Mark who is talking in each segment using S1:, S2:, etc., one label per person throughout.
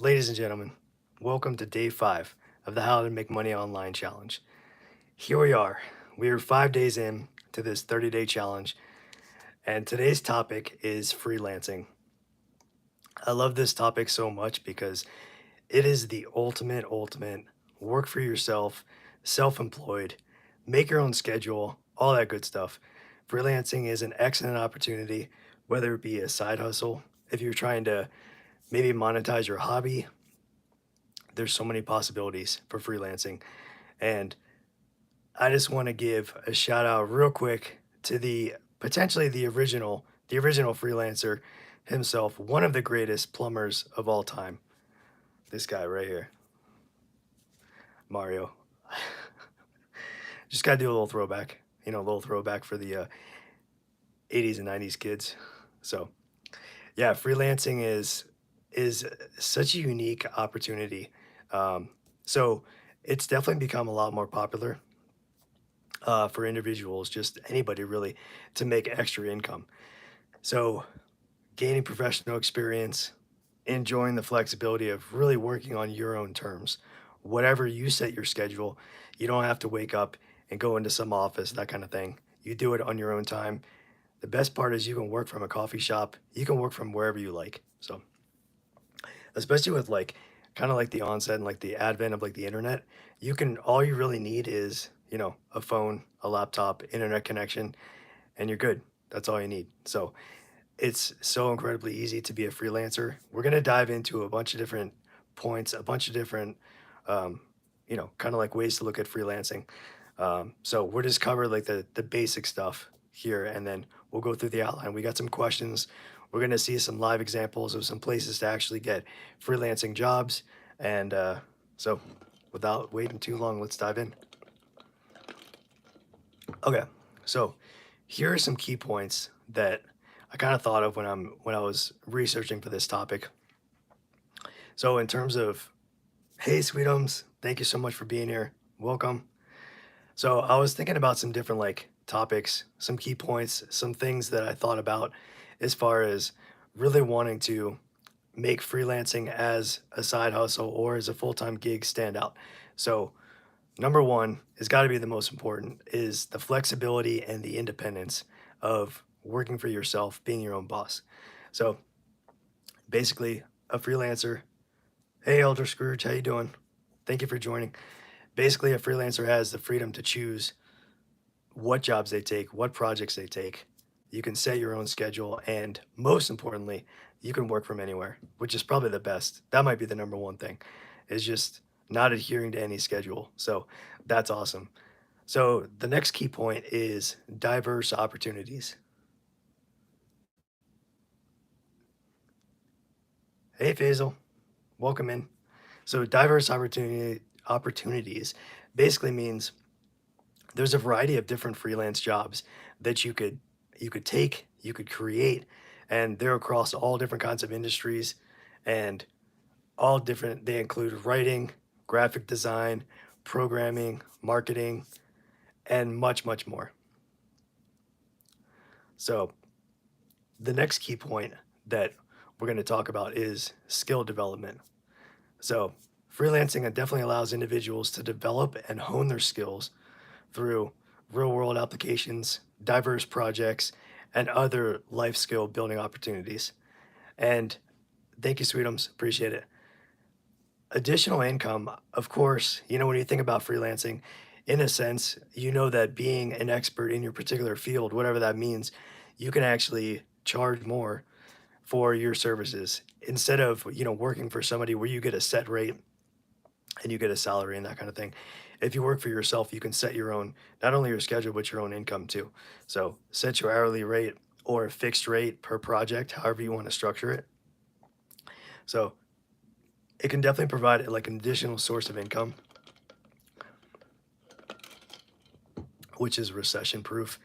S1: Ladies and gentlemen, welcome to day 5 of the How to Make Money Online challenge. Here we are. We are 5 days in to this 30-day challenge, and today's topic is freelancing. I love this topic so much because it is the ultimate work for yourself, self-employed, make your own schedule, all that good stuff. Freelancing is an excellent opportunity, whether it be a side hustle, if you're trying to maybe monetize your hobby. There's so many possibilities for freelancing. And I just want to give a shout out real quick to the potentially the original freelancer himself, one of the greatest plumbers of all time. This guy right here, Mario. Just gotta do a little throwback, a little throwback for the 80s and 90s kids. So yeah, freelancing is such a unique opportunity. Um, so it's definitely become a lot more popular for individuals, just anybody really, to make extra income. So gaining professional experience, enjoying the flexibility of really working on your own terms. Whatever you set your schedule, you don't have to wake up and go into some office, that kind of thing. You do it on your own time. The best part is you can work from a coffee shop. You can work from wherever you like. So especially with like kind of like the onset and like the advent of like the internet, you can all you really need is, a phone, a laptop, internet connection, and you're good. That's all you need. So it's so incredibly easy to be a freelancer. We're going to dive into a bunch of different points, a bunch of different, um, kind of like ways to look at freelancing. So we're just cover like the basic stuff here, and then we'll go through the outline. We got some questions. We're going to see some live examples of some places to actually get freelancing jobs. And so without waiting too long, let's dive in. Okay, so here are some key points that I kind of thought of when I was researching for this topic. So in terms of, hey, Sweetums, thank you so much for being here. Welcome. So I was thinking about some different like topics, some key points, some things that I thought about as far as really wanting to make freelancing as a side hustle or as a full-time gig stand out. So number one has got to be the most important is the flexibility and the independence of working for yourself, being your own boss. So basically a freelancer. Hey, Elder Scrooge, how you doing? Thank you for joining. Basically, a freelancer has the freedom to choose what jobs they take, what projects they take. You can set your own schedule, and most importantly, you can work from anywhere, which is probably the best. That might be the number one thing, is just not adhering to any schedule. So that's awesome. So the next key point is diverse opportunities. Hey, Faisal, welcome in. So diverse opportunities basically means there's a variety of different freelance jobs that you could take, you could create, and they're across all different kinds of industries and all different. They include writing, graphic design, programming, marketing, and much, much more. So the next key point that we're going to talk about is skill development. So freelancing definitely allows individuals to develop and hone their skills through real world applications, diverse projects, and other life skill building opportunities. And thank you, Sweetums. Appreciate it. Additional income, of course, when you think about freelancing, in a sense, you know that being an expert in your particular field, whatever that means, you can actually charge more for your services instead of, working for somebody where you get a set rate and you get a salary and that kind of thing. If you work for yourself, you can set your own, not only your schedule, but your own income too. So set your hourly rate or a fixed rate per project, however you want to structure it. So it can definitely provide like an additional source of income, which is recession proof,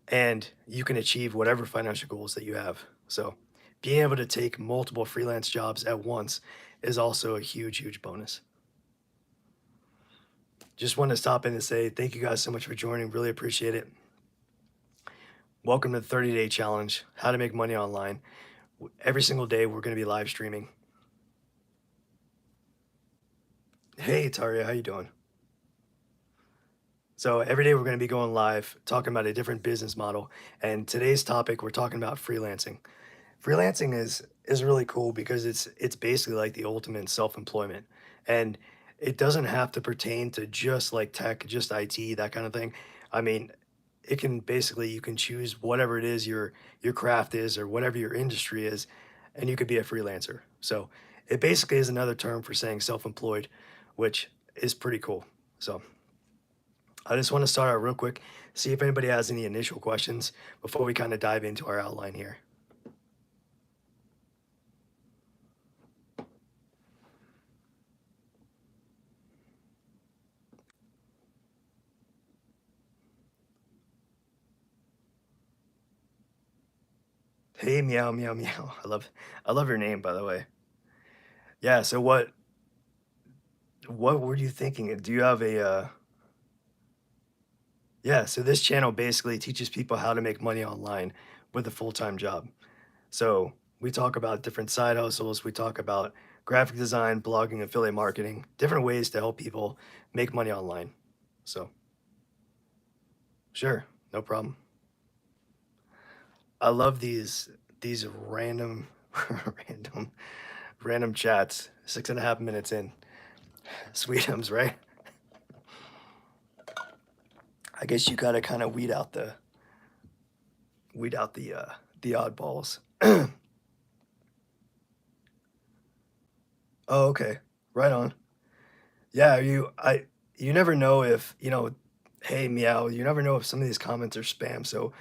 S1: and you can achieve whatever financial goals that you have. So being able to take multiple freelance jobs at once is also a huge bonus. Just want to stop in and say thank you guys so much for joining. Really appreciate it. Welcome to the 30-day challenge, how to make money online. Every single day, we're going to be live streaming. Hey, Taria, how you doing? So every day we're going to be going live talking about a different business model, and today's topic we're talking about freelancing. Freelancing is really cool because it's basically like the ultimate self-employment, and it doesn't have to pertain to just like tech, just IT, that kind of thing. I mean, it can basically you can choose whatever it is your craft is or whatever your industry is, and you could be a freelancer. So it basically is another term for saying self-employed, which is pretty cool. So I just want to start out real quick, see if anybody has any initial questions before we kind of dive into our outline here. Hey, meow, meow, meow. I love your name, by the way. Yeah. So what were you thinking? Do you have a, yeah. So this channel basically teaches people how to make money online with a full-time job. So we talk about different side hustles. We talk about graphic design, blogging, affiliate marketing, different ways to help people make money online. So sure, no problem. I love these random random random chats. 6.5 minutes in. Sweetums, right? I guess you gotta kind of weed out the oddballs. Oh, okay. Right on. Yeah, you never know if, hey meow, you never know if some of these comments are spam. So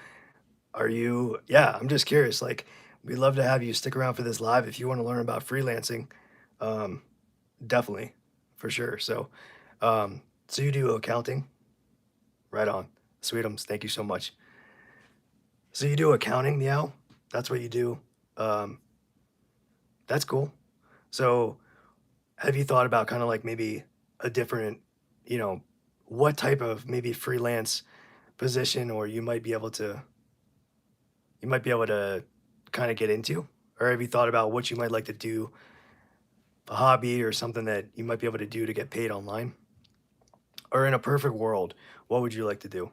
S1: are you, yeah, I'm just curious. Like, we'd love to have you stick around for this live if you want to learn about freelancing. Um, Definitely, for sure. So you do accounting? Right on. Sweetums, thank you so much. So you do accounting, meow? That's what you do. Um, that's cool. So have you thought about kind of like maybe a different, you know, what type of maybe freelance position or you might be able to kind of get into? Or have you thought about what you might like to do, a hobby or something that you might be able to do to get paid online? Or in a perfect world, what would you like to do?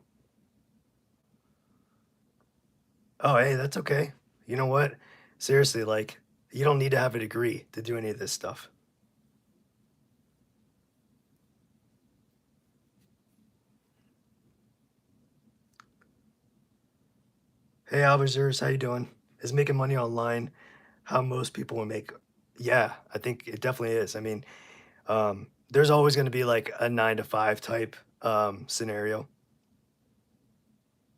S1: Oh, hey, that's okay. You know what? Seriously, like, you don't need to have a degree to do any of this stuff. Hey, Albazers, how you doing? Is making money online how most people will make? Yeah, I think it definitely is. I mean, there's always going to be like a 9 to 5 type scenario.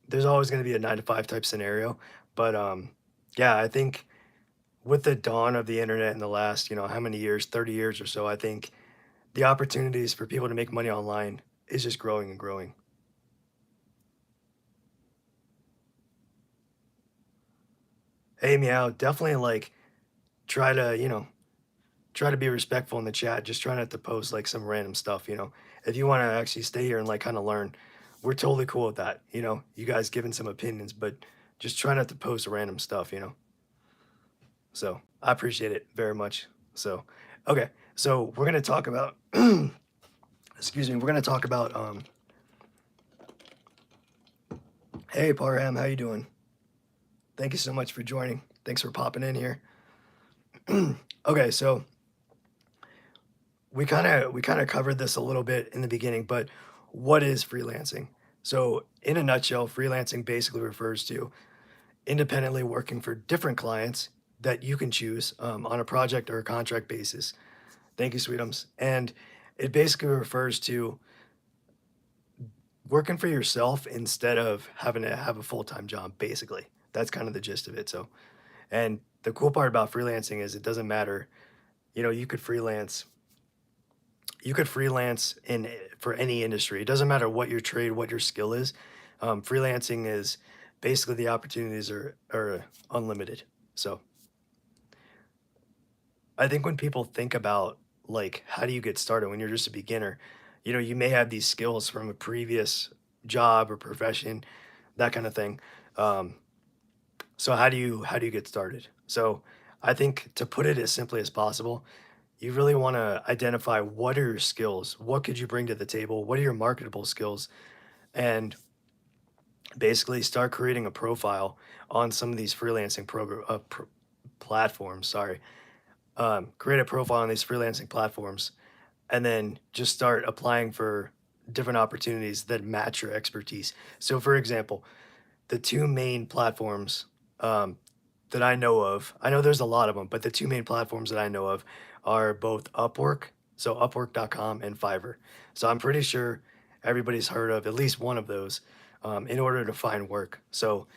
S1: There's always going to be a 9 to 5 type scenario, but yeah, I think with the dawn of the internet in the last, how many years, 30 years or so, I think the opportunities for people to make money online is just growing and growing. Hey, meow, definitely like try to, try to be respectful in the chat. Just try not to post like some random stuff. If you want to actually stay here and like kind of learn, we're totally cool with that. You guys giving some opinions, but just try not to post random stuff. So I appreciate it very much. So, okay. So we're going to talk about, excuse me, we're going to talk about, hey, Parham, how you doing? Thank you so much for joining. Thanks for popping in here. Okay. So, we kind of covered this a little bit in the beginning, but what is freelancing? So, in a nutshell, freelancing basically refers to independently working for different clients that you can choose on a project or a contract basis. Thank you, Sweetums. And it basically refers to working for yourself instead of having to have a full-time job, basically. That's kind of the gist of it. So, and the cool part about freelancing is it doesn't matter, you could freelance in for any industry. It doesn't matter what your trade, what your skill is. Freelancing is basically the opportunities are unlimited. So I think when people think about like how do you get started when you're just a beginner, you may have these skills from a previous job or profession, that kind of thing. Um, so how do you get started? So I think to put it as simply as possible, you really want to identify what are your skills, what could you bring to the table, what are your marketable skills, and basically start creating a profile on some of these freelancing platforms. Sorry, create a profile on these freelancing platforms, and then just start applying for different opportunities that match your expertise. So, for example, the two main platforms um, that I know of, I know there's a lot of them, but the two main platforms that I know of are both Upwork, so Upwork.com and Fiverr. So I'm pretty sure everybody's heard of at least one of those in order to find work. So,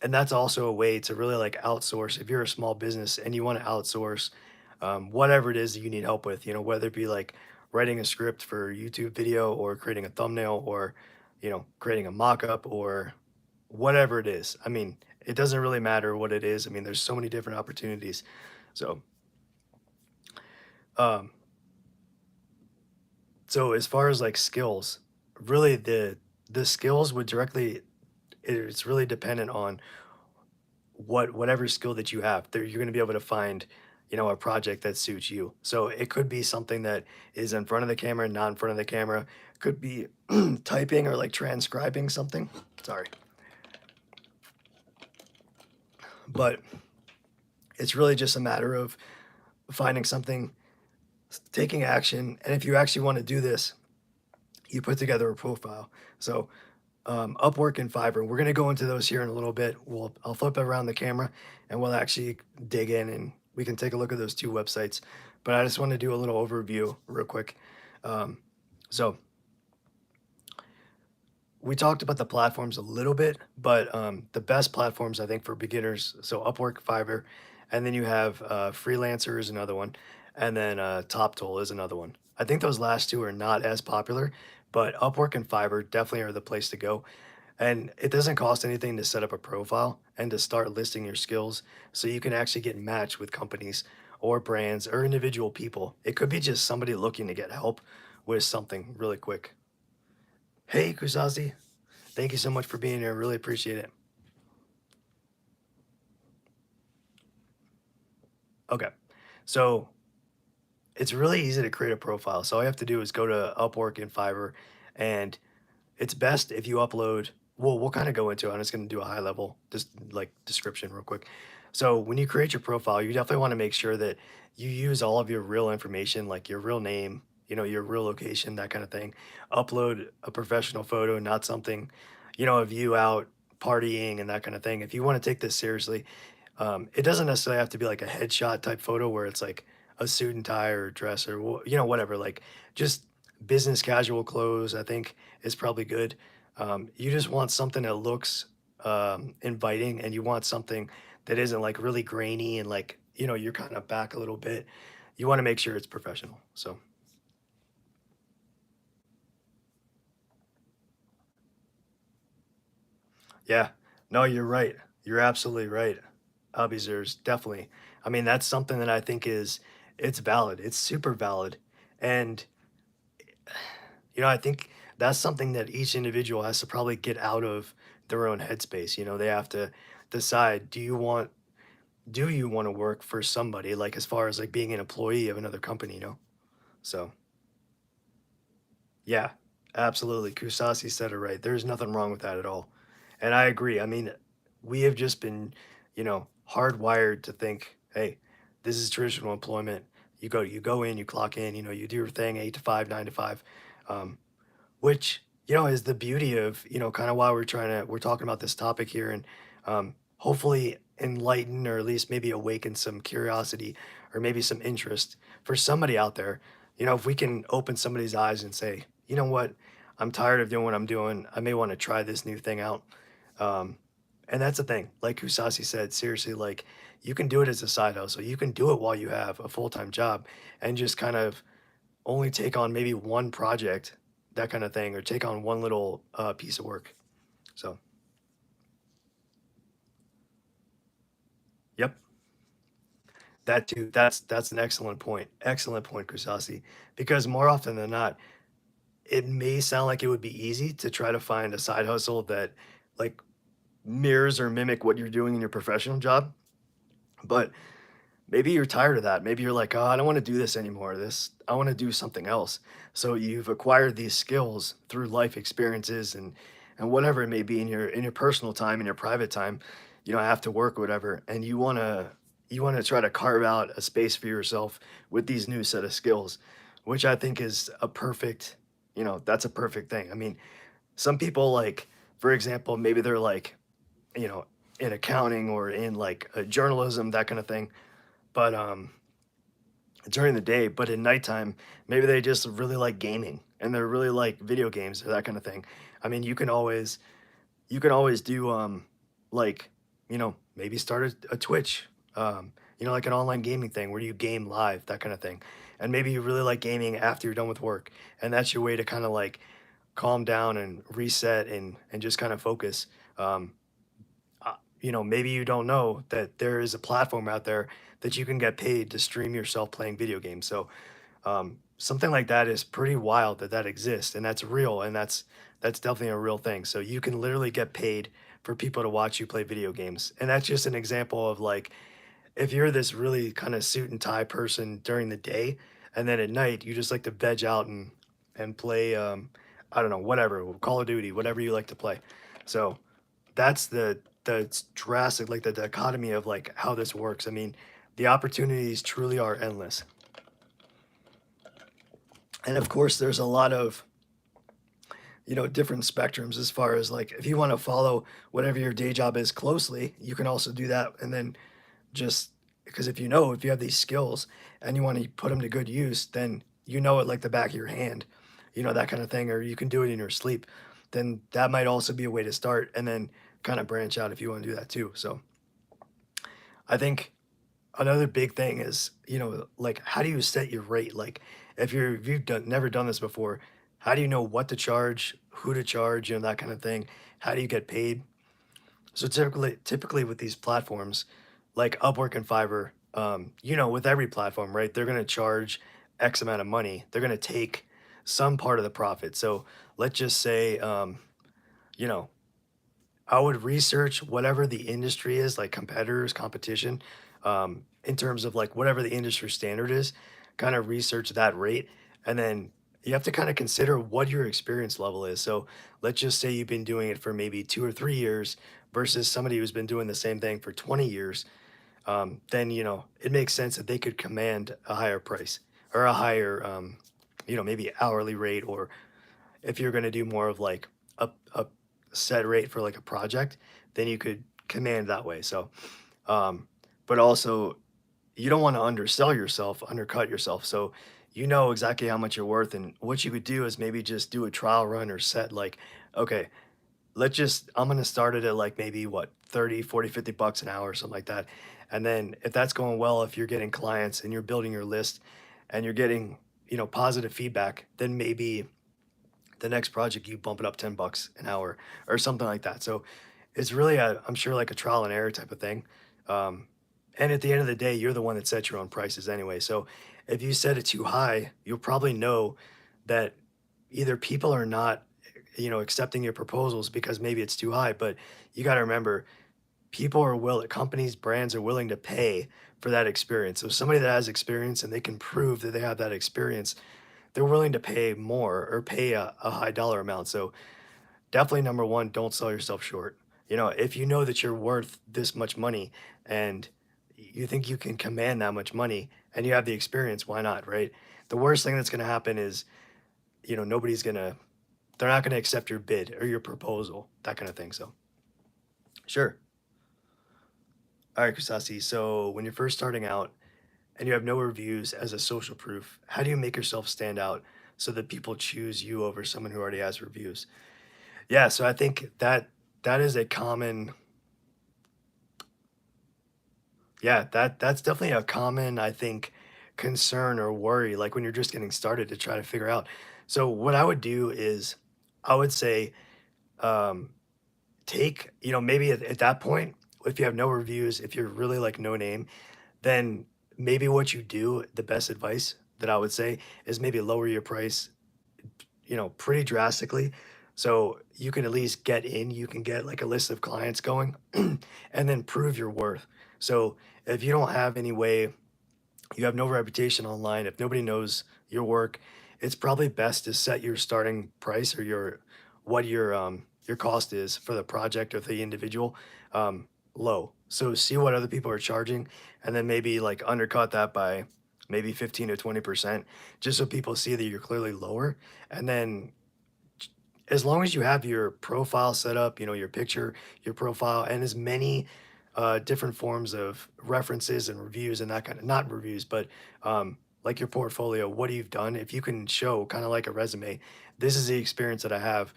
S1: and that's also a way to really like outsource if you're a small business and you want to outsource whatever it is that you need help with, whether it be like writing a script for a YouTube video or creating a thumbnail or, creating a mock-up or whatever it is. I mean, it doesn't really matter what it is. I mean, there's so many different opportunities. So, um, so as far as like skills, really the skills would directly it's really dependent on whatever skill that you have. There you're going to be able to find, a project that suits you. So it could be something that is in front of the camera, not in front of the camera. Could be typing or like transcribing something. Sorry. But it's really just a matter of finding something, taking action, and if you actually want to do this, you put together a profile. So Upwork and Fiverr, we're going to go into those here in a little bit. I'll flip it around the camera, and we'll actually dig in, and we can take a look at those two websites. But I just want to do a little overview real quick. Um, so we talked about the platforms a little bit, but the best platforms I think for beginners, so Upwork, Fiverr, and then you have Freelancer is another one, and then TopTool is another one. I think those last two are not as popular, but Upwork and Fiverr definitely are the place to go. And it doesn't cost anything to set up a profile and to start listing your skills so you can actually get matched with companies or brands or individual people. It could be just somebody looking to get help with something really quick. Hey, Kusazi, thank you so much for being here. Really appreciate it. Okay. So it's really easy to create a profile. So all you have to do is go to Upwork and Fiverr, and it's best if you upload. Well, we'll kind of go into it. I'm just going to do a high level, just like description real quick. So when you create your profile, you definitely want to make sure that you use all of your real information, like your real name, your real location, that kind of thing. Upload a professional photo, not something, of you out partying and that kind of thing. If you want to take this seriously, it doesn't necessarily have to be like a headshot type photo where it's like a suit and tie or dress or whatever. Like just business casual clothes, I think is probably good. You just want something that looks inviting, and you want something that isn't like really grainy and like you're kind of back a little bit. You want to make sure it's professional. So yeah, no, you're right. You're absolutely right. Abizers, definitely. I mean, that's something that I think it's valid. It's super valid. And I think that's something that each individual has to probably get out of their own headspace. They have to decide, do you want to work for somebody, like as far as like being an employee of another company? So yeah, absolutely. Kusasi said it right. There's nothing wrong with that at all. And I agree. I mean, we have just been, hardwired to think, hey, this is traditional employment. You go in, you clock in, you do your thing, 8 to 5, 9 to 5. Um, which is the beauty of kind of why we're talking about this topic here, and hopefully enlighten or at least maybe awaken some curiosity or maybe some interest for somebody out there. If we can open somebody's eyes and say, you know what, I'm tired of doing what I'm doing, I may want to try this new thing out. Um, and that's the thing, like Kusasi said, seriously, like you can do it as a side hustle, you can do it while you have a full-time job, and just kind of only take on maybe one project, that kind of thing, or take on one little piece of work. So, yep, that too. That's an excellent point. Excellent point, Kusasi. Because more often than not, it may sound like it would be easy to try to find a side hustle that like mirrors or mimic what you're doing in your professional job, but maybe you're tired of that. Maybe you're like, oh, I don't want to do this anymore. I want to do something else. So you've acquired these skills through life experiences and whatever it may be in your personal time, in your private time. You don't have to work or whatever, and you want to try to carve out a space for yourself with these new set of skills, which I think is a perfect, that's a perfect thing. I mean, some people like, for example, maybe they're like, you know, in accounting or in like journalism, that kind of thing. But during the day, but at nighttime, maybe they just really like gaming and they're really like video games or that kind of thing. I mean, you can always do like, maybe start a Twitch, like an online gaming thing where you game live, that kind of thing. And maybe you really like gaming after you're done with work. And that's your way to kind of like calm down and reset and just kind of focus. Um, Maybe you don't know that there is a platform out there that you can get paid to stream yourself playing video games. So something like that is pretty wild that that exists and that's real and that's definitely a real thing. So you can literally get paid for people to watch you play video games. And that's just an example of like if you're this really kind of suit and tie person during the day and then at night you just like to veg out and play I don't know, whatever, Call of Duty, whatever you like to play. So that's the drastic, like the dichotomy of like how this works. I mean, the opportunities truly are endless. And of course, there's a lot of, different spectrums as far as like if you want to follow whatever your day job is closely, you can also do that. And then just because if you have these skills and you want to put them to good use, then you know it like the back of your hand, that kind of thing, or you can do it in your sleep. Then that might also be a way to start and then kind of branch out if you want to do that too. So I think another big thing is, like how do you set your rate? Like if you've never done this before, how do you know what to charge, who to charge, that kind of thing? How do you get paid? So typically with these platforms like Upwork and Fiverr, with every platform, right? They're going to charge X amount of money. They're going to take some part of the profit. So let's just say, you know, I would research whatever the industry is, like competitors, competition, in terms of like whatever the industry standard is, kind of research that rate. And then you have to kind of consider what your experience level is. So let's just say you've been doing it for maybe 2 or 3 years versus somebody who's been doing the same thing for 20 years. Then, it makes sense that they could command a higher price or a higher, maybe hourly rate, or if you're going to do more of like a set rate for like a project, then you could command that way. So, but also you don't want to undersell yourself, undercut yourself. So you know exactly how much you're worth. And what you could do is maybe just do a trial run or set like, okay, I'm going to start it at like maybe what, 30, 40, 50 bucks an hour or something like that. And then if that's going well, if you're getting clients and you're building your list and you're getting, positive feedback, then maybe the next project you bump it up 10 bucks an hour or something like that. So it's really I'm sure like a trial and error type of thing. Um, and at the end of the day, you're the one that sets your own prices anyway. So if you set it too high, you'll probably know that either people are not, accepting your proposals because maybe it's too high. But you got to remember, people are willing, companies, brands are willing to pay for that experience. So somebody that has experience and they can prove that they have that experience, they're willing to pay more or pay a high dollar amount. So definitely number one, don't sell yourself short. If you know that you're worth this much money and you think you can command that much money and you have the experience, why not, right? The worst thing that's going to happen is, nobody's going to, they're not going to accept your bid or your proposal, that kind of thing. So, sure. All right, Kusasi. So, when you're first starting out and you have no reviews as a social proof, how do you make yourself stand out so that people choose you over someone who already has reviews? Yeah, so I think that is a common, yeah, that's definitely a common, I think, concern or worry, like when you're just getting started to try to figure out. So what I would do is I would say, um, take, maybe at that point, if you have no reviews, if you're really like no name, then maybe what you do, the best advice that I would say is maybe lower your price, pretty drastically. So you can at least get in, you can get like a list of clients going and then prove your worth. So if you don't have any way, you have no reputation online, if nobody knows your work, it's probably best to set your starting price or what your cost is for the project or the individual low. So see what other people are charging and then maybe like undercut that by maybe 15 to 20% just so people see that you're clearly lower. And then as long as you have your profile set up, you know, your picture, your profile, and as many different forms of references and reviews and that kind of, not reviews, but like your portfolio, what you've done, if you can show kind of like a resume, this is the experience that I have.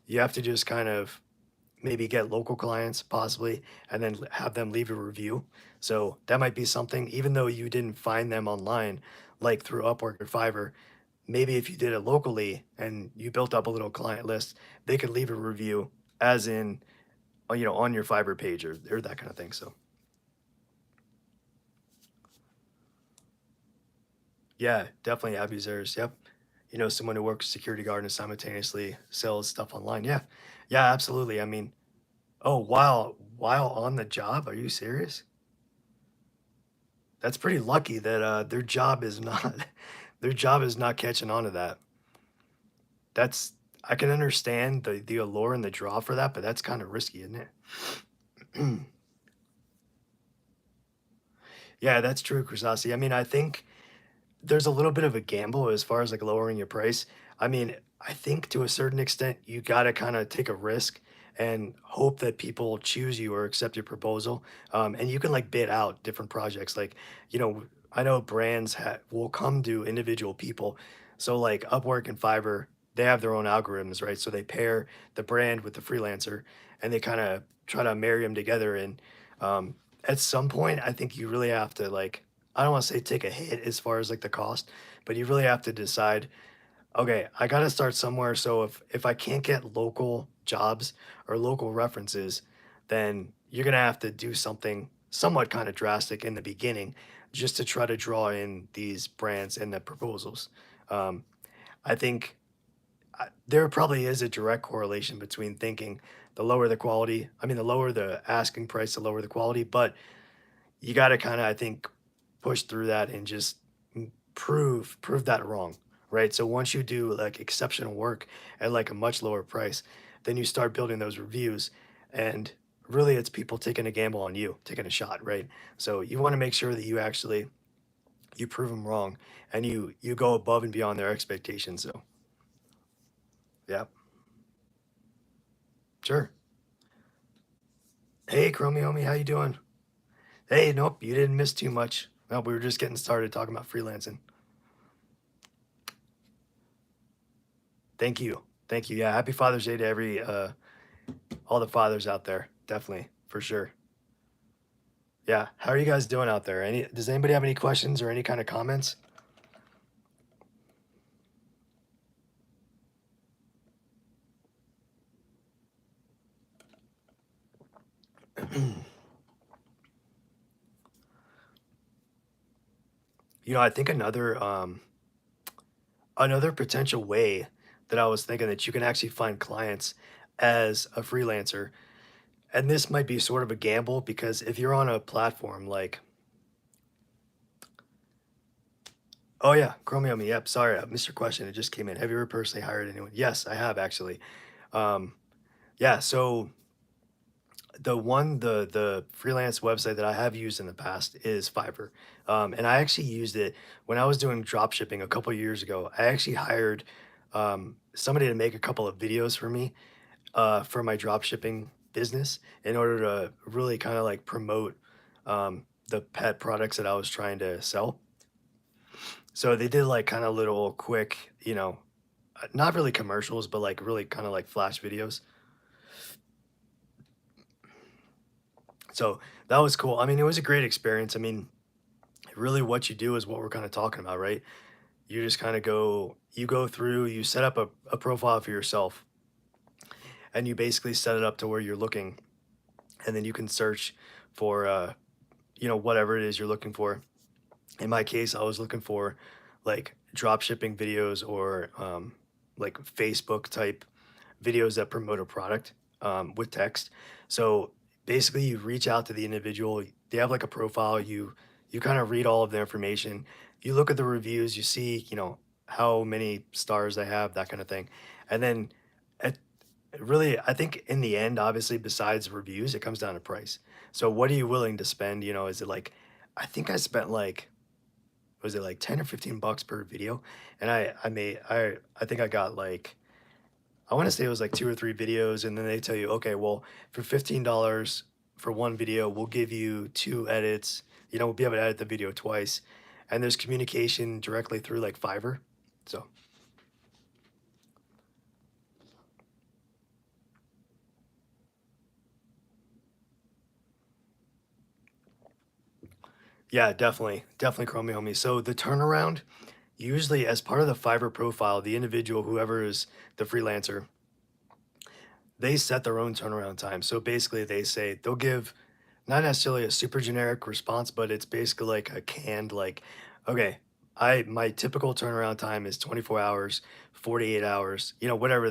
S1: You have to just kind of maybe get local clients possibly, and then have them leave a review. So that might be something, even though you didn't find them online, like through Upwork or Fiverr, maybe if you did it locally and you built up a little client list, they could leave a review as in, you know, on your Fiverr page or that kind of thing. So yeah, definitely abusers. Yep. You know, someone who works security guard and simultaneously sells stuff online. Yeah. Yeah, absolutely. I mean, oh, while on the job, are you serious? That's pretty lucky that their job is not their job is not catching on to that. That's I can understand the allure and the draw for that, but that's kind of risky, isn't it? Yeah, that's true, Krasasi. I mean, I think there's a little bit of a gamble as far as like lowering your price. I mean, I think to a certain extent, you got to kind of take a risk and hope that people choose you or accept your proposal. And you can like bid out different projects. Like, you know, I know brands will come to individual people. So like Upwork and Fiverr, they have their own algorithms, right? So they pair the brand with the freelancer and they kind of try to marry them together. And at some point, I think you really have to like, I don't want to say take a hit as far as like the cost, but you really have to decide, okay, I got to start somewhere. So if I can't get local jobs or local references, then you're going to have to do something somewhat kind of drastic in the beginning just to try to draw in these brands and the proposals. Um, I think there probably is a direct correlation between thinking the lower the quality, I mean, the lower the asking price, the lower the quality, but you got to kind of, I think, push through that and just prove that wrong, right? So once you do like exceptional work at like a much lower price, then you start building those reviews, and really it's people taking a gamble on you, taking a shot, right? So you want to make sure that you actually you prove them wrong and you go above and beyond their expectations. So yeah, sure. Hey, Chromiomi, how you doing? Hey, nope, you didn't miss too much. No, we were just getting started talking about freelancing. Thank you. Thank you. Yeah, happy Father's Day to every all the fathers out there. Definitely, for sure. Yeah. How are you guys doing out there? Any does anybody have any questions or any kind of comments? You know, I think another potential way that I was thinking that you can actually find clients as a freelancer, and this might be sort of a gamble because if you're on a platform like, oh yeah, Chromium, yep, sorry, I missed your question. It just came in. Have you ever personally hired anyone? Yes, I have actually. Um, yeah, so the freelance website that I have used in the past is Fiverr, and I actually used it when I was doing drop shipping a couple years ago. I actually hired somebody to make a couple of videos for me for my drop shipping business in order to really kind of like promote the pet products that I was trying to sell. So they did like kind of little quick, you know, not really commercials, but like really kind of like flash videos. So that was cool. I mean, it was a great experience. I mean, really what you do is what we're kind of talking about, right? You just kind of you go through, you set up a profile for yourself, and you basically set it up to where you're looking, and then you can search for, you know, whatever it is you're looking for. In my case, I was looking for like drop shipping videos or like Facebook type videos that promote a product with text. So basically, you reach out to the individual. they have like a profile. You kind of read all of the information. You look at the reviews. You see, how many stars they have, that kind of thing, and then at really, I think in the end, obviously, besides reviews, it comes down to price. So what are you willing to spend? Is it like, I think I spent like, was it like 10 or 15 bucks per video? And I think I got like, I want to say it was like two or three videos. And then they tell you, okay, well, for $15 for one video, we'll give you two edits. We'll be able to edit the video twice. And there's communication directly through like Fiverr. So yeah, definitely. Definitely Chromie homie. So the turnaround, usually as part of the Fiverr profile, the individual, whoever is the freelancer, they set their own turnaround time. So basically, they say they'll give not necessarily a super generic response, but it's basically like a canned, like, okay, my typical turnaround time is 24 hours, 48 hours, whatever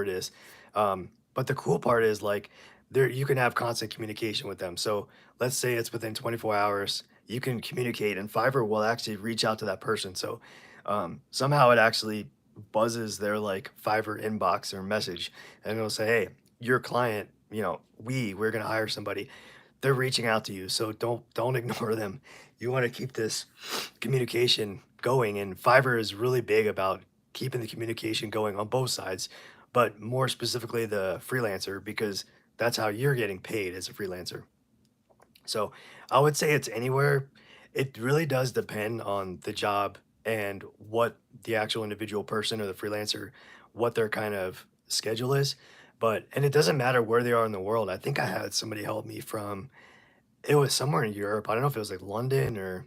S1: it is. But the cool part is like there you can have constant communication with them. So let's say it's within 24 hours, you can communicate, and Fiverr will actually reach out to that person. So somehow it actually buzzes their like Fiverr inbox or message, and it'll say, hey, your client, we're gonna hire somebody, they're reaching out to you, so don't ignore them. You want to keep this communication going, and Fiverr is really big about keeping the communication going on both sides, but more specifically the freelancer, because that's how you're getting paid as a freelancer. So I would say it's anywhere. It really does depend on the job and what the actual individual person or the freelancer, what their kind of schedule is. And it doesn't matter where they are in the world. I think I had somebody help me from, it was somewhere in Europe. I don't know if it was like London or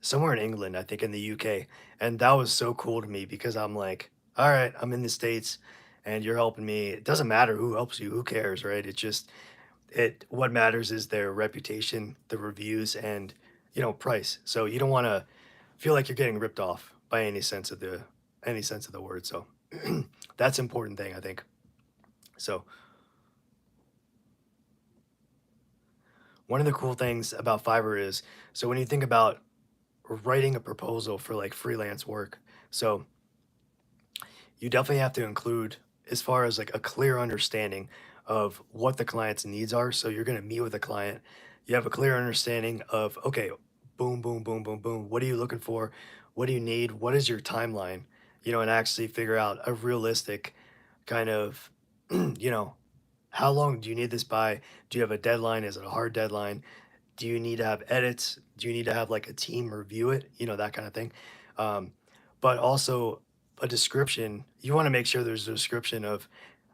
S1: somewhere in England, I think in the UK. And that was so cool to me because I'm like, all right, I'm in the States and you're helping me. It doesn't matter who helps you, who cares, right? It what matters is their reputation, the reviews, and price. So you don't want to feel like you're getting ripped off by any sense of the word. So that's an important thing, I think. So one of the cool things about Fiverr is, so when you think about writing a proposal for like freelance work, so you definitely have to include, as far as like a clear understanding of what the client's needs are. So you're going to meet with a client, you have a clear understanding of, okay, boom, boom, boom, boom, boom, what are you looking for, what do you need, what is your timeline, and actually figure out a realistic kind of you know how long do you need this by, do you have a deadline, is it a hard deadline, do you need to have edits? Do you need to have like a team review it? That kind of thing. Um, but also a description. You want to make sure there's a description of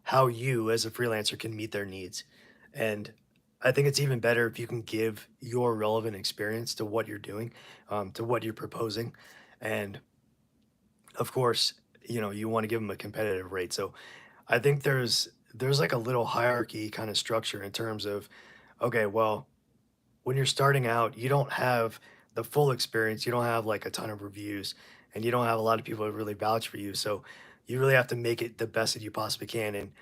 S1: how you as a freelancer can meet their needs. And I think it's even better if you can give your relevant experience to what you're doing, to what you're proposing. And of course, you want to give them a competitive rate. So I think there's like a little hierarchy kind of structure in terms of, okay, well, when you're starting out, you don't have the full experience. You don't have like a ton of reviews, and you don't have a lot of people who really vouch for you. So you really have to make it the best that you possibly can. And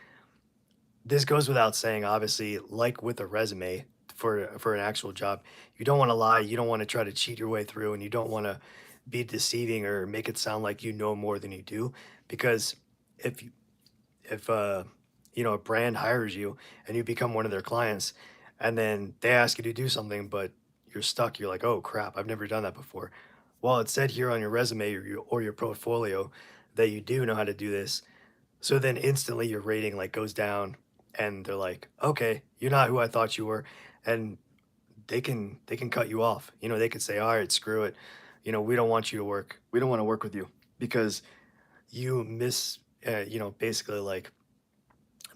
S1: this goes without saying, obviously, like with a resume for an actual job, you don't want to lie. You don't want to try to cheat your way through, and you don't want to be deceiving or make it sound like you know more than you do. Because if if a brand hires you and you become one of their clients, and then they ask you to do something but you're stuck, you're like, oh crap, I've never done that before. Well, it said here on your resume or your portfolio that you do know how to do this. So then instantly your rating like goes down, and they're like, okay, you're not who I thought you were. And they can cut you off. They could say, all right, screw it, we don't want you to work, we don't want to work with you because you basically like,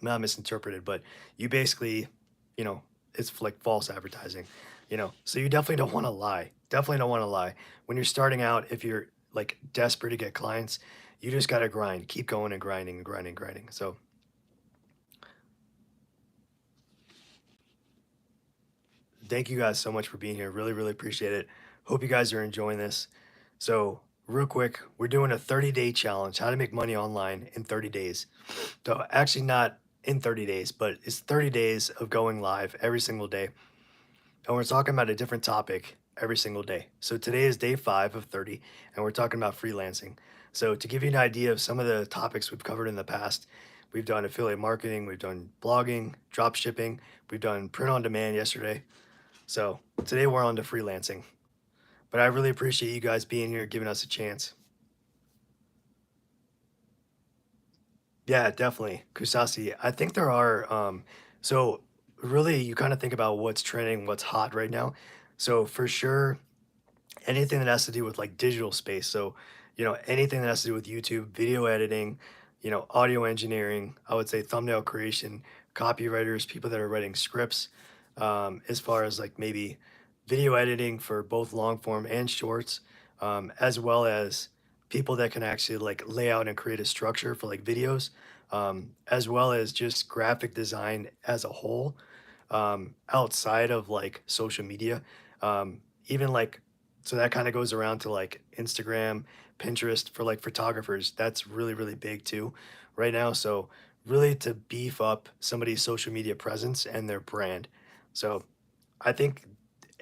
S1: not misinterpreted, but you basically, it's like false advertising, So you definitely don't want to lie. Definitely don't want to lie. When you're starting out, if you're like desperate to get clients, you just got to grind, keep going and grinding and grinding, grinding. So thank you guys so much for being here. Really, really appreciate it. Hope you guys are enjoying this. So, real quick, we're doing a 30-day challenge, how to make money online in 30 days. So, actually, not in 30 days, but it's 30 days of going live every single day. and we're talking about a different topic every single day. So today is day 5 of 30, and we're talking about freelancing. So to give you an idea of some of the topics we've covered in the past, we've done affiliate marketing, we've done blogging, drop shipping, we've done print on demand yesterday. So today we're on to freelancing. But I really appreciate you guys being here, giving us a chance. Yeah, definitely. Kusasi. I think there are so really you kind of think about what's trending, what's hot right now. So for sure, anything that has to do with like digital space. So, anything that has to do with YouTube, video editing, audio engineering, I would say thumbnail creation, copywriters, people that are writing scripts, as far as like maybe video editing for both long form and shorts, as well as people that can actually like lay out and create a structure for like videos, as well as just graphic design as a whole, outside of like social media. Even like, so that kind of goes around to like Instagram, Pinterest for like photographers. That's really, really big too right now. So, really to beef up somebody's social media presence and their brand. So, I think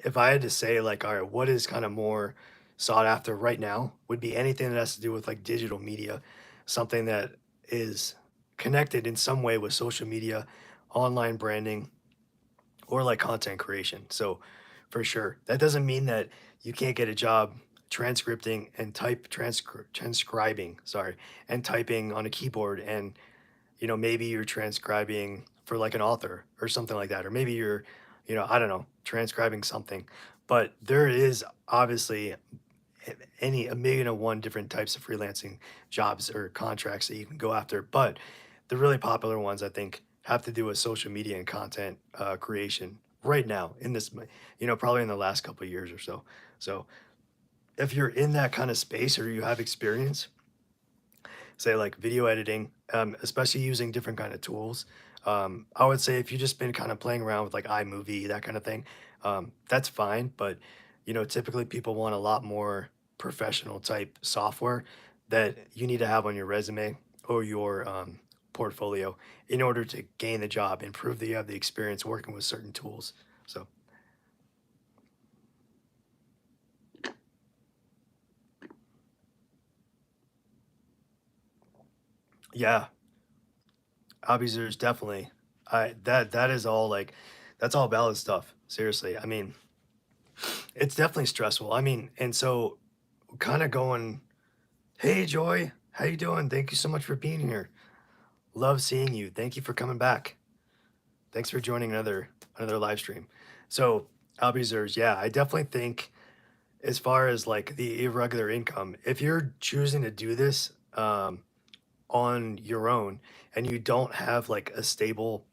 S1: if I had to say, like, all right, what is kind of more sought after right now would be anything that has to do with like digital media, something that is connected in some way with social media, online branding, or like content creation. So for sure, that doesn't mean that you can't get a job transcripting and transcribing, sorry, and typing on a keyboard, and maybe you're transcribing for like an author or something like that, or maybe you're, I don't know, transcribing something. But there is obviously a million and one different types of freelancing jobs or contracts that you can go after. But the really popular ones, I think, have to do with social media and content creation right now in this, probably in the last couple of years or so. So if you're in that kind of space or you have experience, say like video editing, especially using different kind of tools. I would say if you've just been kind of playing around with like iMovie, that kind of thing, that's fine. But typically people want a lot more professional type software that you need to have on your resume or your portfolio in order to gain the job and prove that you have the experience working with certain tools. So yeah, Abizers definitely. That is all like that's all valid stuff. Seriously. I mean, it's definitely stressful. I mean, and so kind of going, "Hey Joy, how you doing? Thank you so much for being here. Love seeing you. Thank you for coming back. Thanks for joining another live stream." So, Albizers, yeah, I definitely think as far as like the irregular income, if you're choosing to do this on your own and you don't have like a stable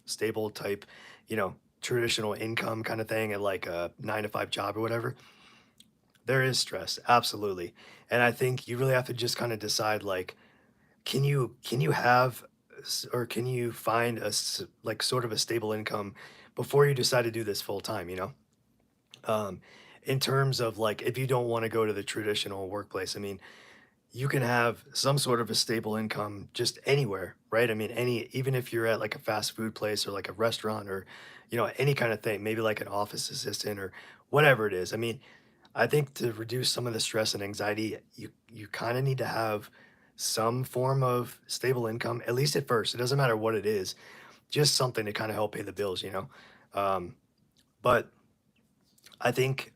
S1: type, traditional income kind of thing at like a 9 to 5 job or whatever, there is stress, absolutely. And I think you really have to just kind of decide like, can you have or can you find like sort of a stable income before you decide to do this full time, Um, in terms of like if you don't want to go to the traditional workplace, I mean, you can have some sort of a stable income just anywhere, right? I mean, even if you're at like a fast food place or like a restaurant or, any kind of thing, maybe like an office assistant or whatever it is. I mean, I think to reduce some of the stress and anxiety, you kind of need to have some form of stable income, at least at first. It doesn't matter what it is, just something to kind of help pay the bills. Um, but I think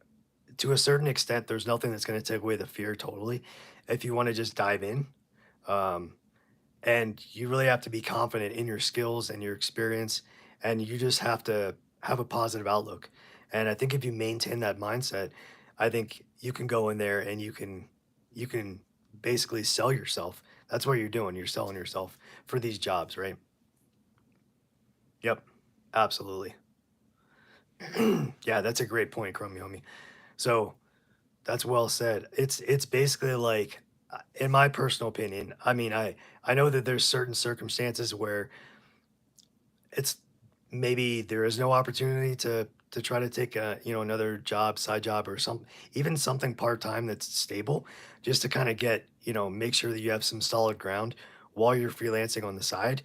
S1: to a certain extent, there's nothing that's going to take away the fear totally. If you want to just dive in, um, and you really have to be confident in your skills and your experience, and you just have to have a positive outlook. And I think if you maintain that mindset, I think you can go in there and you can basically sell yourself. That's what you're doing. You're selling yourself for these jobs, right? Yep, absolutely. Yeah, that's a great point, Chromie homie. So that's well said. It's basically like, in my personal opinion, I mean, I know that there's certain circumstances where it's maybe there is no opportunity to try to take a another job, side job, or even something part-time that's stable, just to kind of get make sure that you have some solid ground while you're freelancing on the side.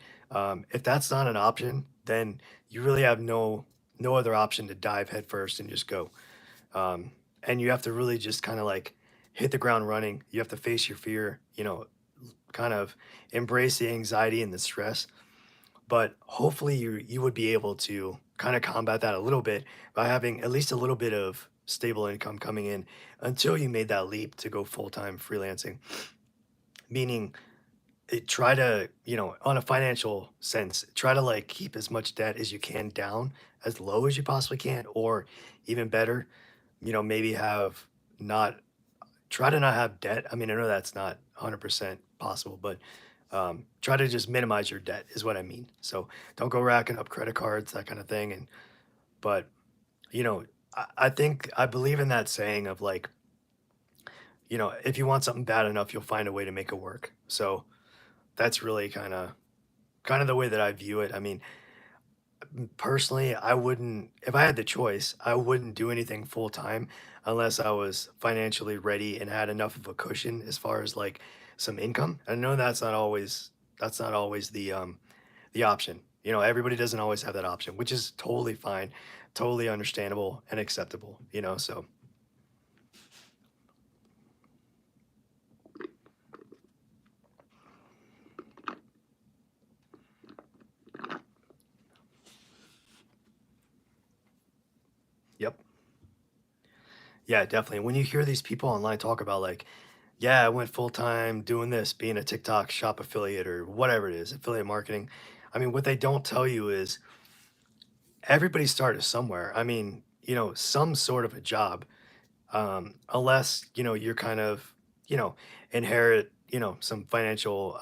S1: If that's not an option, then you really have no other option to dive headfirst and just go. And you have to really just kind of like hit the ground running. You have to face your fear, kind of embrace the anxiety and the stress. But hopefully you would be able to kind of combat that a little bit by having at least a little bit of stable income coming in until you made that leap to go full-time freelancing. Meaning try to, on a financial sense, try to like keep as much debt as you can down as low as you possibly can, or even better, maybe have not try to not have debt. I mean, I know that's not 100% possible, but try to just minimize your debt is what I mean. So don't go racking up credit cards, that kind of thing. But you know, I think I believe in that saying of like, if you want something bad enough, you'll find a way to make it work. So that's really kind of the way that I view it. I mean, personally, I wouldn't, if I had the choice, I wouldn't do anything full time unless I was financially ready and had enough of a cushion as far as like some income. I know that's not always the option. Everybody doesn't always have that option, which is totally fine, totally understandable and acceptable. So yep. Yeah, definitely. When you hear these people online talk about like, yeah, I went full time doing this, being a TikTok shop affiliate or whatever it is, affiliate marketing. I mean, what they don't tell you is everybody started somewhere. I mean, some sort of a job, unless, you're kind of, you know, inherit, some financial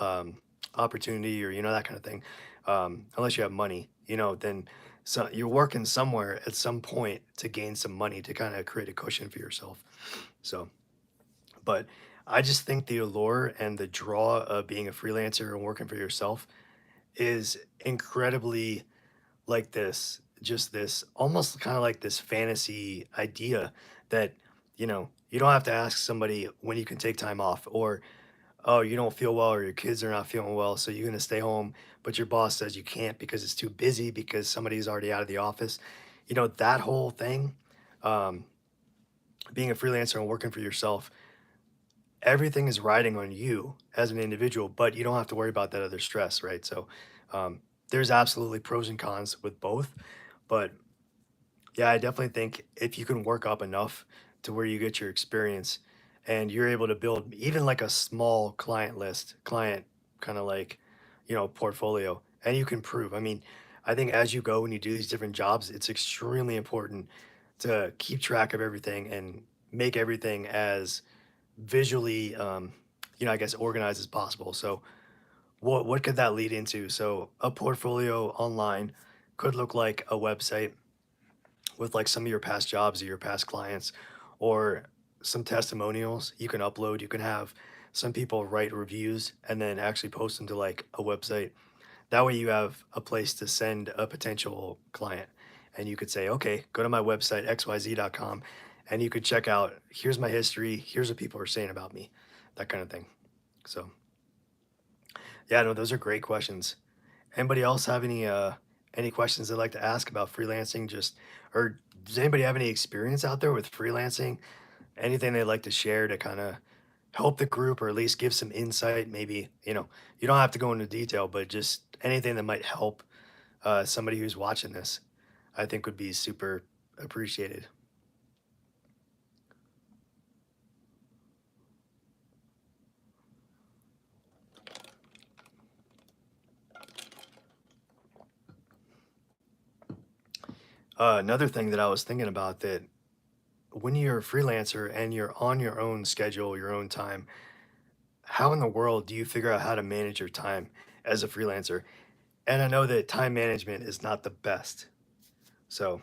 S1: opportunity or, that kind of thing. Unless you have money, then so you're working somewhere at some point to gain some money to kind of create a cushion for yourself. So, but I just think the allure and the draw of being a freelancer and working for yourself is incredibly like this, just this almost kind of like this fantasy idea that, you don't have to ask somebody when you can take time off, or, oh, you don't feel well, or your kids are not feeling well, so you're going to stay home, but your boss says you can't because it's too busy because somebody's already out of the office. That whole thing, um, being a freelancer and working for yourself, everything is riding on you as an individual, but you don't have to worry about that other stress, right? So um, there's absolutely pros and cons with both. But yeah, I definitely think if you can work up enough to where you get your experience and you're able to build even like a small client kind of like, portfolio, and you can prove. I mean, I think as you go and you do these different jobs, it's extremely important to keep track of everything and make everything as visually, I guess organized as possible. So what could that lead into? So a portfolio online could look like a website with like some of your past jobs or your past clients, or some testimonials you can upload. You can have some people write reviews and then actually post them to like a website. That way you have a place to send a potential client. And you could say, okay, go to my website, xyz.com, and you could check out, here's my history, here's what people are saying about me, that kind of thing. So, yeah, no, those are great questions. Anybody else have any questions they'd like to ask about freelancing? Just or does anybody have any experience out there with freelancing? Anything they'd like to share to kind of help the group or at least give some insight? Maybe, you don't have to go into detail, but just anything that might help somebody who's watching this, I think would be super appreciated. Another thing that I was thinking about, that when you're a freelancer and you're on your own schedule, your own time, how in the world do you figure out how to manage your time as a freelancer? And I know that time management is not the best. So,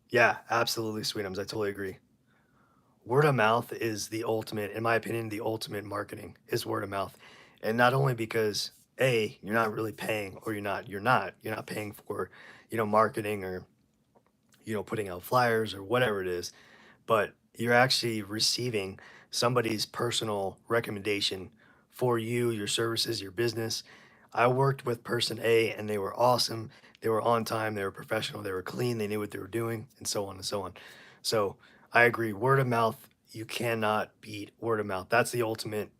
S1: yeah, absolutely, Sweetums. I totally agree. Word of mouth is the ultimate, in my opinion, the ultimate marketing is word of mouth. And not only because A, you're not really paying, or you're not paying for, marketing, or, putting out flyers or whatever it is, but you're actually receiving somebody's personal recommendation for you, your services, your business. I worked with person A and they were awesome. They were on time, they were professional, they were clean, they knew what they were doing, and so on and so on. So I agree. Word of mouth, you cannot beat word of mouth. That's the ultimate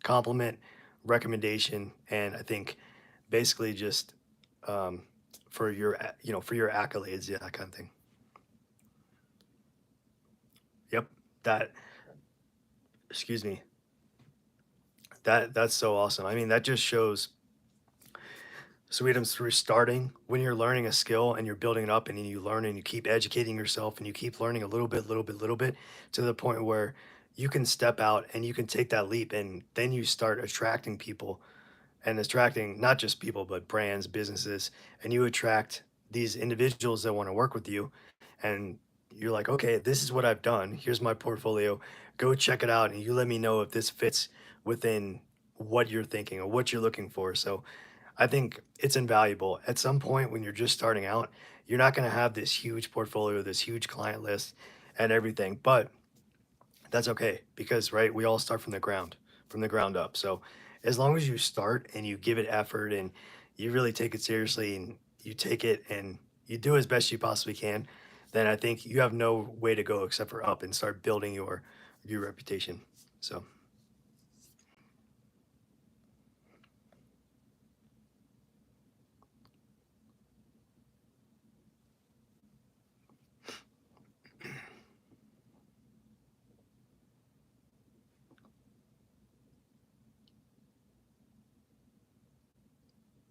S1: compliment, recommendation, and I think basically just um, for your for your accolades, yeah, that kind of thing. Yep, that excuse me, that's so awesome. I mean, that just shows Sweetums through starting when you're learning a skill and you're building it up and then you learn and you keep educating yourself and you keep learning a little bit, little bit, little bit to the point where you can step out and you can take that leap and then you start attracting people and attracting not just people but brands, businesses, and you attract these individuals that want to work with you and you're like, okay, this is what I've done. Here's my portfolio. Go check it out and you let me know if this fits within what you're thinking or what you're looking for. So I think it's invaluable. At some point when you're just starting out, you're not going to have this huge portfolio, this huge client list and everything, but that's okay because right, we all start from the ground up. So as long as you start and you give it effort and you really take it seriously and you take it and you do as best you possibly can, then I think you have no way to go except for up and start building your reputation. So,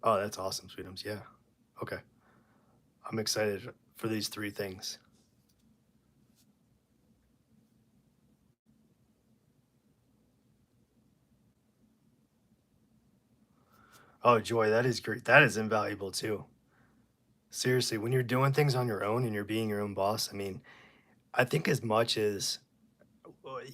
S1: oh, that's awesome, Sweetums. Yeah. Okay. I'm excited for these three things. Oh, joy, that is great. That is invaluable too. Seriously, when you're doing things on your own and you're being your own boss, I mean, I think as much as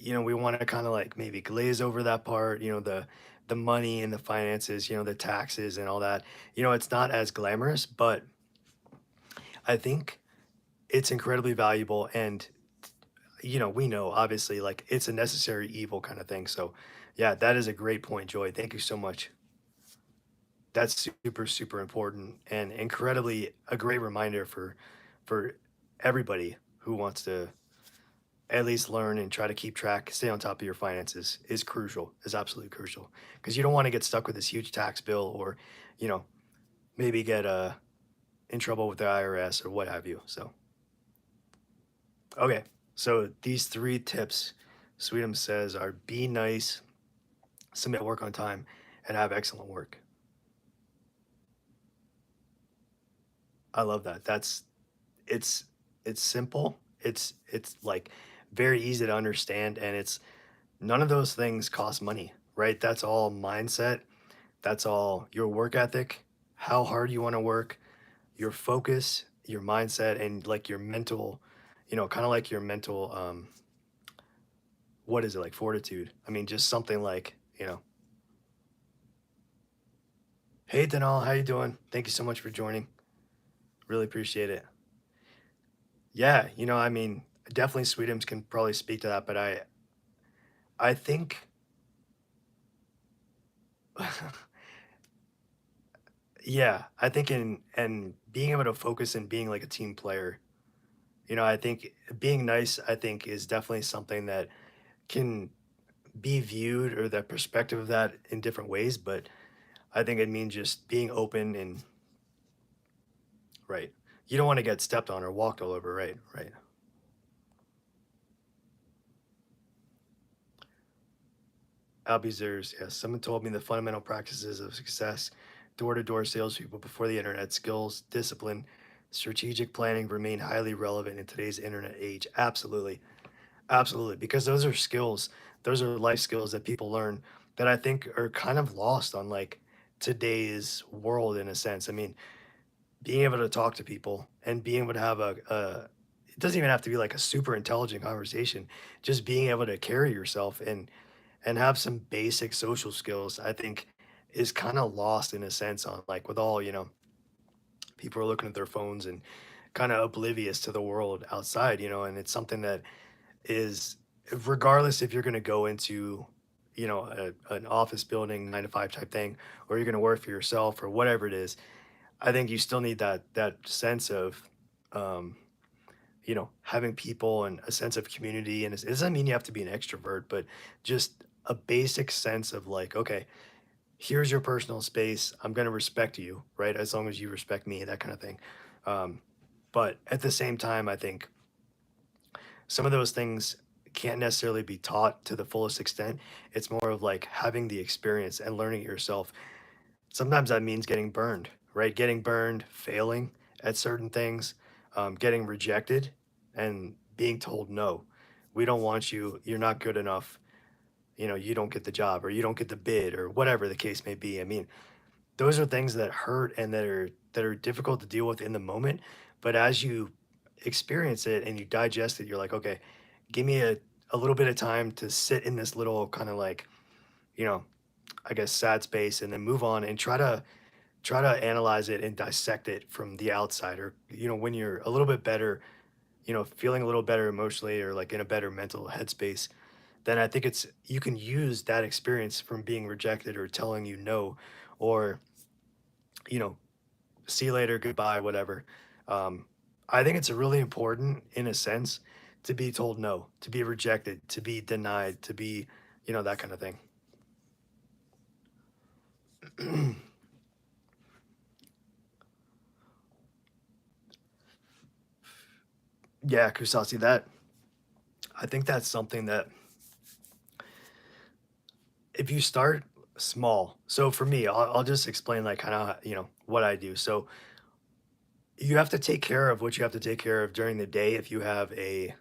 S1: we want to kind of like maybe glaze over that part, the money and the finances, the taxes and all that. It's not as glamorous, but I think it's incredibly valuable and we know obviously like it's a necessary evil kind of thing. So, yeah, that is a great point, Joy. Thank you so much. That's super, super important and incredibly a great reminder for everybody who wants to at least learn and try to keep track, stay on top of your finances is crucial, is absolutely crucial. Because you don't want to get stuck with this huge tax bill or, you know, maybe get in trouble with the IRS or what have you. So, okay. So these three tips, Sweetums says, are be nice, submit work on time, and have excellent work. I love that. It's it's simple. It's like very easy to understand and it's none of those things cost money, right? That's all mindset. That's all your work ethic, how hard you want to work, your focus, your mindset and like your mental, kind of like your mental what is it? Like fortitude. I mean just something like, hey Denal, how you doing? Thank you so much for joining. Really appreciate it. Yeah, I mean, definitely Sweetums can probably speak to that, but I think yeah, I think in and being able to focus and being like a team player, I think being nice, I think is definitely something that can be viewed or the perspective of that in different ways, but I think it means just being open and right. You don't want to get stepped on or walked all over, right? Right. Albizers, yes. Someone told me the fundamental practices of success, door-to-door salespeople before the internet, skills, discipline, strategic planning remain highly relevant in today's internet age. Absolutely. Absolutely. Because those are skills, those are life skills that people learn that I think are kind of lost on like today's world in a sense. I mean, being able to talk to people and being able to have it doesn't even have to be like a super intelligent conversation, just being able to carry yourself and have some basic social skills, I think is kind of lost in a sense on like with all, people are looking at their phones and kind of oblivious to the world outside, and it's something that is regardless if you're going to go into, an office building 9 to 5 type thing, or you're going to work for yourself or whatever it is. I think you still need that sense of, um, having people and a sense of community. And it doesn't mean you have to be an extrovert, but just a basic sense of like, okay, here's your personal space. I'm going to respect you, right? As long as you respect me, that kind of thing. Um, but at the same time, I think some of those things can't necessarily be taught to the fullest extent. It's more of like having the experience and learning it yourself. Sometimes that means getting burned, right? Getting burned, failing at certain things, getting rejected, and being told no. We don't want you. You're not good enough. You don't get the job, or you don't get the bid, or whatever the case may be. I mean, those are things that hurt and that are difficult to deal with in the moment. But as you experience it and you digest it, you're like, okay, give me a little bit of time to sit in this little kind of like, you know, I guess sad space, and then move on and try to analyze it and dissect it from the outside. Or when you're a little bit better, feeling a little better emotionally, or like in a better mental headspace, then I think it's you can use that experience from being rejected or telling you no, or you know see you later, goodbye, whatever. um, I think it's really important in a sense to be told no, to be rejected, to be denied, to be that kind of thing. Yeah, Kusasi, that I think that's something that if you start small. So for me, I'll just explain like kind of what I do. So you have to take care of what you have to take care of during the day. If you have a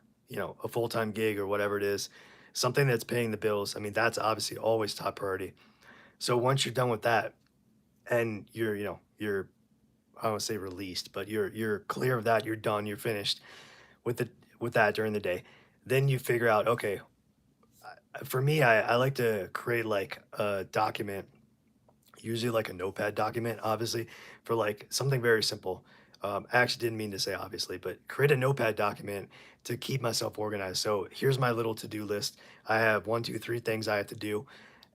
S1: full-time gig or whatever it is, something that's paying the bills, I mean, that's obviously always top priority. So once you're done with that, and you're I don't want to say released, but you're clear of that, you're done, you're finished with it with that during the day. Then you figure out, okay, for me, I like to create like a document, usually like a notepad document, obviously, for like something very simple. I actually didn't mean to say obviously, but create a notepad document to keep myself organized. So here's my little to-do list. I have one, two, three things I have to do,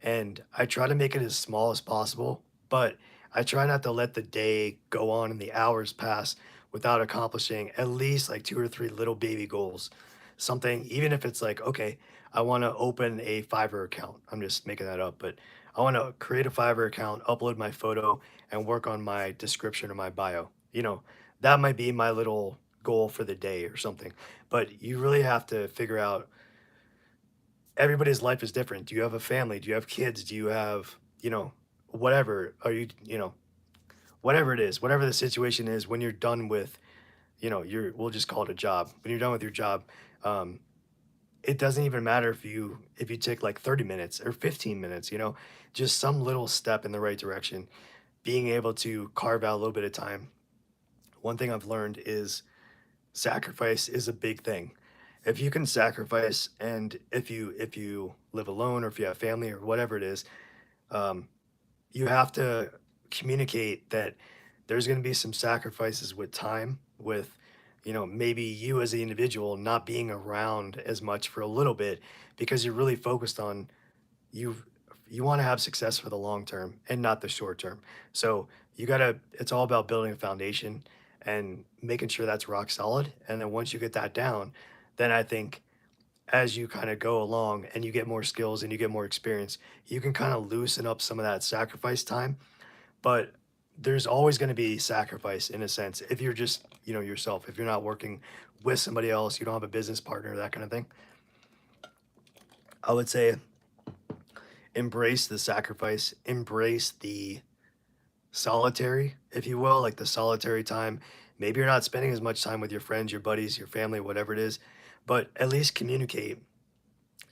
S1: and I try to make it as small as possible, but I try not to let the day go on and the hours pass without accomplishing at least like two or three little baby goals. Something, even if it's like, okay, I want to open a Fiverr account. I'm just making that up, but I want to create a Fiverr account, upload my photo, and work on my description or my bio. That might be my little goal for the day or something. But you really have to figure out everybody's life is different. Do you have a family? Do you have kids? Do you have, whatever? Are whatever it is, whatever the situation is, when you're done with, we'll just call it a job. When you're done with your job, um, it doesn't even matter if you take like 30 minutes or 15 minutes, just some little step in the right direction, being able to carve out a little bit of time. One thing I've learned is sacrifice is a big thing. If you can sacrifice, and if you live alone or if you have family or whatever it is, um, you have to communicate that there's going to be some sacrifices with time, with maybe you as an individual not being around as much for a little bit, because you're really focused on you you want to have success for the long term and not the short term. So it's all about building a foundation and making sure that's rock solid. And then once you get that down, then I think as you kind of go along and you get more skills and you get more experience, you can kind of loosen up some of that sacrifice time. But there's always going to be sacrifice in a sense if you're just yourself, if you're not working with somebody else, you don't have a business partner, that kind of thing. I would say embrace the sacrifice, embrace the solitary, if you will, like the solitary time. Maybe you're not spending as much time with your friends, your buddies, your family, whatever it is, but at least communicate,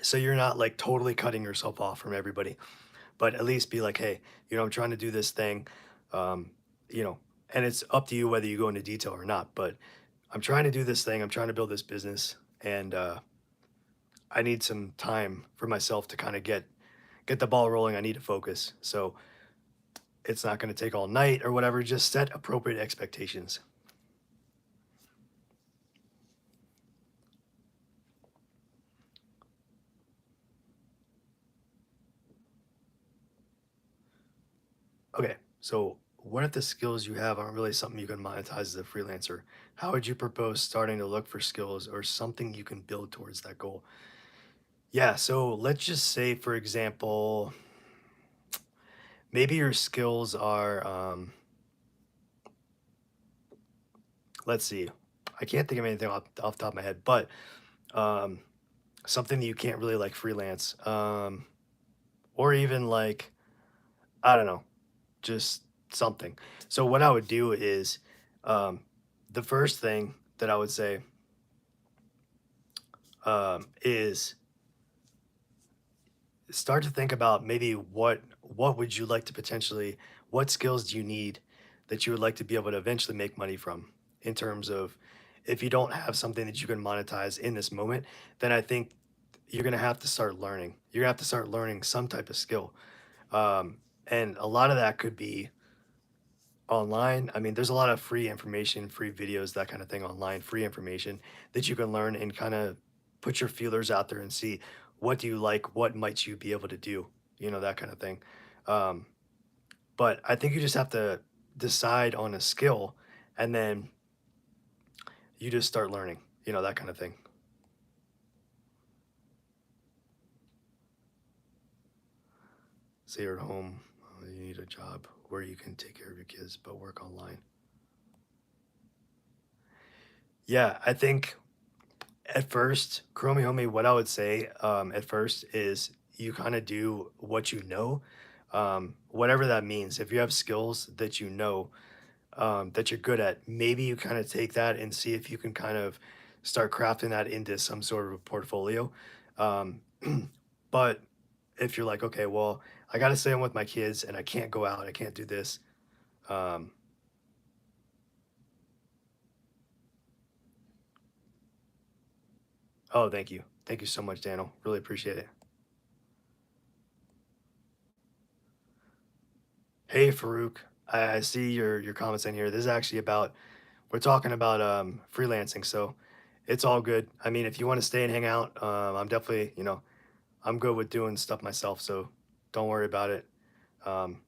S1: so you're not like totally cutting yourself off from everybody. But at least be like, hey, I'm trying to do this thing, um, you know, and it's up to you whether you go into detail or not. But I'm trying to do this thing. I'm trying to build this business, and I need some time for myself to kind of get the ball rolling. I need to focus. So it's not going to take all night or whatever. Just set appropriate expectations. Okay, so what if the skills you have aren't really something you can monetize as a freelancer? How would you propose starting to look for skills or something you can build towards that goal? Yeah, so let's just say, for example, maybe your skills are, let's see, I can't think of anything off the top of my head, but um, something that you can't really like freelance, or even like, I don't know, just something. So what I would do is, um, the first thing that I would say is start to think about maybe what would you like to potentially, what skills do you need that you would like to be able to eventually make money from, in terms of, if you don't have something that you can monetize in this moment, then I think you're going to have to start learning. You're going to have to start learning some type of skill. And a lot of that could be online. I mean, there's a lot of free information, free videos, that kind of thing online, free information that you can learn and kind of put your feelers out there and see what do you like, what might you be able to do, that kind of thing. Um, but I think you just have to decide on a skill, and then you just start learning, that kind of thing. Say you're at home, you need a job where you can take care of your kids but work online. Yeah, I think at first, Chromie Homie, what I would say at first is you kind of do what you know, whatever that means. If you have skills that you know, that you're good at, maybe you kind of take that and see if you can kind of start crafting that into some sort of a portfolio. Um, but if you're like, okay, well, I got to stay home with my kids and I can't go out, I can't do this. Um, oh, thank you. Thank you so much, Daniel. Really appreciate it. Hey, Farouk. I see your comments in here. This is actually about, we're talking about freelancing, so it's all good. I mean, if you want to stay and hang out, I'm definitely, I'm good with doing stuff myself, so don't worry about it. Um,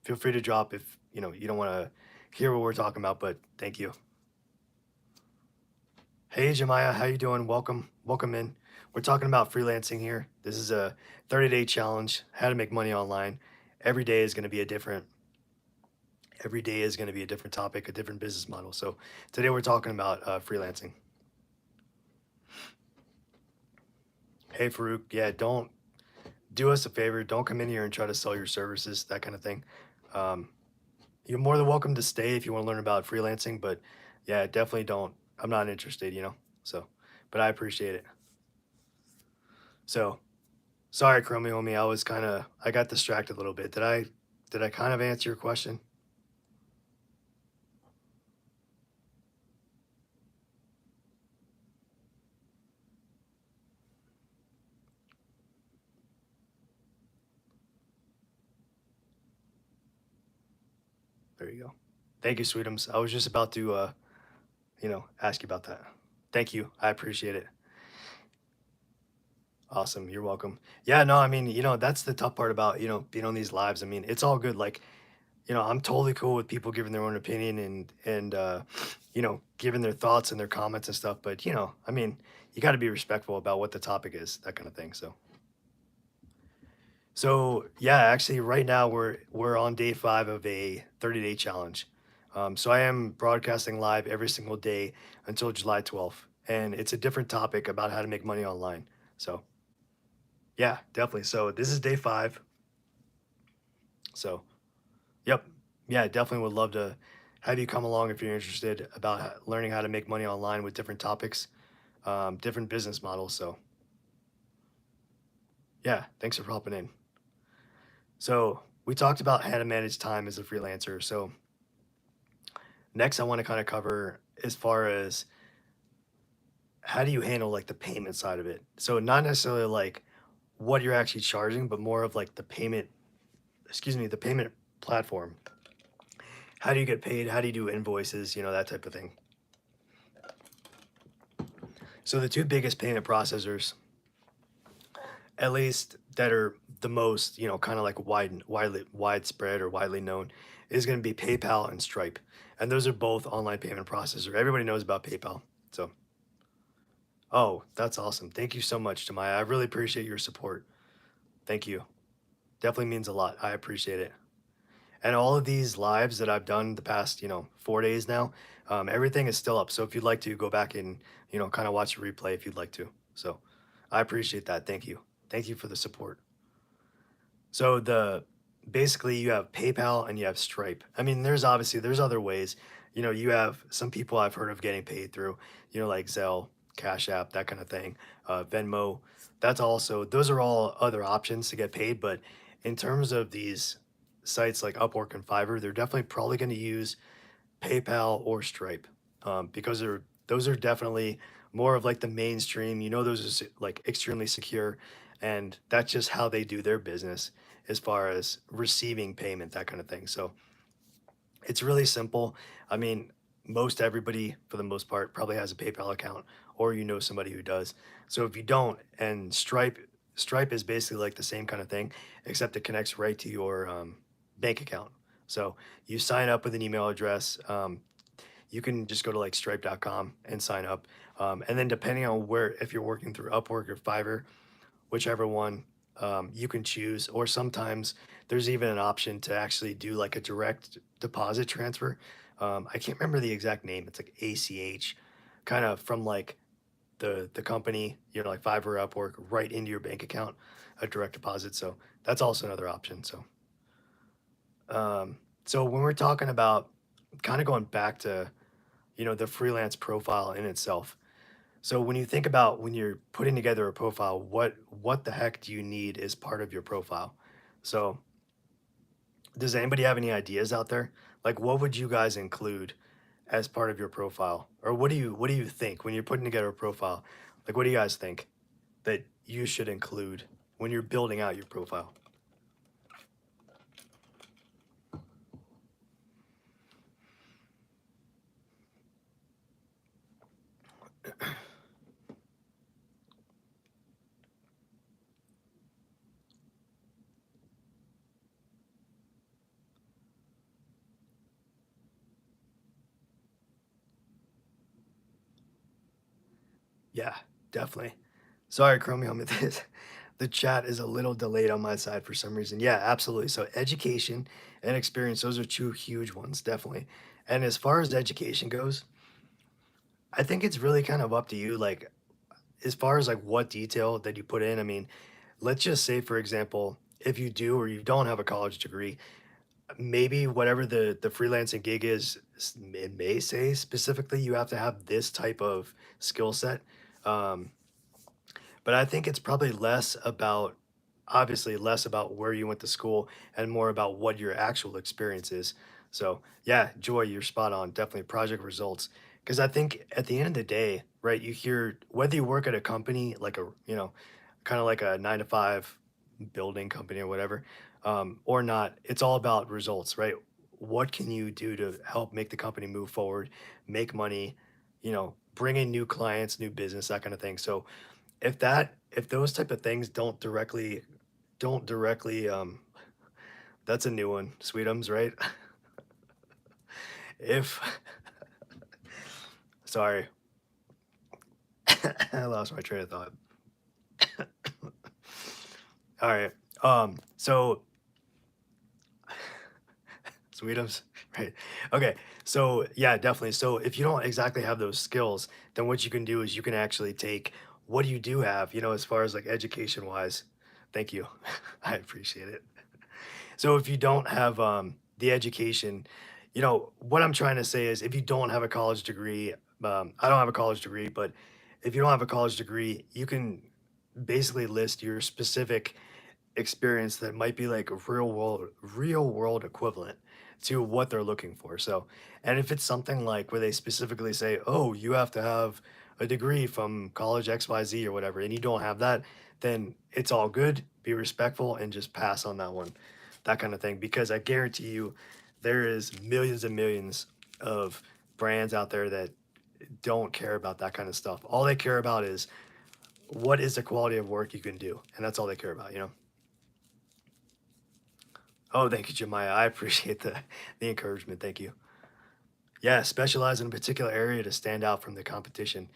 S1: feel free to drop if you don't want to hear what we're talking about, but thank you. Hey, Jemiah, how you doing? Welcome in. We're talking about freelancing here. This is a 30-day challenge, how to make money online. Every day is going to be a different every day is going to be a different topic, a different business model. So today we're talking about freelancing. Hey, Farouk, yeah, don't do us a favor. Don't come in here and try to sell your services, that kind of thing. Um, you're more than welcome to stay if you want to learn about freelancing, but yeah, definitely don't. I'm not interested. So, but I appreciate it. So, sorry, Chromie Homie. I got distracted a little bit. Did I kind of answer your question? There you go. Thank you, Sweetums. I was just about to, ask you about that. Thank you. I appreciate it. Awesome. You're welcome. Yeah, no, I mean, that's the tough part about, being on these lives. I mean, it's all good. Like, I'm totally cool with people giving their own opinion and giving their thoughts and their comments and stuff. But, I mean, you got to be respectful about what the topic is, that kind of thing. So yeah, actually right now we're on day 5 of a 30-day challenge. So I am broadcasting live every single day until July 12th. And it's a different topic about how to make money online. So yeah, definitely. So this is day 5. So, yep. Yeah, definitely would love to have you come along if you're interested about learning how to make money online with different topics, different business models. So, yeah, thanks for popping in. So, we talked about how to manage time as a freelancer. So, next I want to kind of cover as far as how do you handle like the payment side of it. So, not necessarily like what you're actually charging, but more of like the payment platform. How do you get paid? How do you do invoices? That type of thing. So the two biggest payment processors, at least that are the most, kind of like widespread or widely known is going to be PayPal and Stripe. And those are both online payment processors. Everybody knows about PayPal. So, oh, that's awesome. Thank you so much, Tamaya. I really appreciate your support. Thank you. Definitely means a lot. I appreciate it. And all of these lives that I've done the past, 4 days now, everything is still up. So if you'd like to go back and, kind of watch a replay if you'd like to. So I appreciate that. Thank you. Thank you for the support. So basically you have PayPal and you have Stripe. I mean, there's other ways. You have some people I've heard of getting paid through, like Zelle, Cash App, that kind of thing. Venmo. Those are all other options to get paid. But in terms of these sites like Upwork and Fiverr, they're definitely probably going to use PayPal or Stripe, because those are definitely more of like the mainstream. Those are like extremely secure, and that's just how they do their business as far as receiving payment, that kind of thing. So it's really simple. I mean, most everybody, for the most part, probably has a PayPal account, or somebody who does. So if you don't, and Stripe is basically like the same kind of thing, except it connects right to your bank account. So you sign up with an email address. You can just go to like stripe.com and sign up. And then depending on if you're working through Upwork or Fiverr, whichever one you can choose, or sometimes there's even an option to actually do like a direct deposit transfer. I can't remember the exact name. It's like ACH, kind of from like the company, like Fiverr, Upwork, right into your bank account, a direct deposit. So that's also another option. So when we're talking about kind of going back to, the freelance profile in itself. So when you think about when you're putting together a profile, what the heck do you need as part of your profile? So does anybody have any ideas out there? Like what would you guys include as part of your profile? Or what do you think when you're putting together a profile? Like what do you guys think that you should include when you're building out your profile? Yeah, definitely. Sorry, Chromium, the chat is a little delayed on my side for some reason. Yeah, absolutely. So education and experience, those are two huge ones, definitely. And as far as education goes, I think it's really kind of up to you. Like as far as like what detail that you put in, I mean, let's just say, for example, if you do or you don't have a college degree, maybe whatever the freelancing gig is, it may say specifically you have to have this type of skill set. Um, but I think it's probably obviously less about where you went to school and more about what your actual experience is. So yeah, Joy, you're spot on. Definitely project results. Because I think at the end of the day, right, you hear whether you work at a company like kind of like a 9 to 5 building company or whatever, or not, it's all about results, right? What can you do to help make the company move forward, make money, bring in new clients, new business, that kind of thing. So if those type of things don't directly that's a new one, Sweetums, right? If sorry, I lost my train of thought. All right. So Sweetums, right? Okay. So yeah, definitely. So if you don't exactly have those skills, then what you can do is you can actually take what you do have, as far as like education wise. Thank you. I appreciate it. So if you don't have the education, what I'm trying to say is if you don't have a college degree, I don't have a college degree, but if you don't have a college degree, you can basically list your specific experience that might be like a real world equivalent to what they're looking for. So, and if it's something like where they specifically say, "Oh, you have to have a degree from college XYZ or whatever," and you don't have that, then it's all good. Be respectful and just pass on that one, that kind of thing. Because I guarantee you, there is millions and millions of brands out there that don't care about that kind of stuff. All they care about is what is the quality of work you can do, and that's all they care about. Oh, thank you, Jemiah. I appreciate the encouragement. Thank you. Yeah, specialize in a particular area to stand out from the competition.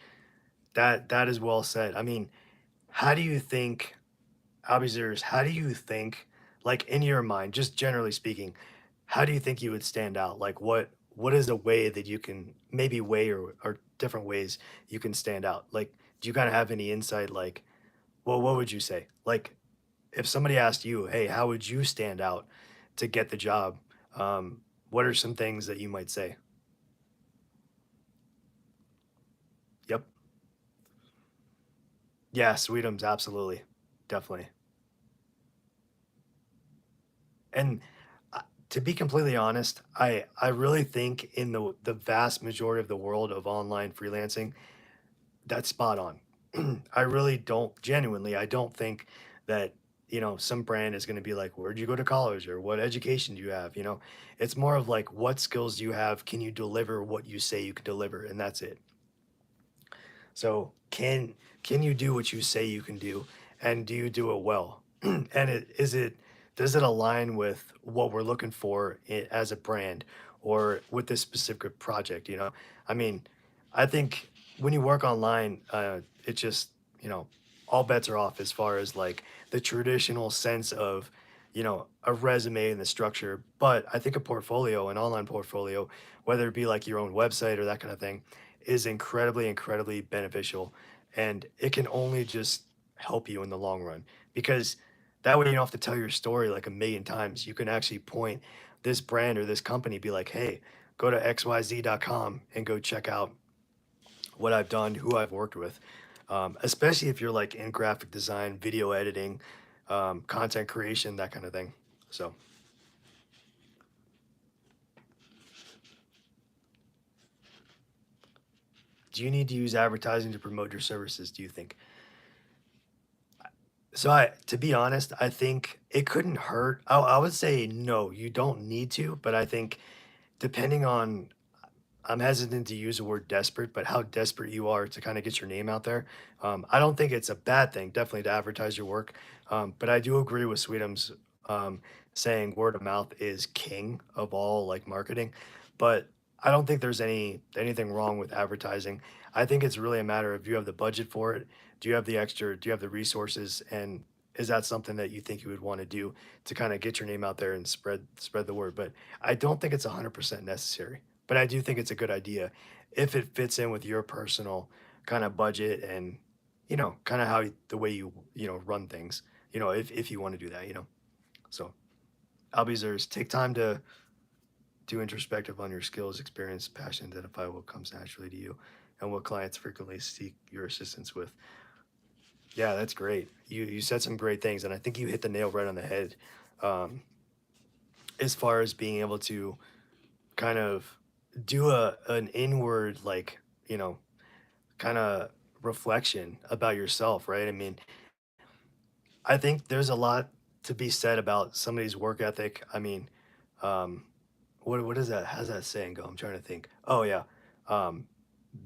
S1: That is well said. I mean, how do you think, Abizers, how do you think, like in your mind, just generally speaking, how do you think you would stand out? Like what is a way that you can maybe way or different ways you can stand out? Like, do you kind of have any insight? Like, well, what would you say? Like, if somebody asked you, hey, how would you stand out to get the job? What are some things that you might say? Yep. Yeah, Sweetums, absolutely. Definitely. And to be completely honest, I really think in the vast majority of the world of online freelancing, that's spot on. I really don't genuinely, I don't think that, some brand is going to be like, where'd you go to college or what education do you have? It's more of like, what skills do you have? Can you deliver what you say you can deliver? And that's it. So can you do what you say you can do, and do you do it well? And does it align with what we're looking for as a brand or with this specific project? I mean, I think when you work online, it just all bets are off as far as like the traditional sense of a resume and the structure. But I think a portfolio, an online portfolio, whether it be like your own website or that kind of thing, is incredibly, incredibly beneficial. And it can only just help you in the long run because that way you don't have to tell your story like a million times. You can actually point this brand or this company, be like, hey, go to xyz.com and go check out what I've done, who I've worked with. Especially if you're like in graphic design, video editing, content creation, that kind of thing. So, do you need to use advertising to promote your services? Do you think? So to be honest, I think it couldn't hurt. I would say no, you don't need to, but I think depending on, I'm hesitant to use the word desperate, but how desperate you are to kind of get your name out there. I don't think it's a bad thing, definitely to advertise your work. But I do agree with Sweetums saying word of mouth is king of all like marketing. But I don't think there's anything wrong with advertising. I think it's really a matter of, do you have the budget for it? Do you have the extra? Do you have the resources? And is that something that you think you would want to do to kind of get your name out there and spread the word? But I don't think it's 100% necessary, but I do think it's a good idea if it fits in with your personal kind of budget and kind of how the way you run things. If you want to do that. So Albizers, take time to do introspective on your skills, experience, passion, identify what comes naturally to you, and what clients frequently seek your assistance with. Yeah, that's great. You said some great things, and I think you hit the nail right on the head. Um, as far as being able to kind of do an inward like kind of reflection about yourself, right? I mean, I think there's a lot to be said about somebody's work ethic. I mean, um, what is that? How's that saying go? I'm trying to think. Oh yeah, um,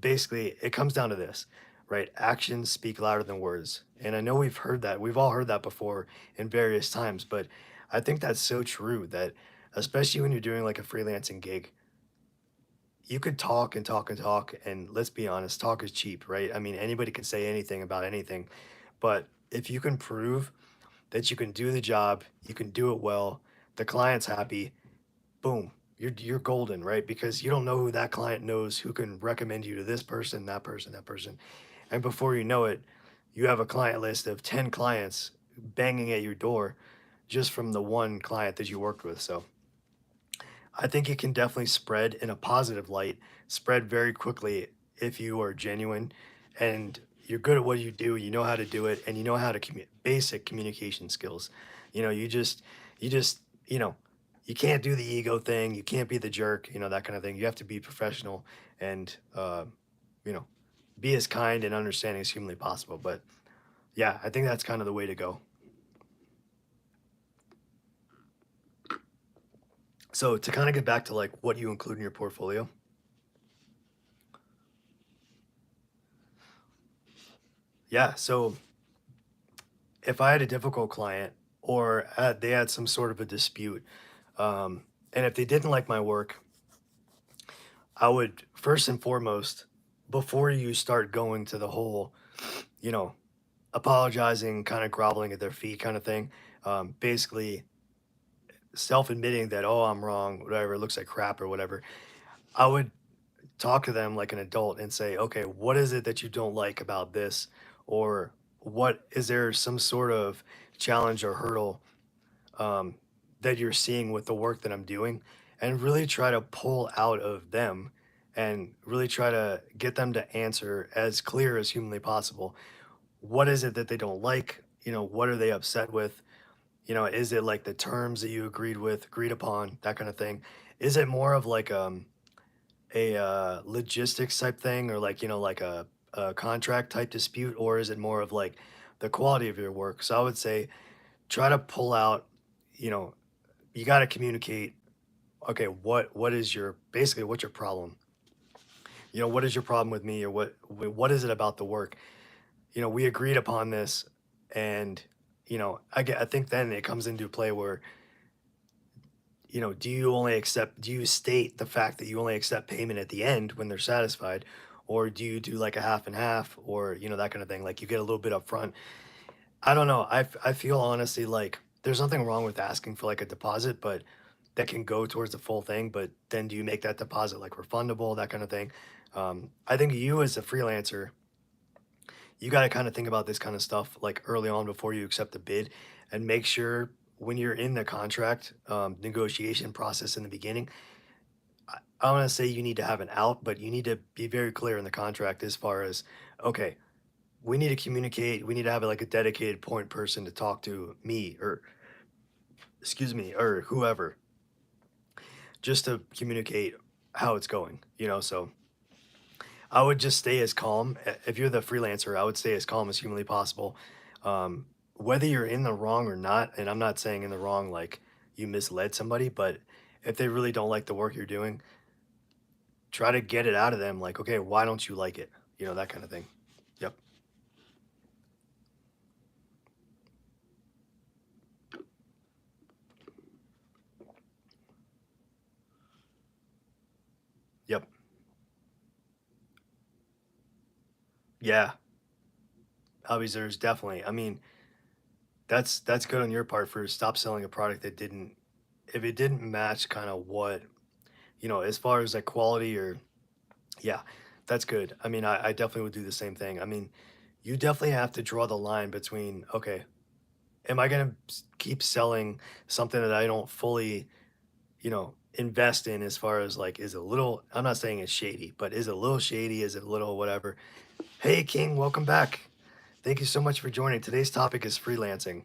S1: basically it comes down to this, right? Actions speak louder than words, and I know we've heard that. We've all heard that before in various times, but I think that's so true that especially when you're doing like a freelancing gig, you could talk and talk and talk, and let's be honest, talk is cheap, right? I mean, anybody can say anything about anything, but if you can prove that you can do the job, you can do it well, the client's happy, boom, you're golden, right? Because you don't know who that client knows who can recommend you to this person, that person, that person. And before you know it, you have a client list of 10 clients banging at your door just from the one client that you worked with. So I think it can definitely spread in a positive light, spread very quickly if you are genuine and you're good at what you do, you know how to do it, and you know how to basic communication skills. You just, you know, you can't do the ego thing, you can't be the jerk, that kind of thing. You have to be professional and, you know, be as kind and understanding as humanly possible. But yeah, I think that's kind of the way to go. So to kind of get back to like what you include in your portfolio, yeah. So if I had a difficult client or they had some sort of a dispute. And if they didn't like my work, I would first and foremost, before you start going to the whole, you know, apologizing, kind of groveling at their feet kind of thing, basically self admitting that, oh, I'm wrong, whatever, it looks like crap or whatever, I would talk to them like an adult and say, okay, what is it that you don't like about this? Or what is there some sort of challenge or hurdle um, that you're seeing with the work that I'm doing? And really try to pull out of them and really try to get them to answer as clear as humanly possible. What is it that they don't like? What are they upset with? Is it like the terms that you agreed upon, that kind of thing? Is it more of like a logistics type thing, or like like a contract type dispute, or is it more of like the quality of your work? So I would say try to pull out, you know you got to communicate. Okay, what is your basically what's your problem? What is your problem with me, or what is it about the work? We agreed upon this, and I think then it comes into play where do you state the fact that you only accept payment at the end when they're satisfied, or do you do like a half and half, or that kind of thing, like you get a little bit up front? I don't know. I feel honestly like there's nothing wrong with asking for like a deposit, but that can go towards the full thing. But then do you make that deposit like refundable, that kind of thing? I think you as a freelancer, you got to kind of think about this kind of stuff like early on before you accept the bid, and make sure when you're in the contract negotiation process in the beginning, I want to say you need to have an out, but you need to be very clear in the contract as far as, okay, we need to communicate. We need to have like a dedicated point person to talk to me, or excuse me, or whoever, just to communicate how it's going. So I would just stay as calm. If you're the freelancer, I would stay as calm as humanly possible. Whether you're in the wrong or not, and I'm not saying in the wrong like you misled somebody, but if they really don't like the work you're doing, try to get it out of them like, okay, why don't you like it? That kind of thing. Yep. Yep. Yeah. Hobbies, there's definitely. I mean, that's good on your part for stop selling a product that didn't, if it didn't match kind of what, as far as like quality, or yeah, that's good. I mean, I definitely would do the same thing. I mean, you definitely have to draw the line between, okay, am I going to keep selling something that I don't fully, invest in, as far as like, is it a little, I'm not saying it's shady, but is it a little shady? Is it a little whatever? Hey, King, welcome back. Thank you so much for joining. Today's topic is freelancing.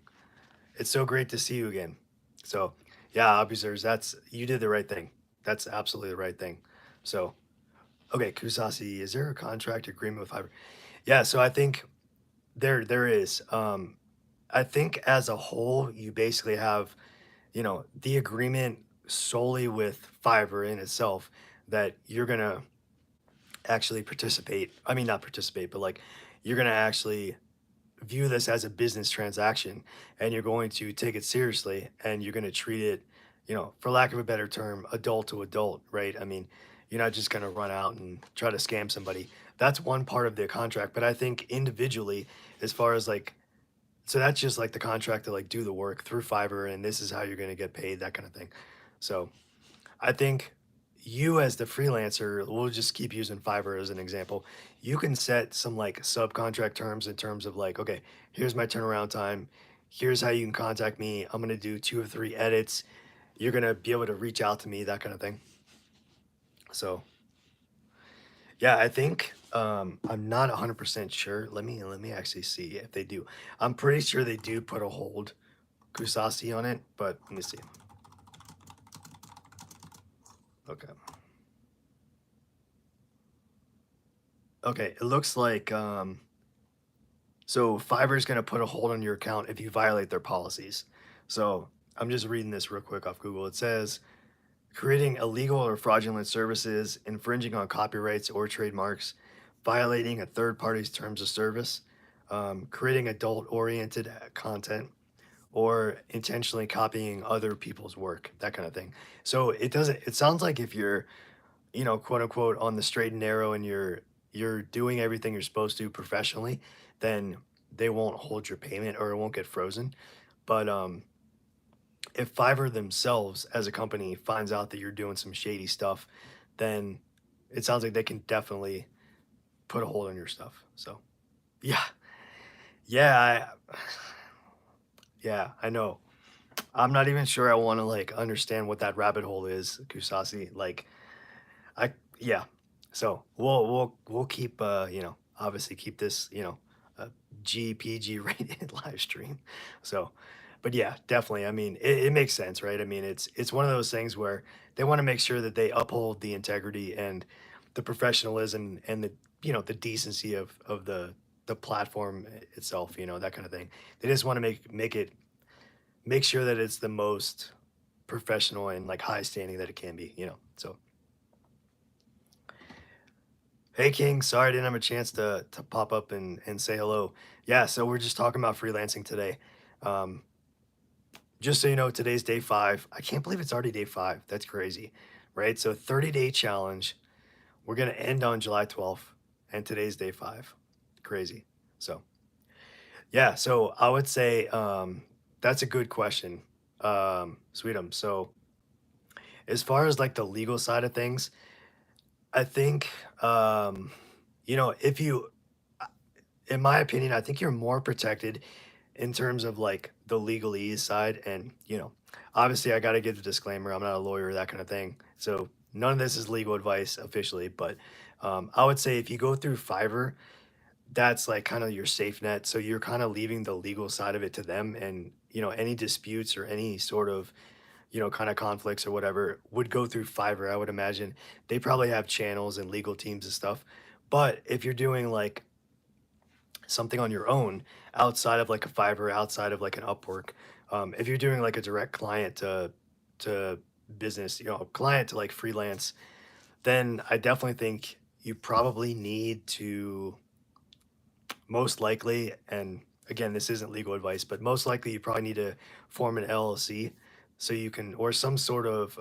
S1: It's so great to see you again. So, yeah, officers, you did the right thing. That's absolutely the right thing. So, okay, Kusasi, is there a contract agreement with Fiverr? Yeah, so I think there is. I think as a whole, you basically have, the agreement solely with Fiverr in itself, that you're gonna actually participate. I mean, not participate, but like you're gonna actually view this as a business transaction, and you're going to take it seriously, and you're going to treat it, for lack of a better term, adult to adult, right? I mean, you're not just going to run out and try to scam somebody. That's one part of the contract. But I think individually, as far as like, so that's just like the contract to like do the work through Fiverr, and this is how you're going to get paid, that kind of thing. So I think you as the freelancer, we'll just keep using Fiverr as an example. You can set some like subcontract terms in terms of like, okay, here's my turnaround time. Here's how you can contact me. I'm going to do 2 or 3 edits. You're going to be able to reach out to me, that kind of thing. So, yeah, I think I'm not 100% sure. Let me actually see if they do. I'm pretty sure they do put a hold Kusasi on it, but let me see. Okay. Okay, it looks like so Fiverr is going to put a hold on your account if you violate their policies. So I'm just reading this real quick off Google. It says creating illegal or fraudulent services, infringing on copyrights or trademarks, violating a third party's terms of service, creating adult oriented content, or intentionally copying other people's work, that kind of thing. So it doesn't, it sounds like if you're, quote unquote, on the straight and narrow and you're doing everything you're supposed to professionally, then they won't hold your payment or it won't get frozen. But if Fiverr themselves as a company finds out that you're doing some shady stuff, then it sounds like they can definitely put a hold on your stuff. So yeah, yeah, yeah, I know. I'm not even sure I want to like understand what that rabbit hole is, Kusasi. Like I yeah. So we'll keep obviously keep this, GPG rated live stream. So but yeah, definitely. I mean, it makes sense, right? I mean, it's one of those things where they want to make sure that they uphold the integrity and the professionalism and the the decency of the platform itself, that kind of thing. They just want to make sure that it's the most professional and like high standing that it can be. So hey King, sorry I didn't have a chance to pop up and say hello. Yeah, so we're just talking about freelancing today. Um, just so you know, today's day 5. I can't believe it's already day 5. That's crazy, right? So 30-day challenge. We're gonna end on July 12th, and today's day 5. Crazy. So yeah, so I would say that's a good question, Sweetum. So as far as like the legal side of things, I think if you, in my opinion, I think you're more protected in terms of like the legalese side. And, obviously, I got to give the disclaimer I'm not a lawyer, that kind of thing. So none of this is legal advice officially. But I would say if you go through Fiverr, that's like kind of your safe net. So you're kind of leaving the legal side of it to them. And, any disputes or any sort of, kind of conflicts or whatever would go through Fiverr. I would imagine they probably have channels and legal teams and stuff. But if you're doing like something on your own outside of like a Fiverr, outside of like an Upwork. If you're doing like a direct client to business, client to like freelance, then I definitely think you probably need to most likely, and again, this isn't legal advice, but most likely you probably need to form an LLC so you can, or some sort of,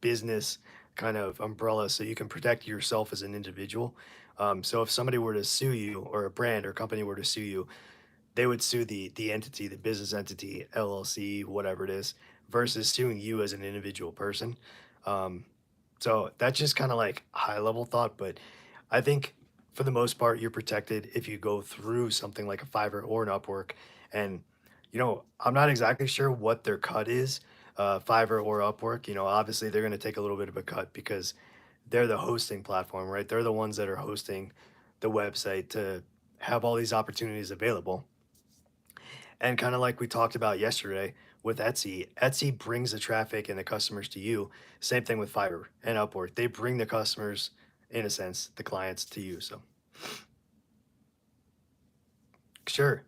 S1: business kind of umbrella so you can protect yourself as an individual. So if somebody were to sue you or a brand or company were to sue you, they would sue the entity, the business entity, LLC, whatever it is, versus suing you as an individual person. Um, so that's just kind of like high level thought, but I think for the most part you're protected if you go through something like a Fiverr or an Upwork. And I'm not exactly sure what their cut is, Fiverr or Upwork. Obviously they're going to take a little bit of a cut because they're the hosting platform, right? They're the ones that are hosting the website to have all these opportunities available. And kind of like we talked about yesterday with Etsy, Etsy brings the traffic and the customers to you. Same thing with Fiverr and Upwork. They bring the customers, in a sense, the clients to you. So, sure.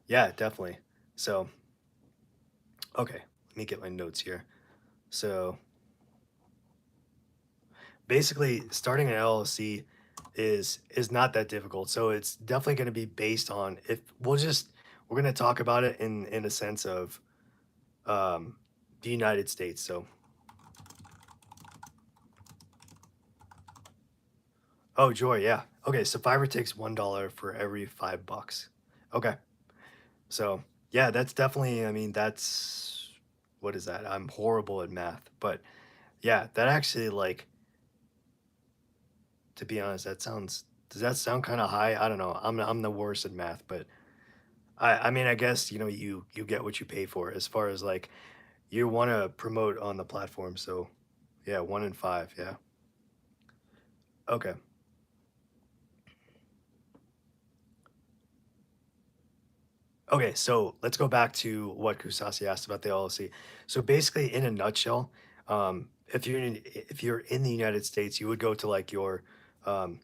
S1: Yeah, definitely. So, okay, let me get my notes here. So, basically, starting an LLC is not that difficult. So, it's definitely going to be based on if we're going to talk about it in a sense of um, the United States. So, oh, Joy, yeah. Okay, so Fiverr takes $1 for every $5. Okay, so yeah, that's definitely. I mean, that's what is that? I'm horrible at math, but yeah, that actually like to be honest, that sounds. Does that sound kind of high? I don't know. I'm the worst at math, but I mean, I guess you get what you pay for as far as like you want to promote on the platform. So yeah, 1 in 5. Yeah. Okay. Okay, so let's go back to what Kusasi asked about the LLC. So basically, in a nutshell, if you're in the United States, you would go to like your um,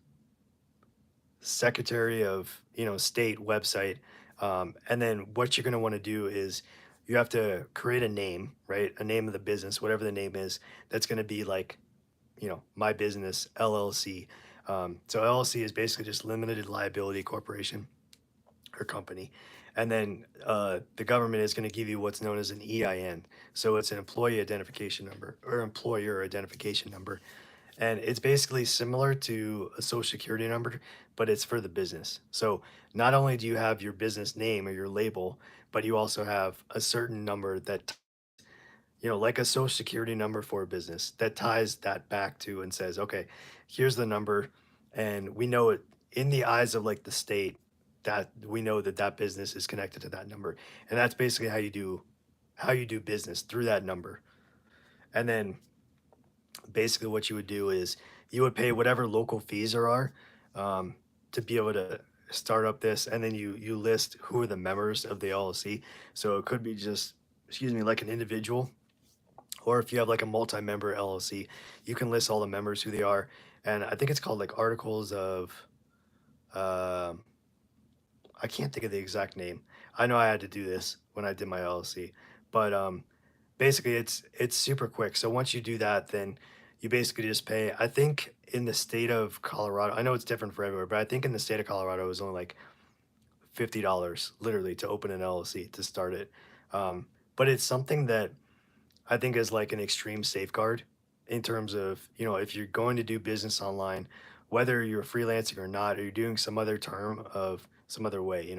S1: Secretary of State website, and then what you're going to want to do is you have to create a name, right? A name of the business, whatever the name is. That's going to be like my business LLC. So LLC is basically just limited liability corporation or company. And then the government is going to give you what's known as an EIN. So it's an employee identification number or employer identification number. And it's basically similar to a social security number, but it's for the business. So not only do you have your business name or your label, but you also have a certain number that, like a social security number for a business that ties that back to and says, okay, here's the number. And we know it in the eyes of like the state that we know that that business is connected to that number. And that's basically how you do business through that number. And then basically what you would do is you would pay whatever local fees there are to be able to start up this, and then you list who are the members of the LLC. So it could be just, excuse me, like an individual, or if you have like a multi-member LLC, you can list all the members who they are. And I think it's called like articles of um I can't think of the exact name. I know I had to do this when I did my LLC, but basically it's super quick. So once you do that, then you basically just pay. I think in the state of Colorado, I know it's different for everywhere, but I think in the state of Colorado it was only like $50 literally to open an LLC to start it. But it's something that I think is like an extreme safeguard in terms of, if you're going to do business online, whether you're freelancing or not, or you're doing some other term of some other way.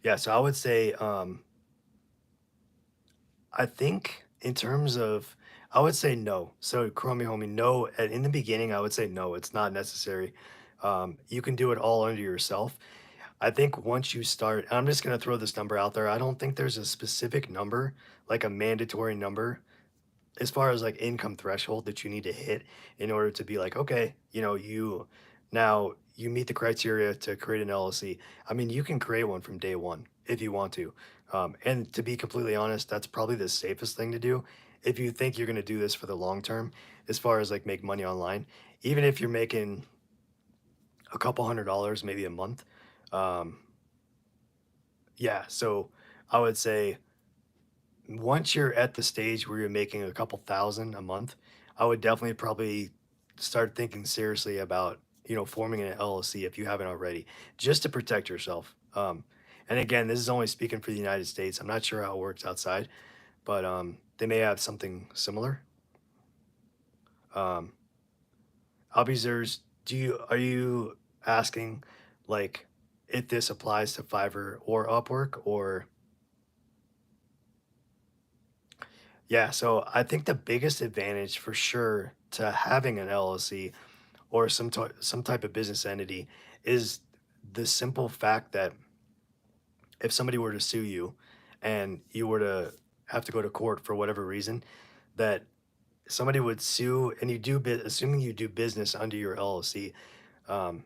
S1: Yeah, so I would say, I think in terms of, I would say no. So Chromie homie, no. In the beginning, I would say no. It's not necessary. You can do it all under yourself. I think once you start, I'm just gonna throw this number out there. I don't think there's a specific number, like a mandatory number as far as like income threshold that you need to hit in order to be like, okay, you meet the criteria to create an LLC. I mean, you can create one from day one if you want to. And to be completely honest, that's probably the safest thing to do if you think you're going to do this for the long term, as far as like make money online. Even if you're making a couple $100 maybe a month. Um, yeah, so I would say once you're at the stage where you're making a couple thousand a month, I would definitely probably start thinking seriously about, forming an LLC if you haven't already, just to protect yourself. And again, this is only speaking for the United States. I'm not sure how it works outside, but they may have something similar. Um, Abizers, are you asking like if this applies to Fiverr or Upwork or? Yeah, so I think the biggest advantage for sure to having an LLC or some type of business entity is the simple fact that if somebody were to sue you and you were to have to go to court for whatever reason, that somebody would sue and assuming you do business under your LLC, um,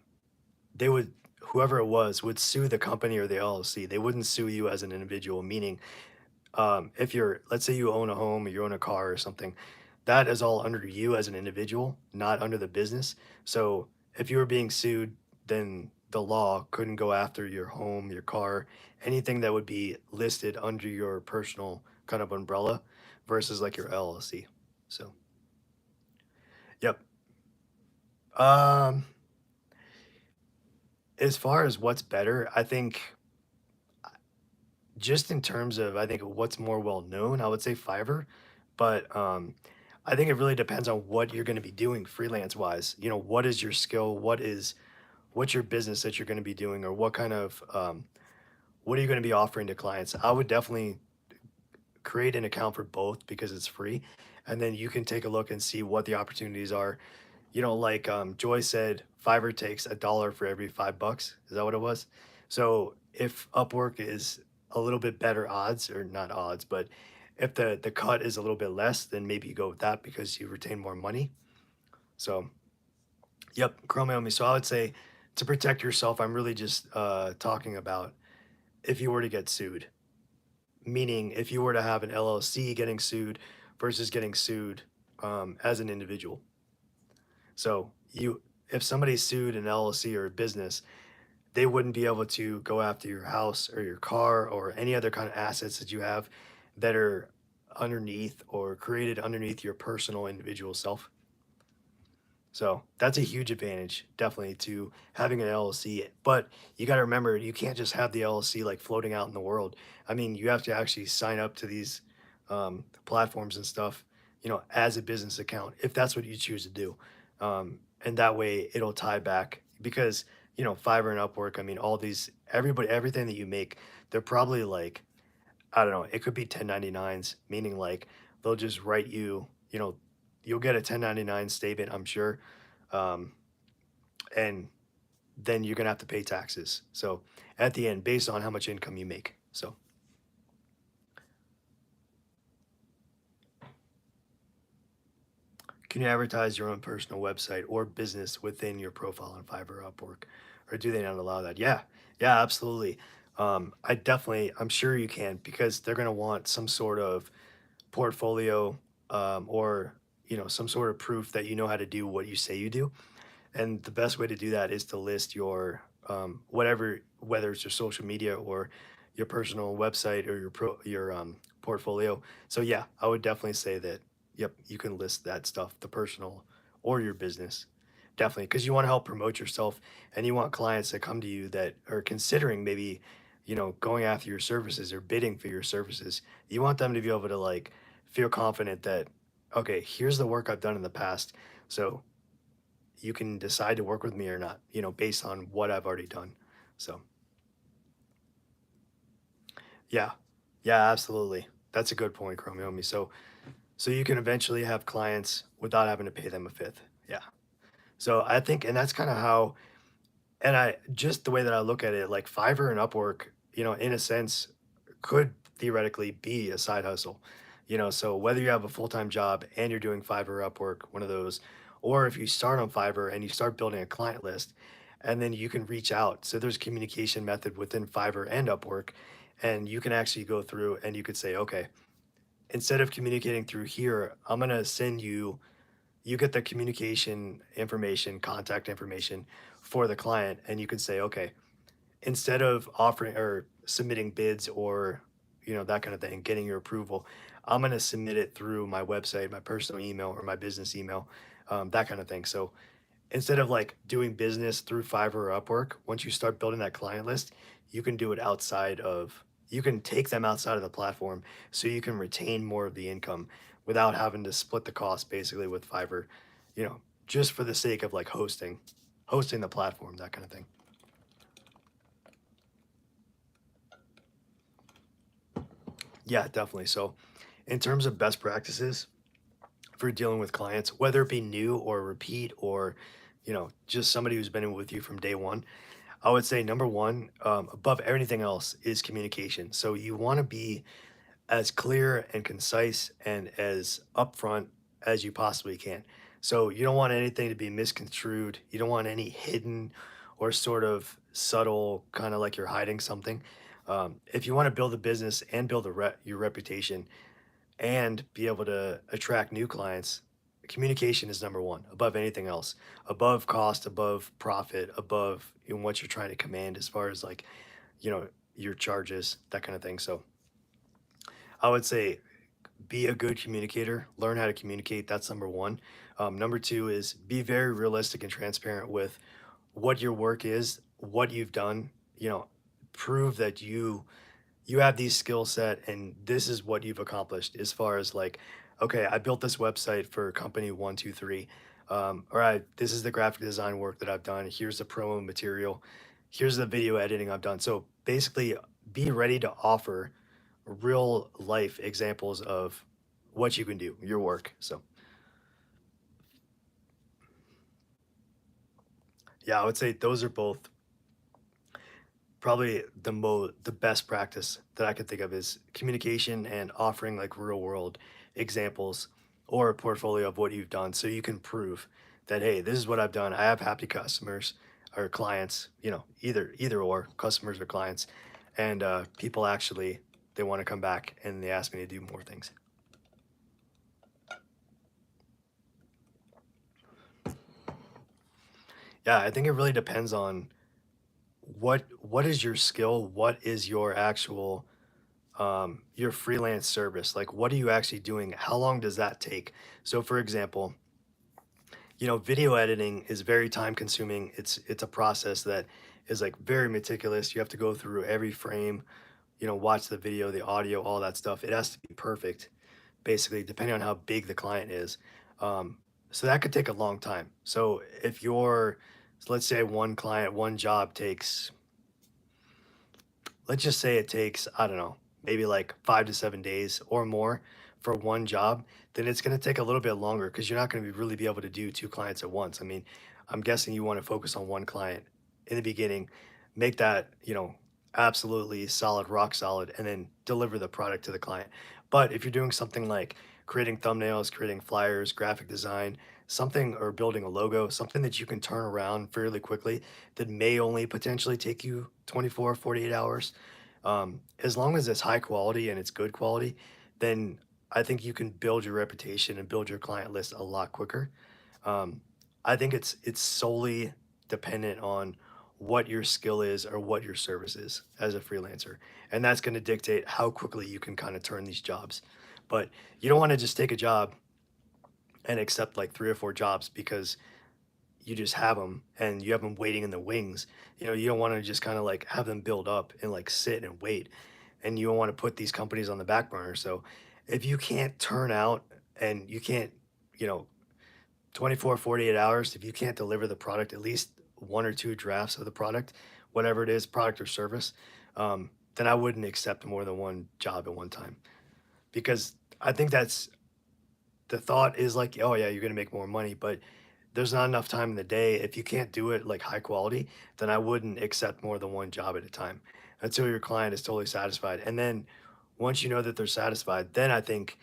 S1: they would whoever it was would sue the company or the LLC. They wouldn't sue you as an individual, meaning if you're, let's say you own a home or you own a car or something, that is all under you as an individual, not under the business. So if you were being sued, then the law couldn't go after your home, your car, anything that would be listed under your personal kind of umbrella versus like your LLC. So, yep. Um, as far as what's better, I think just in terms of, I think what's more well known, I would say Fiverr, but I think it really depends on what you're going to be doing freelance wise. What is your skill? What's your business that you're going to be doing, or what are you going to be offering to clients? I would definitely create an account for both because it's free, and then you can take a look and see what the opportunities are. Like Joy said, Fiverr takes $1 for every $5. Is that what it was? So if Upwork is a little bit better odds, or not odds, but if the cut is a little bit less, then maybe you go with that because you retain more money. So, yep, Chrome on me. So I would say to protect yourself, I'm really just talking about if you were to get sued, meaning if you were to have an LLC getting sued versus getting sued as an individual. So if somebody sued an LLC or a business, they wouldn't be able to go after your house or your car or any other kind of assets that you have that are underneath or created underneath your personal individual self. So that's a huge advantage, definitely, to having an LLC. But you got to remember, you can't just have the LLC like floating out in the world. I mean, you have to actually sign up to these platforms and stuff, as a business account, if that's what you choose to do. And that way it'll tie back because, Fiverr and Upwork, I mean, all these, everybody, everything that you make, they're probably like, I don't know, it could be 1099s, meaning like they'll just write you, you'll get a 1099 statement, I'm sure. Um, and then you're gonna have to pay taxes. So at the end, based on how much income you make. So can you advertise your own personal website or business within your profile on Fiverr or Upwork? Or do they not allow that? Yeah, yeah, absolutely. I'm sure you can because they're gonna want some sort of portfolio, or some sort of proof that you know how to do what you say you do. And the best way to do that is to list your whatever, whether it's your social media or your personal website or your portfolio. So yeah, I would definitely say that. Yep, you can list that stuff, the personal or your business, definitely, because you want to help promote yourself and you want clients that come to you that are considering maybe, going after your services or bidding for your services. You want them to be able to like feel confident that, okay, here's the work I've done in the past. So you can decide to work with me or not, based on what I've already done. So, yeah, yeah, absolutely. That's a good point, Chromeomi. So you can eventually have clients without having to pay them a fifth. Yeah. So I think, and that's kind of how, and I just the way that I look at it, like Fiverr and Upwork, in a sense, could theoretically be a side hustle. So whether you have a full-time job and you're doing Fiverr or Upwork, one of those, or if you start on Fiverr and you start building a client list, and then you can reach out. So there's communication method within Fiverr and Upwork, and you can actually go through and you could say, okay, instead of communicating through here, I'm gonna send you. You get the communication information, contact information for the client, and you can say, okay, instead of offering or submitting bids or that kind of thing, getting your approval, I'm going to submit it through my website, my personal email or my business email, that kind of thing. So instead of like doing business through Fiverr or Upwork, once you start building that client list, you can do it outside of, you can take them outside of the platform so you can retain more of the income without having to split the cost basically with Fiverr, just for the sake of like hosting the platform, that kind of thing. Yeah, definitely. So in terms of best practices for dealing with clients, whether it be new or repeat or, just somebody who's been with you from day one, I would say number one, above everything else, is communication. So you want to be as clear and concise and as upfront as you possibly can. So you don't want anything to be misconstrued. You don't want any hidden or sort of subtle, kind of like you're hiding something. If you want to build a business and build your reputation and be able to attract new clients, communication is number one above anything else, above cost, above profit, above what you're trying to command as far as like, you know, your charges, that kind of thing. So I would say be a good communicator, learn how to communicate. That's number one. Number two is be very realistic and transparent with what your work is, what you've done, prove that you have these skill set and this is what you've accomplished as far as like, okay, I built this website for company 123. All right, this is the graphic design work that I've done. Here's the promo material. Here's the video editing I've done. So basically be ready to offer real life examples of what you can do, your work. So yeah, I would say those are both probably the best practice that I could think of is communication and offering like real world examples or a portfolio of what you've done so you can prove that, hey, this is what I've done. I have happy customers or clients, either or customers or clients, and people actually, they want to come back and they ask me to do more things. Yeah, I think it really depends on what is your skill? What is your actual your freelance service? Like, what are you actually doing? How long does that take? So, for example, video editing is very time consuming. It's a process that is like very meticulous. You have to go through every frame, watch the video, the audio, all that stuff. It has to be perfect, basically, depending on how big the client is. Um, so that could take a long time. So if so let's say one client, one job takes, let's just say it takes, I don't know, maybe like 5 to 7 days or more for one job, then it's going to take a little bit longer because you're not going to really be able to do two clients at once. I mean, I'm guessing you want to focus on one client in the beginning, make that, absolutely solid, rock solid, and then deliver the product to the client. But if you're doing something like creating thumbnails, creating flyers, graphic design, something, or building a logo, something that you can turn around fairly quickly that may only potentially take you 24, 48 hours, as long as it's high quality and it's good quality, then I think you can build your reputation and build your client list a lot quicker. Um, I think it's solely dependent on what your skill is or what your service is as a freelancer, and that's going to dictate how quickly you can kind of turn these jobs. But you don't want to just take a job and accept like three or four jobs because you just have them and you have them waiting in the wings. You don't want to just kind of like have them build up and like sit and wait. And you don't want to put these companies on the back burner. So if you can't turn out and you can't, you know, 24, 48 hours, if you can't deliver the product, at least one or two drafts of the product, whatever it is, product or service, then I wouldn't accept more than one job at one time. Because I think that's the thought is like, oh yeah, you're going to make more money, but there's not enough time in the day. If you can't do it like high quality, then I wouldn't accept more than one job at a time until your client is totally satisfied. And then once you know that they're satisfied, then I think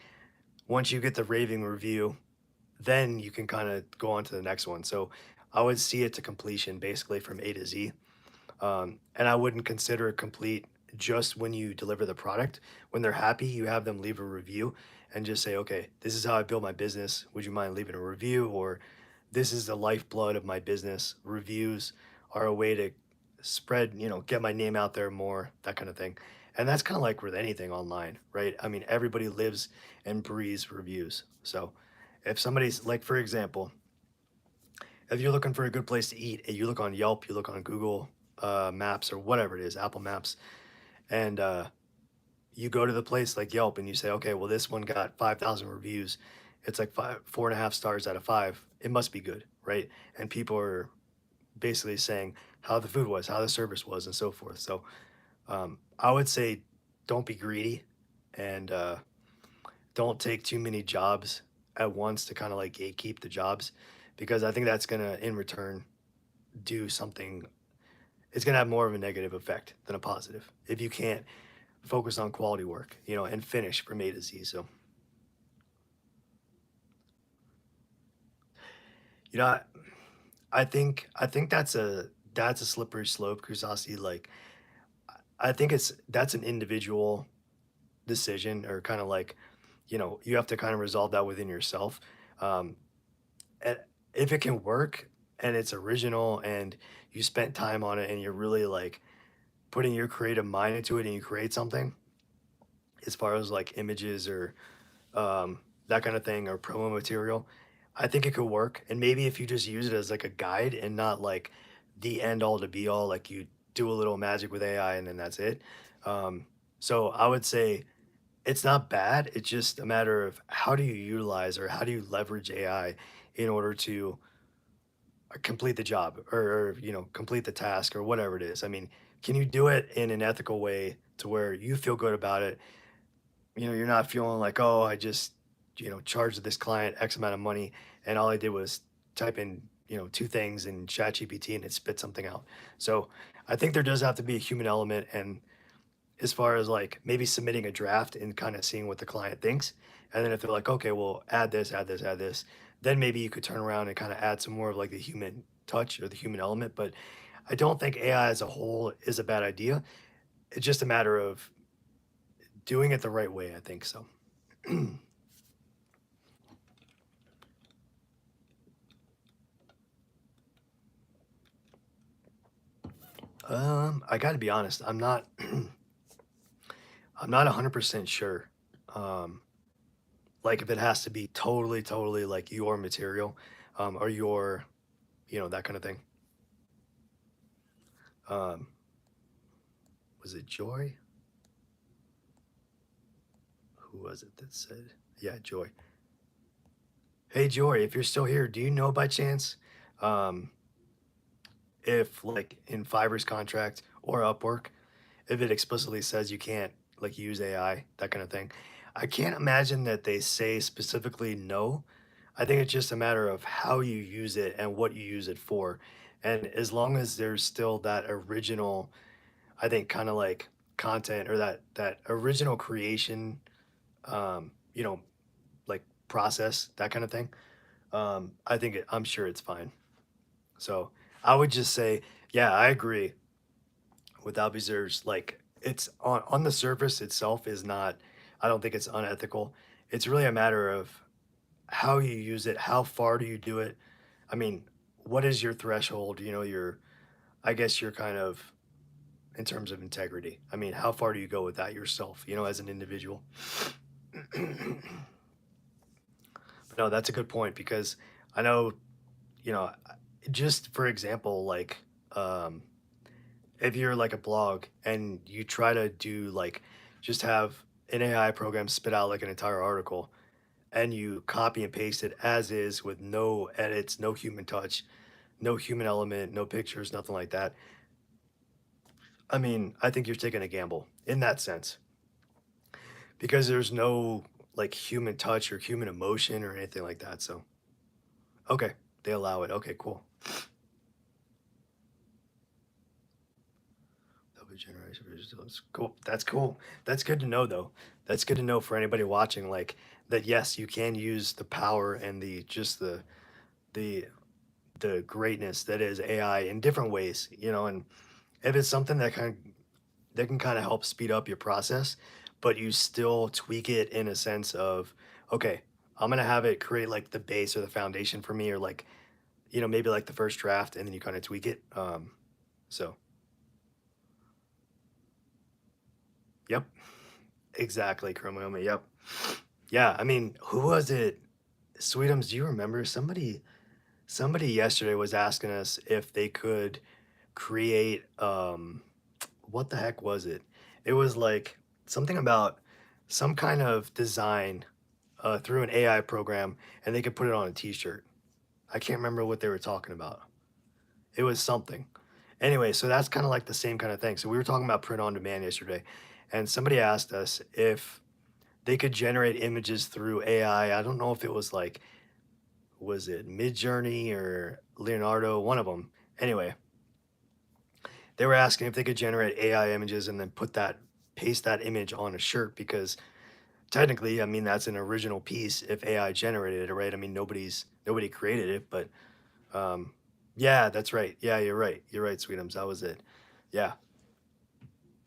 S1: once you get the raving review, then you can kind of go on to the next one. So I would see it to completion basically from A to Z. And I wouldn't consider it complete just when you deliver the product. When they're happy, you have them leave a review and just say, okay, this is how I build my business. Would you mind leaving a review? Or this is the lifeblood of my business. Reviews are a way to spread, get my name out there more, that kind of thing. And that's kind of like with anything online, right? I mean, everybody lives and breathes reviews. So if somebody's like, for example, if you're looking for a good place to eat and you look on Yelp, you look on Google Maps or whatever it is, Apple Maps, and you go to the place like Yelp and you say, okay, well, this one got 5,000 reviews. It's like 4.5 stars out of five. It must be good, right? And people are basically saying how the food was, how the service was, and so forth. So I would say don't be greedy and don't take too many jobs at once to kind of like gatekeep the jobs because I think that's going to, in return, do something. It's going to have more of a negative effect than a positive if you can't focus on quality work, and finish from A to Z. So, you know, I, I think that's a slippery slope, Kusasi. Like, I think that's an individual decision, or kind of like, you have to kind of resolve that within yourself. Um, and if it can work and it's original and you spent time on it and you're really like putting your creative mind into it and you create something, as far as like images or that kind of thing or promo material, I think it could work. And maybe if you just use it as like a guide and not like the end all to be all, like you do a little magic with AI and then that's it. So I would say it's not bad. It's just a matter of how do you utilize or how do you leverage AI in order to complete the job, or complete the task or whatever it is. I mean, can you do it in an ethical way to where you feel good about it? You're not feeling like, oh, I just, charged this client X amount of money and all I did was type in, two things in ChatGPT and it spit something out. So I think there does have to be a human element. And as far as like maybe submitting a draft and kind of seeing what the client thinks. And then if they're like, okay, well, add this, add this, add this, then maybe you could turn around and kind of add some more of like the human touch or the human element. But I don't think AI as a whole is a bad idea. It's just a matter of doing it the right way, I think so. I gotta be honest, I'm not 100% sure. Um, like if it has to be totally, totally like your material, or your, that kind of thing. Um, was it Joy? Who was it that said? Yeah, Joy. Hey, Joy, if you're still here, do you know by chance, um, if like in Fiverr's contract or Upwork, if it explicitly says you can't like use AI, that kind of thing? I can't imagine that they say specifically no. I think it's just a matter of how you use it and what you use it for. And as long as there's still that original, I think kind of like content or that original creation, you know, like process, that kind of thing. I'm sure it's fine. So I would just say, yeah, I agree with Albizzer's. Like it's on the surface itself is not. I don't think it's unethical. It's really a matter of how you use it, how far do you do it. I mean, what is your threshold? Your I guess you're kind of in terms of integrity. I mean, how far do you go with that yourself? As an individual. But no, that's a good point because I know you know just for example, like um if you're like a blog and you try to do like just have an AI program spit out like an entire article and you copy and paste it as is with no edits, no human touch, no human element, no pictures, nothing like that. I mean, I think you're taking a gamble in that sense because there's no like human touch or human emotion or anything like that. So, okay, they allow it. Okay, cool. W generation that's cool. That's cool. That's good to know though. That's good to know for anybody watching like that yes, you can use the power and the just the the greatness that is AI in different ways, and if it's something that can kind of help speed up your process, but you still tweak it in a sense of, okay, I'm gonna have it create like the base or the foundation for me, or like, maybe like the first draft, and then you kind of tweak it. So yep, exactly, Chromium. Yep, yeah. I mean, who was it? Sweetums, do you remember somebody yesterday was asking us if they could create what the heck was it? It was like something about some kind of design through an AI program, and they could put it on a T-shirt. I can't remember what they were talking about. It was something. Anyway, so that's kind of like the same kind of thing. So we were talking about print on demand yesterday, and somebody asked us if they could generate images through AI. I don't know if it was like, was it Midjourney or Leonardo, one of them. Anyway, they were asking if they could generate AI images and then paste that image on a shirt because technically, I mean, that's an original piece if AI generated it, right? I mean, nobody created it, but um, yeah, that's right. Yeah, you're right. You're right, Sweetums. That was it. Yeah,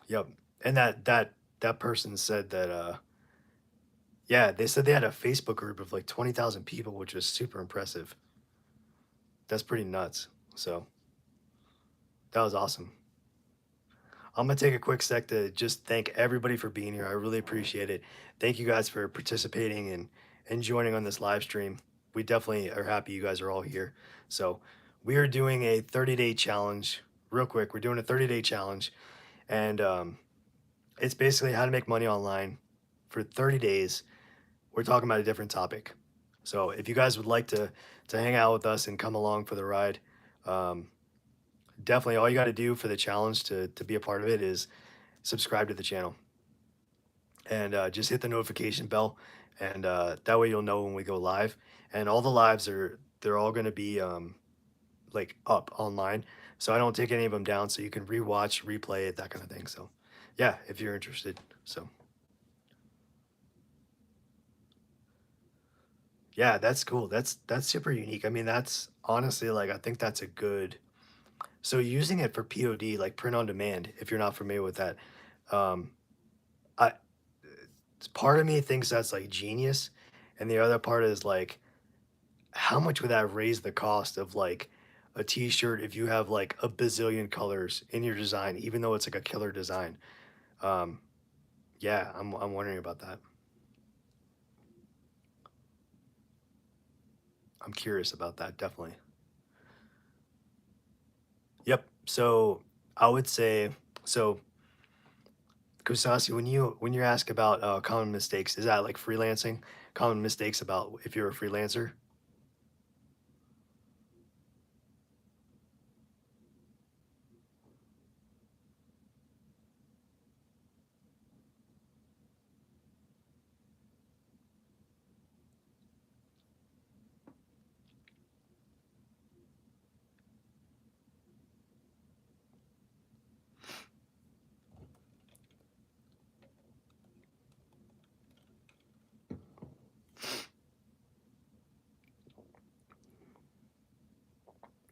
S1: yep. And that person said that yeah, they said they had a Facebook group of like 20,000 people, which was super impressive. That's pretty nuts. So that was awesome. I'm gonna take a quick sec to just thank everybody for being here. I really appreciate it. Thank you guys for participating and joining on this live stream. We definitely are happy you guys are all here. So we are doing a 30-day challenge. Real quick, we're doing a 30-day challenge, and it's basically how to make money online for 30 days. We're talking about a different topic. So if you guys would like to hang out with us and come along for the ride, um, definitely all you got to do for the challenge to be a part of it is subscribe to the channel and just hit the notification bell, and that way you'll know when we go live. And all the lives they're all going to be like up online, so I don't take any of them down, so you can rewatch, replay it, that kind of thing. So yeah, if you're interested. So yeah, that's cool. That's super unique. I mean, that's honestly like I think that's a good. So using it for POD, like print on demand, if you're not familiar with that, um, I part of me thinks that's like genius, and the other part is like how much would that raise the cost of like a t-shirt if you have like a bazillion colors in your design, even though it's like a killer design. Um, yeah, I'm wondering about that. I'm curious about that, definitely. Yep. So I would say, so Kusasi, when you ask about common mistakes, is that like freelancing? Common mistakes about if you're a freelancer?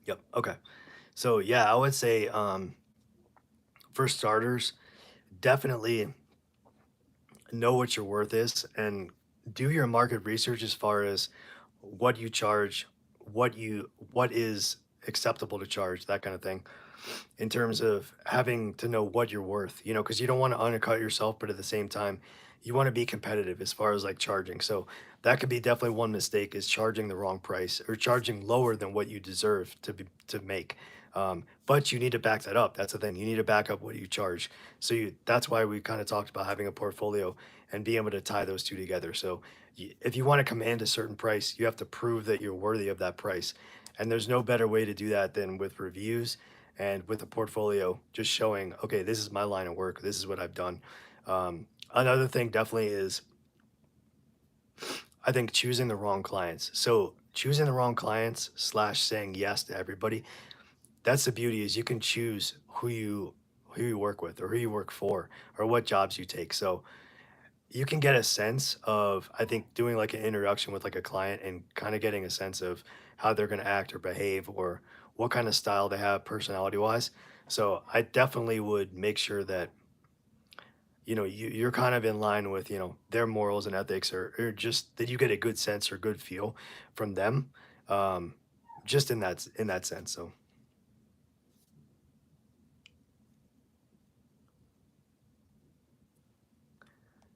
S1: Yep. Okay. So yeah, I would say for starters, definitely know what your worth is and do your market research as far as what you charge, what is acceptable to charge, that kind of thing. In terms of having to know what you're worth, you know, because you don't want to undercut yourself, but at the same time, you want to be competitive as far as like charging. So that could be definitely one mistake is charging the wrong price or charging lower than what you deserve to make. But you need to back that up. That's the thing. You need to back up what you charge. So that's why we kind of talked about having a portfolio and being able to tie those two together. So if you want to command a certain price, you have to prove that you're worthy of that price. And there's no better way to do that than with reviews and with a portfolio, just showing, okay, this is my line of work. This is what I've done. Another thing definitely is, I think, choosing the wrong clients. So choosing the wrong clients slash saying yes to everybody. That's the beauty is you can choose who you work with or who you work for or what jobs you take. So you can get a sense of, I think, doing like an introduction with like a client and kind of getting a sense of how they're going to act or behave or what kind of style they have personality wise. So I definitely would make sure that, you know, you're kind of in line with, you know, their morals and ethics or just that you get a good sense or good feel from them. Um, just in that sense. So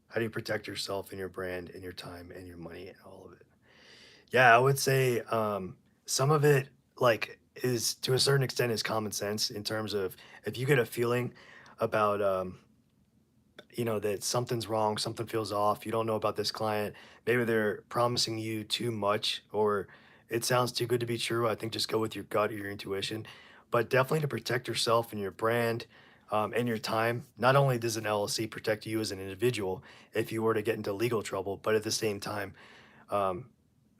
S1: how do you protect yourself and your brand and your time and your money and all of it? Yeah, I would say some of it like is to a certain extent is common sense in terms of if you get a feeling about you know that something's wrong, something feels off, you don't know about this client, maybe they're promising you too much or it sounds too good to be true. I think just go with your gut or your intuition, but definitely to protect yourself and your brand and your time. Not only does an LLC protect you as an individual if you were to get into legal trouble, but at the same time. Um,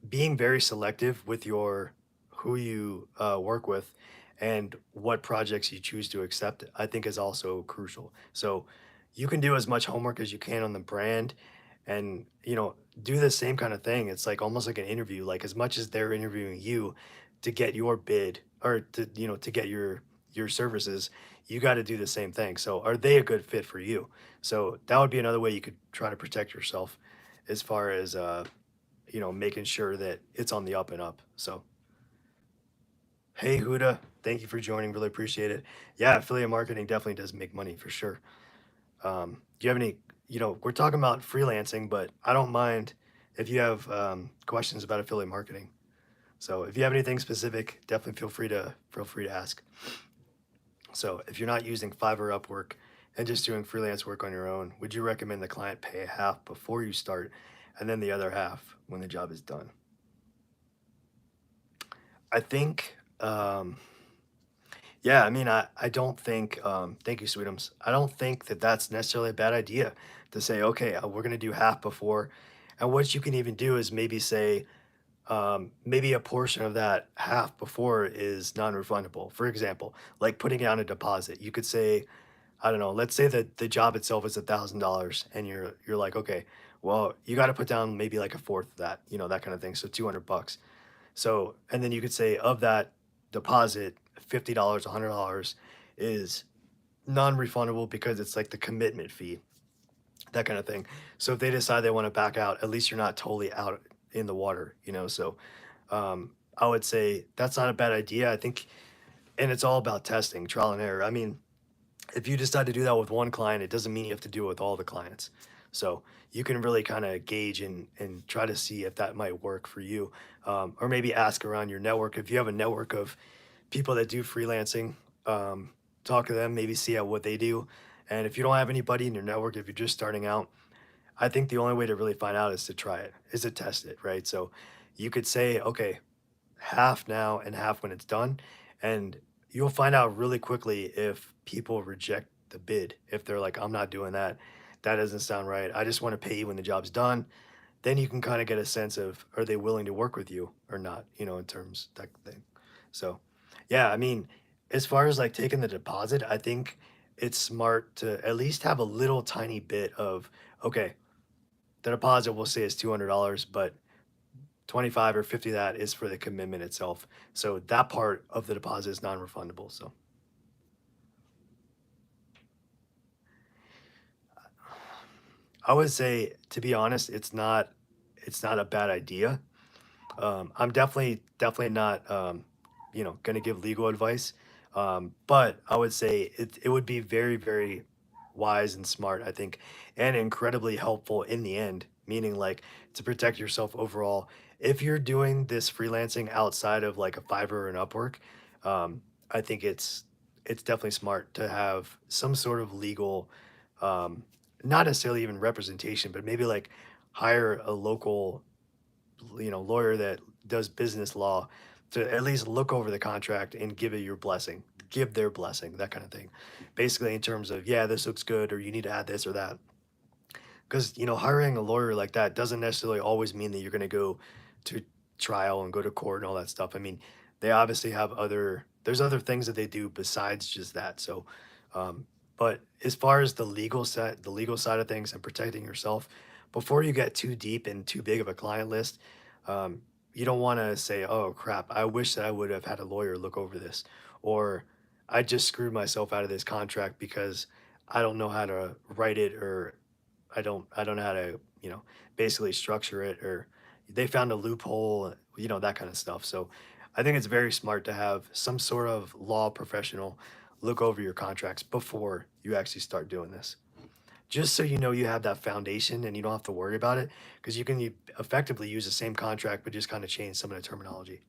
S1: Being very selective with your who you work with and what projects you choose to accept, I think is also crucial. So you can do as much homework as you can on the brand and, you know, do the same kind of thing. It's like almost like an interview, like as much as they're interviewing you to get your bid or to, you know, to get your services, you got to do the same thing. So are they a good fit for you? So that would be another way you could try to protect yourself as far as you know, making sure that it's on the up and up. So, hey, Huda, thank you for joining. Really appreciate it. Yeah, affiliate marketing definitely does make money for sure. Do you have any, you know, we're talking about freelancing, but I don't mind if you have questions about affiliate marketing. So if you have anything specific, definitely feel free to ask. So if you're not using Fiverr, Upwork, and just doing freelance work on your own, would you recommend the client pay half before you start and then the other half when the job is done? I think, yeah, I mean, I don't think, thank you, Sweetums. I don't think that that's necessarily a bad idea to say, okay, we're going to do half before. And what you can even do is maybe say, maybe a portion of that half before is non refundable. For example, like putting down a deposit. You could say, I don't know, let's say that the job itself is $1,000 and you're like, okay, well, you got to put down maybe like a fourth of that, you know, that kind of thing. So 200 bucks. So, and then you could say of that deposit, $50, $100 is non-refundable because it's like the commitment fee, that kind of thing. So if they decide they want to back out, at least you're not totally out in the water, you know? So I would say that's not a bad idea. I think, and it's all about testing, trial and error. I mean, if you decide to do that with one client, it doesn't mean you have to do it with all the clients. So you can really kind of gauge and try to see if that might work for you, or maybe ask around your network. If you have a network of people that do freelancing, um, talk to them, maybe see out what they do. And if you don't have anybody in your network, if you're just starting out, I think the only way to really find out is to try it, is to test it, right? So you could say, okay, half now and half when it's done. And you'll find out really quickly if people reject the bid. If they're like, I'm not doing that. That doesn't sound right. I just want to pay you when the job's done. Then you can kind of get a sense of, are they willing to work with you or not, in terms that thing. So yeah, I mean, as far as like taking the deposit, I think it's smart to at least have a little tiny bit of, okay, the deposit we'll say is $200, but 25 or 50 of that is for the commitment itself. So that part of the deposit is non-refundable. So I would say, to be honest, it's not a bad idea. I'm definitely not going to give legal advice, but I would say it would be very very wise and smart, I think, and incredibly helpful in the end. Meaning like to protect yourself overall. If you're doing this freelancing outside of like a Fiverr or an Upwork, I think it's definitely smart to have some sort of legal, um, not necessarily even representation, but maybe like hire a local lawyer that does business law to at least look over the contract and give it your blessing, give their blessing, that kind of thing. Basically, in terms of, yeah, this looks good, or you need to add this or that. Because, hiring a lawyer like that doesn't necessarily always mean that you're going to go to trial and go to court and all that stuff. I mean, they obviously have there's other things that they do besides just that. So, um, but as far as the legal side of things and protecting yourself, before you get too deep and too big of a client list, um, you don't want to say, oh crap, I wish that I would have had a lawyer look over this, or I just screwed myself out of this contract because I don't know how to write it, or I don't know how to, basically structure it, or they found a loophole, that kind of stuff. So I think it's very smart to have some sort of law professional look over your contracts before you actually start doing this. Just so you know you have that foundation and you don't have to worry about it, because you can effectively use the same contract but just kind of change some of the terminology.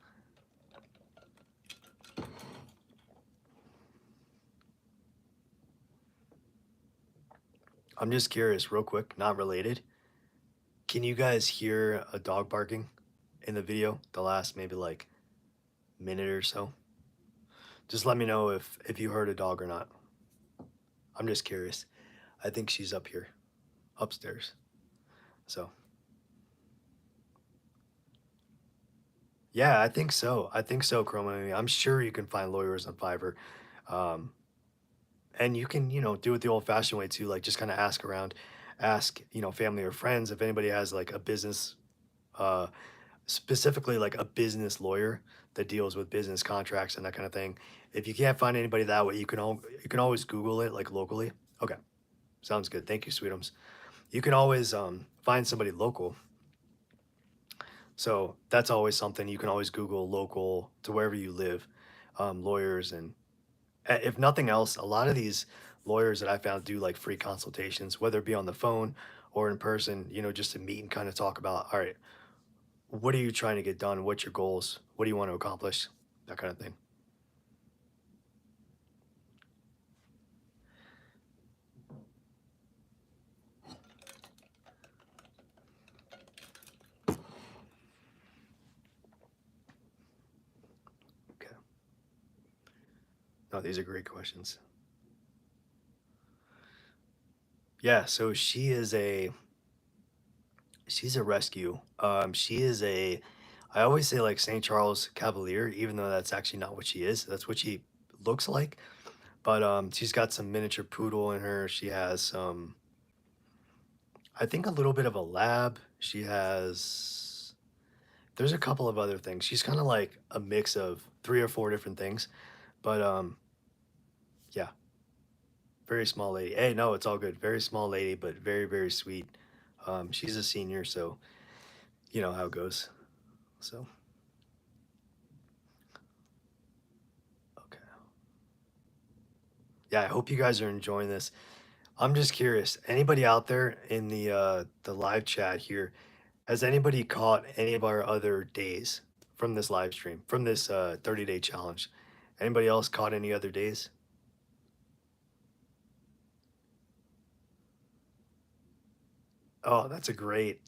S1: I'm just curious, real quick, not related. Can you guys hear a dog barking in the video? The last maybe like minute or so? Just let me know if you heard a dog or not. I'm just curious. I think she's up here, upstairs. So yeah, I think so. I think so, Chroma. I mean, I'm sure you can find lawyers on Fiverr. Um, and you can, do it the old fashioned way too, like just kind of ask around, ask, family or friends if anybody has like a business, uh, specifically like a business lawyer that deals with business contracts and that kind of thing. If you can't find anybody that way, you can always Google it like locally. Okay, sounds good. Thank you, Sweetums. You can always find somebody local. So that's always something. You can always Google local to wherever you live, lawyers. And if nothing else, a lot of these lawyers that I found do like free consultations, whether it be on the phone or in person, just to meet and kind of talk about, all right, what are you trying to get done? What's your goals? What do you want to accomplish? That kind of thing. Okay. No, these are great questions. Yeah. So she's a rescue. She is I always say like St. Charles Cavalier, even though that's actually not what she is. That's what she looks like. But she's got some miniature poodle in her. She has some, I think, a little bit of a lab. She has, there's a couple of other things. She's kind of like a mix of three or four different things. But yeah, very small lady. Hey, no, it's all good. Very small lady, but very, very sweet. She's a senior, so you know how it goes. So Yeah, I hope you guys are enjoying this. I'm just curious, anybody out there in the live chat here, has anybody caught any of our other days from this live stream, from this 30-day challenge? Anybody else caught any other days? Oh, that's a great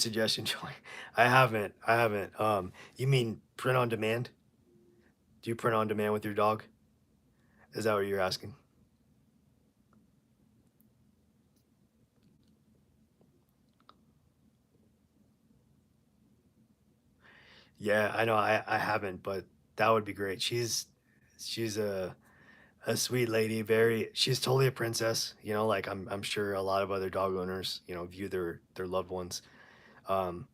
S1: suggestion, Joy. I haven't. You mean print on demand? Do you print on demand with your dog? Is that what you're asking? Yeah, I know I haven't, but that would be great. She's a sweet lady, very she's totally a princess, you know, like I'm sure a lot of other dog owners, you know, view their loved ones. Um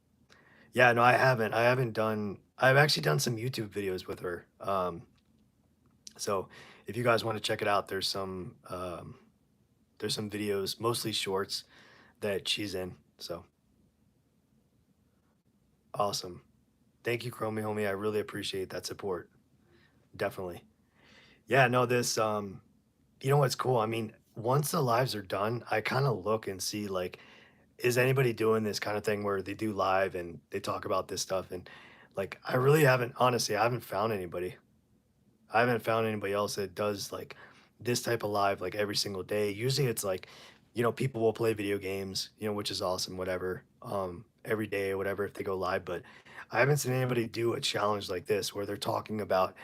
S1: yeah, no, I haven't. I've actually done some YouTube videos with her. So if you guys want to check it out, there's some videos, mostly shorts that she's in. So awesome. Thank you, Chromie homie. I really appreciate that support. Definitely. Yeah, no, this you know what's cool? I mean, once the lives are done, I kind of look and see like, is anybody doing this kind of thing where they do live and they talk about this stuff? And like, I really haven't, honestly, I haven't found anybody. I haven't found anybody else that does like this type of live like every single day. Usually it's like, you know, people will play video games, you know, which is awesome, whatever, every day or whatever if they go live. But I haven't seen anybody do a challenge like this where they're talking about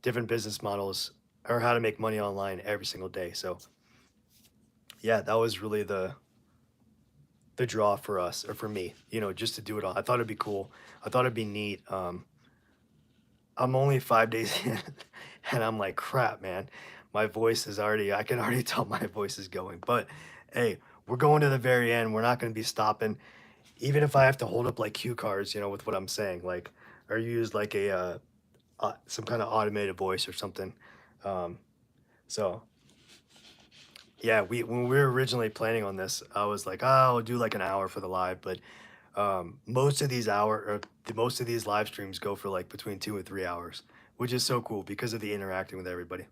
S1: different business models or how to make money online every single day. So yeah, that was really the draw for us or for me, you know, just to do it all. I thought it'd be cool. I thought it'd be neat. I'm only 5 days in, and I'm like, crap, man. My voice is already, I can already tell my voice is going. But hey, we're going to the very end. We're not going to be stopping. Even if I have to hold up like cue cards, you know, with what I'm saying, like, or use like some kind of automated voice or something. Um, so yeah, when we were originally planning on this, I was like, oh, I'll do like an hour for the live, but most of these live streams go for like between 2 and 3 hours, which is so cool because of the interacting with everybody.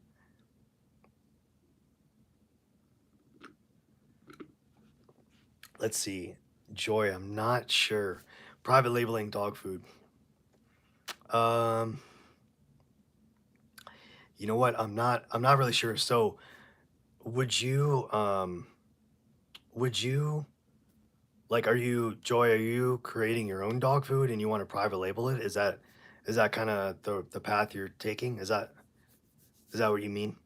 S1: Let's see. Joy, I'm not sure. Private labeling dog food. Um, you know what? I'm not really sure. So would you would you like are you Joy, are you creating your own dog food and you want to private label it? Is that kind of the path you're taking? Is that what you mean?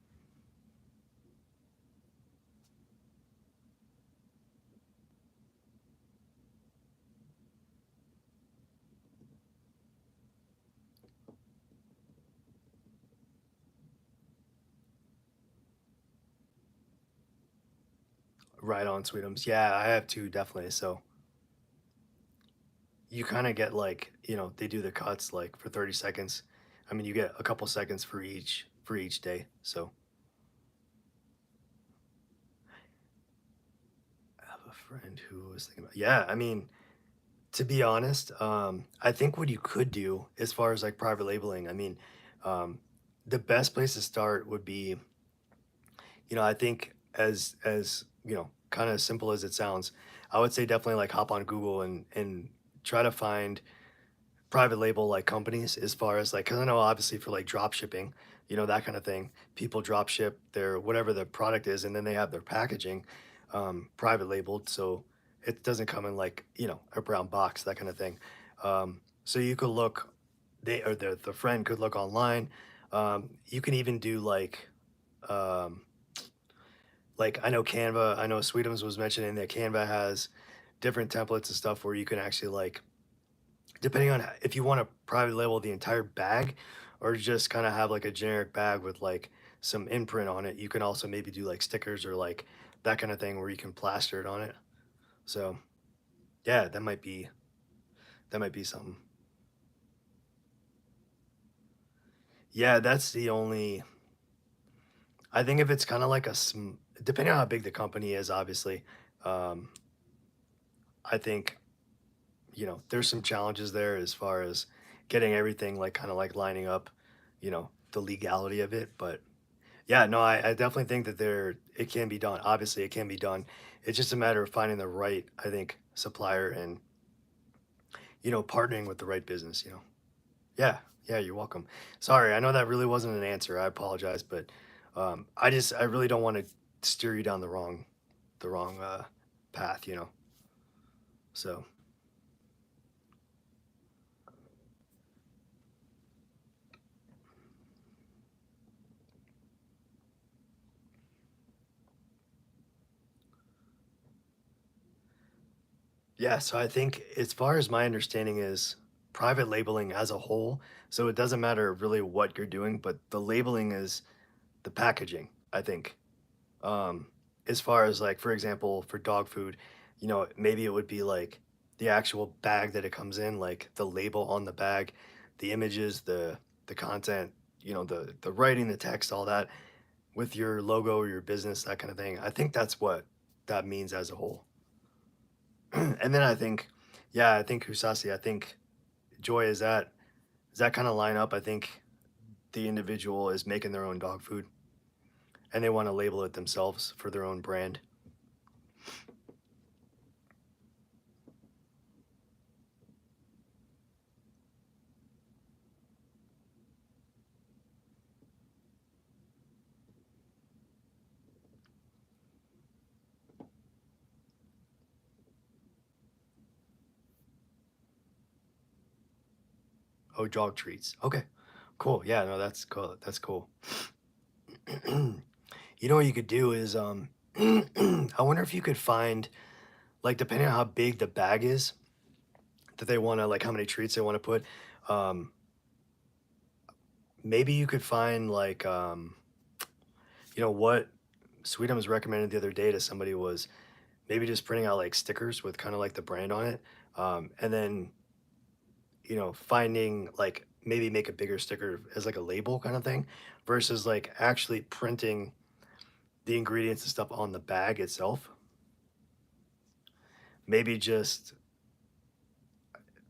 S1: Right on, Sweetums. Yeah, I have two definitely. So you kind of get like, you know, they do the cuts like for 30 seconds. I mean, you get a couple seconds for each day. So I have a friend who was thinking about, yeah, I mean, to be honest, I think what you could do as far as like private labeling, I mean, um, the best place to start would be, you know, I think as you know, kind of simple as it sounds, I would say definitely like hop on Google and try to find private label like companies as far as like, because I know obviously for like drop shipping, you know, that kind of thing, people drop ship their whatever the product is and then they have their packaging private labeled, so it doesn't come in like, you know, a brown box, that kind of thing. So you could look, they or the friend could look online. You can even do um, like I know Canva, I know Sweetums was mentioning that Canva has different templates and stuff where you can actually like, depending on if you want to private label the entire bag or just kind of have like a generic bag with like some imprint on it, you can also maybe do like stickers or like that kind of thing where you can plaster it on it. So yeah, that might be something. Yeah, that's the only. I think if it's kind of like depending on how big the company is, obviously, um, I think, you know, there's some challenges there as far as getting everything like kind of like lining up, you know, the legality of it. But Yeah, no, I definitely think that it can be done. Obviously, it can be done. It's just a matter of finding the right, I think, supplier and, partnering with the right business. Yeah, yeah, you're welcome. Sorry, I know that really wasn't an answer. I apologize, but I really don't want to steer you down the wrong path. So yeah, so I think as far as my understanding is private labeling as a whole, so it doesn't matter really what you're doing, but the labeling is the packaging, I think. Um, as far as like, for example, for dog food, maybe it would be like the actual bag that it comes in, like the label on the bag, the images, the content, the writing, the text, all that with your logo or your business, that kind of thing. I think that's what that means as a whole. And then I think, yeah, I think Kusasi, I think Joy is that kind of line up. I think the individual is making their own dog food and they want to label it themselves for their own brand. Oh, dog treats. Okay, cool. Yeah, no, that's cool. That's cool. What you could do is, I wonder if you could find, like, depending on how big the bag is that they want to, like, how many treats they want to put. Um, maybe you could find like, what Sweetums was recommended the other day to somebody was maybe just printing out like stickers with kind of like the brand on it, and then finding like maybe make a bigger sticker as like a label kind of thing versus like actually printing the ingredients and stuff on the bag itself. Maybe just,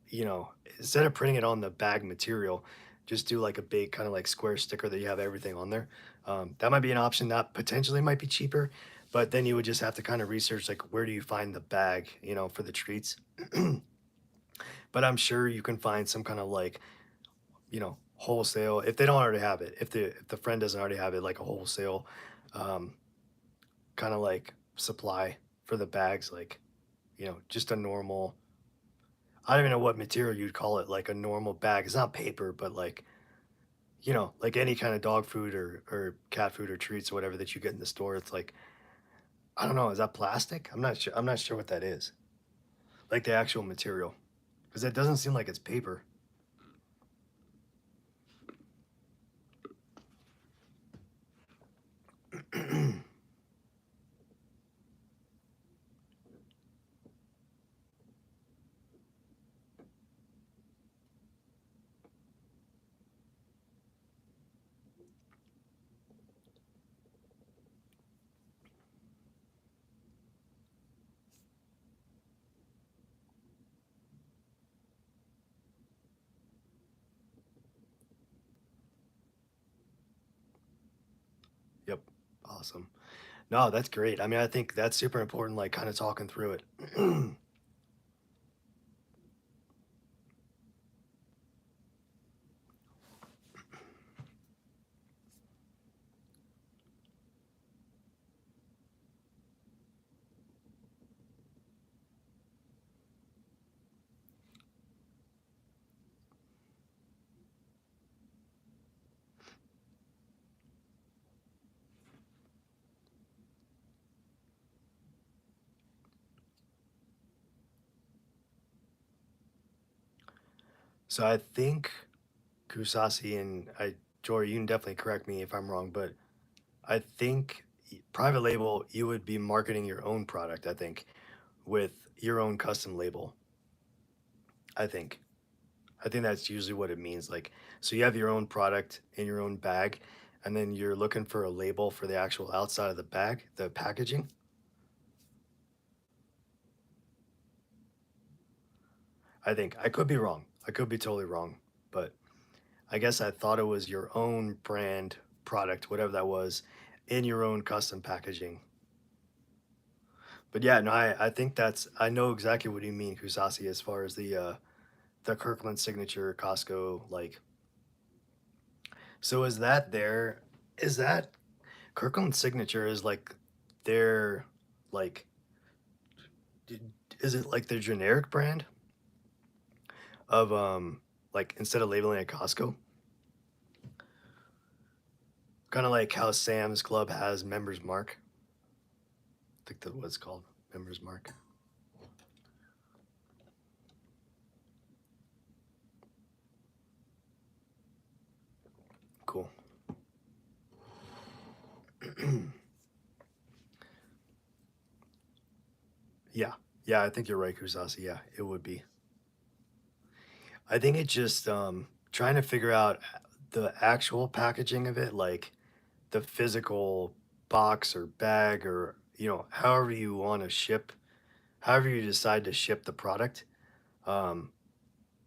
S1: you know, instead of printing it on the bag material, just do like a big kind of like square sticker that you have everything on there. That might be an option that potentially might be cheaper, but then you would just have to kind of research like where do you find the bag, for the treats. But I'm sure you can find some kind of like, wholesale if they don't already have it. If the friend doesn't already have it, like a wholesale um, kind of like supply for the bags, like just a normal. I don't even know what material you'd call it, like a normal bag. It's not paper, but like like any kind of dog food or cat food or treats or whatever that you get in the store. It's like I don't know. Is that plastic? I'm not sure. I'm not sure what that is. Like the actual material, because it doesn't seem like it's paper. Yep. Awesome. No, that's great. I mean, I think that's super important. Like kind of talking through it. So I think Kusasi and Jory, you can definitely correct me if I'm wrong, but I think private label, you would be marketing your own product, I think, with your own custom label. I think. I think that's usually what it means. Like, so you have your own product in your own bag, and then you're looking for a label for the actual outside of the bag, the packaging. I think. I could be wrong. I could be totally wrong, but I guess I thought it was your own brand product, whatever that was, in your own custom packaging. But yeah, no, I think that's I know exactly what you mean, Kusasi, as far as the Kirkland signature Costco like. So is that their is that Kirkland signature is like their like d- is it like their generic brand of like instead of labeling it Costco? Kind of like how Sam's Club has Members Mark. I think that's what it's called, Members Mark. Cool. Yeah. Yeah, I think you're right, Kusasi. Yeah, it would be. I think it's just trying to figure out the actual packaging of it, like the physical box or bag or however you want to ship, however you decide to ship the product. Um,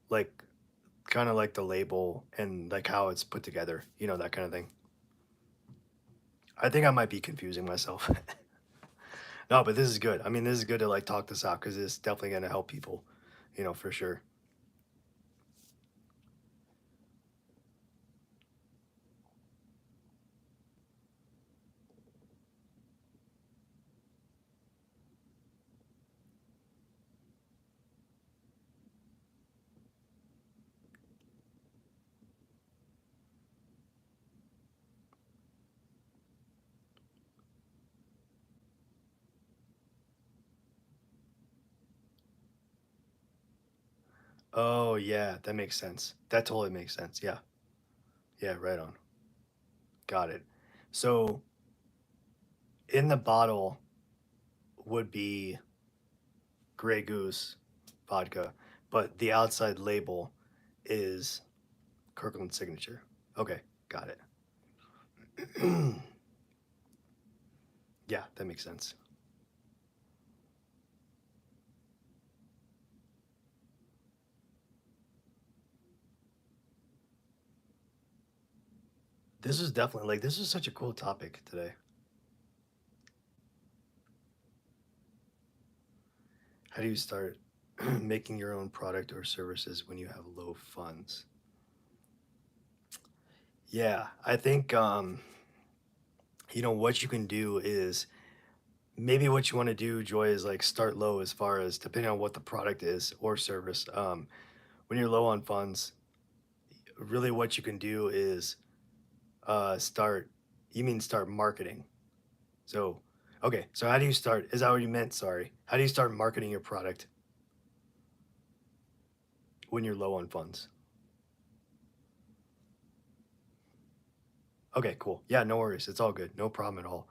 S1: like kind of like the label and like how it's put together, that kind of thing. I think I might be confusing myself. No, but this is good. I mean, this is good to like talk this out because it's definitely going to help people, for sure. Oh, yeah, that makes sense. That totally makes sense. Yeah. Yeah, right on. Got it. So in the bottle would be Grey Goose vodka, but the outside label is Kirkland Signature. Okay, got it. Yeah, that makes sense. This is definitely like this is such a cool topic today. How do you start making your own product or services when you have low funds? Yeah, I think what you can do is maybe what you want to do, Joy, is like start low as far as depending on what the product is or service. When you're low on funds, really what you can do is start you mean start marketing. So okay, so how do you start? Is that what you meant? Sorry. How do you start marketing your product when you're low on funds? Okay, cool. Yeah, no worries. It's all good. No problem at all.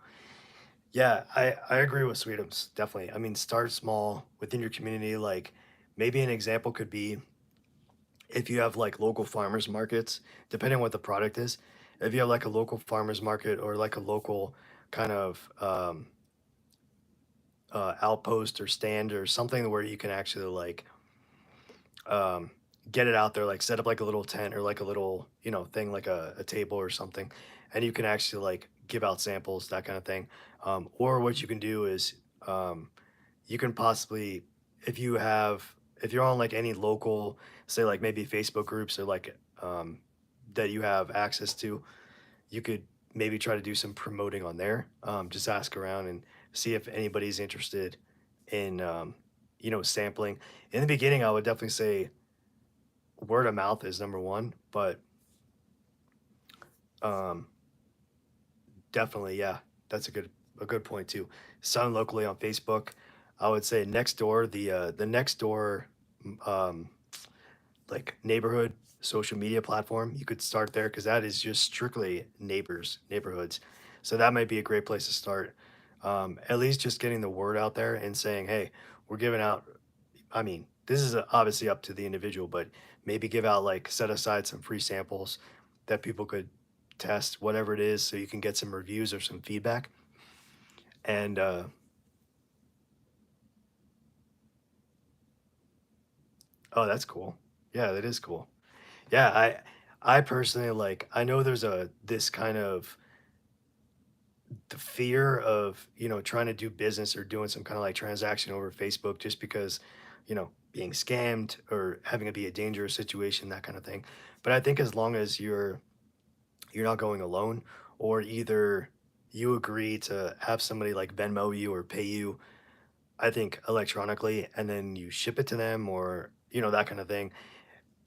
S1: Yeah, I agree with Sweetums, definitely. I mean, start small within your community. Like maybe an example could be if you have like local farmers markets, depending on what the product is, if you have like a local farmers market or like a local kind of outpost or stand or something where you can actually like um, get it out there, like set up like a little tent or like a little, thing like a table or something. And you can actually like give out samples, that kind of thing. Or what you can do is um, you can possibly, if you have, if you're on like any local, say like maybe Facebook groups or like that you have access to, you could maybe try to do some promoting on there. Just ask around and see if anybody's interested in, sampling. In the beginning, I would definitely say word of mouth is number one, but um, definitely, yeah, that's a good point too. Sound locally on Facebook. I would say next door, the next door um, like neighborhood social media platform. You could start there because that is just strictly neighborhoods. So that might be a great place to start. At least just getting the word out there and saying, hey, we're giving out. I mean, this is obviously up to the individual, but maybe give out like set aside some free samples that people could test, whatever it is, so you can get some reviews or some feedback. And oh, that's cool. Yeah, that is cool. Yeah, I personally like, I know there's a this kind of the fear of, trying to do business or doing some kind of like transaction over Facebook just because, being scammed or having it be a dangerous situation, that kind of thing. But I think as long as you're not going alone, or either you agree to have somebody like Venmo you or pay you, I think electronically, and then you ship it to them, or that kind of thing.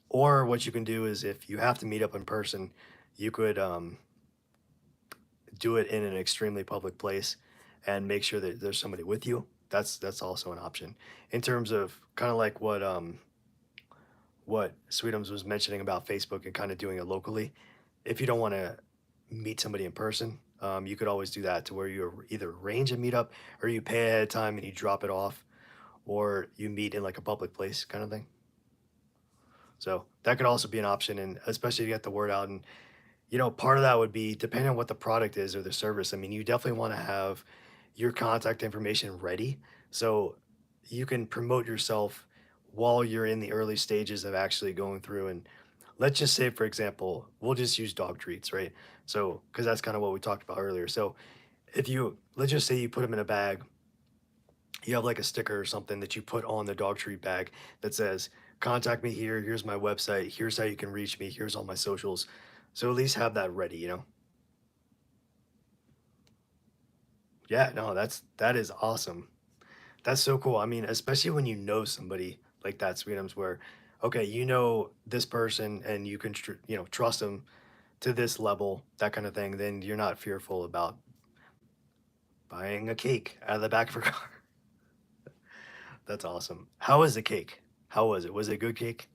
S1: Or what you can do is, if you have to meet up in person, you could do it in an extremely public place and make sure that there's somebody with you. That's also an option. In terms of kind of like what Sweetums was mentioning about Facebook and kind of doing it locally. If you don't want to meet somebody in person, you could always do that, to where you either arrange a meetup, or you pay ahead of time and you drop it off, or you meet in like a public place kind of thing. So that could also be an option, and especially to get the word out. And part of that would be, depending on what the product is or the service. I mean, you definitely want to have your contact information ready, so you can promote yourself while you're in the early stages of actually going through. And let's just say, for example, we'll just use dog treats, right? So, because that's kind of what we talked about earlier. So, if you, let's just say you put them in a bag, you have like a sticker or something that you put on the dog treat bag that says, contact me here, here's my website, here's how you can reach me, here's all my socials. So at least have that ready. Yeah, no, that is awesome. That's so cool. I mean, especially when you know somebody like that, Sweetums, where okay, you know this person and you can trust them to this level, that kind of thing. Then you're not fearful about buying a cake out of the back of her car. That's awesome. How was the cake? How was it? Was it a good cake?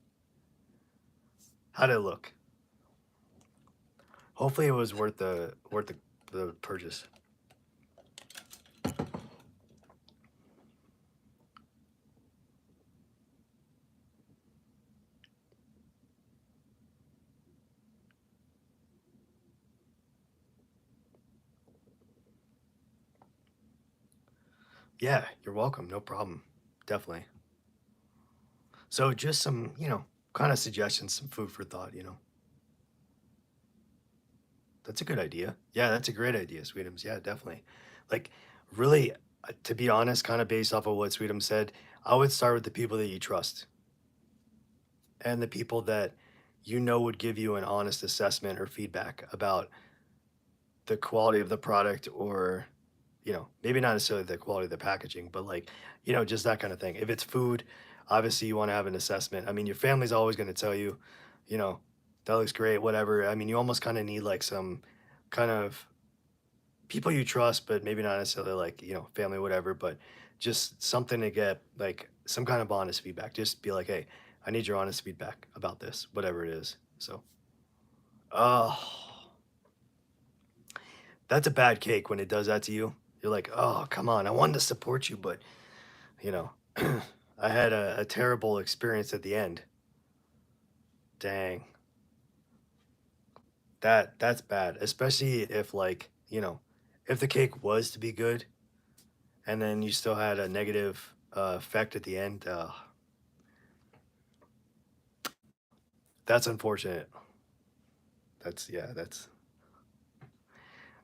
S1: How did it look? Hopefully, it was worth the purchase. Yeah, you're welcome. No problem. Definitely. So just some, kind of suggestions, some food for thought. That's a good idea. Yeah, that's a great idea, Sweetums. Yeah, definitely. Like, really, to be honest, kind of based off of what Sweetums said, I would start with the people that you trust, and the people that would give you an honest assessment or feedback about the quality of the product, or, maybe not necessarily the quality of the packaging, but like, just that kind of thing. If it's food, obviously you want to have an assessment. I mean, your family's always going to tell you, you know, that looks great, whatever. I mean, you almost kind of need like some kind of people you trust, but maybe not necessarily like, family, whatever, but just something to get like some kind of honest feedback. Just be like, hey, I need your honest feedback about this, whatever it is. So, oh, that's a bad cake when it does that to you. You're like, oh, come on. I wanted to support you, but, you know, I had a terrible experience at the end. Dang. That's bad, especially if like, if the cake was to be good and then you still had a negative effect at the end. That's unfortunate. Yeah,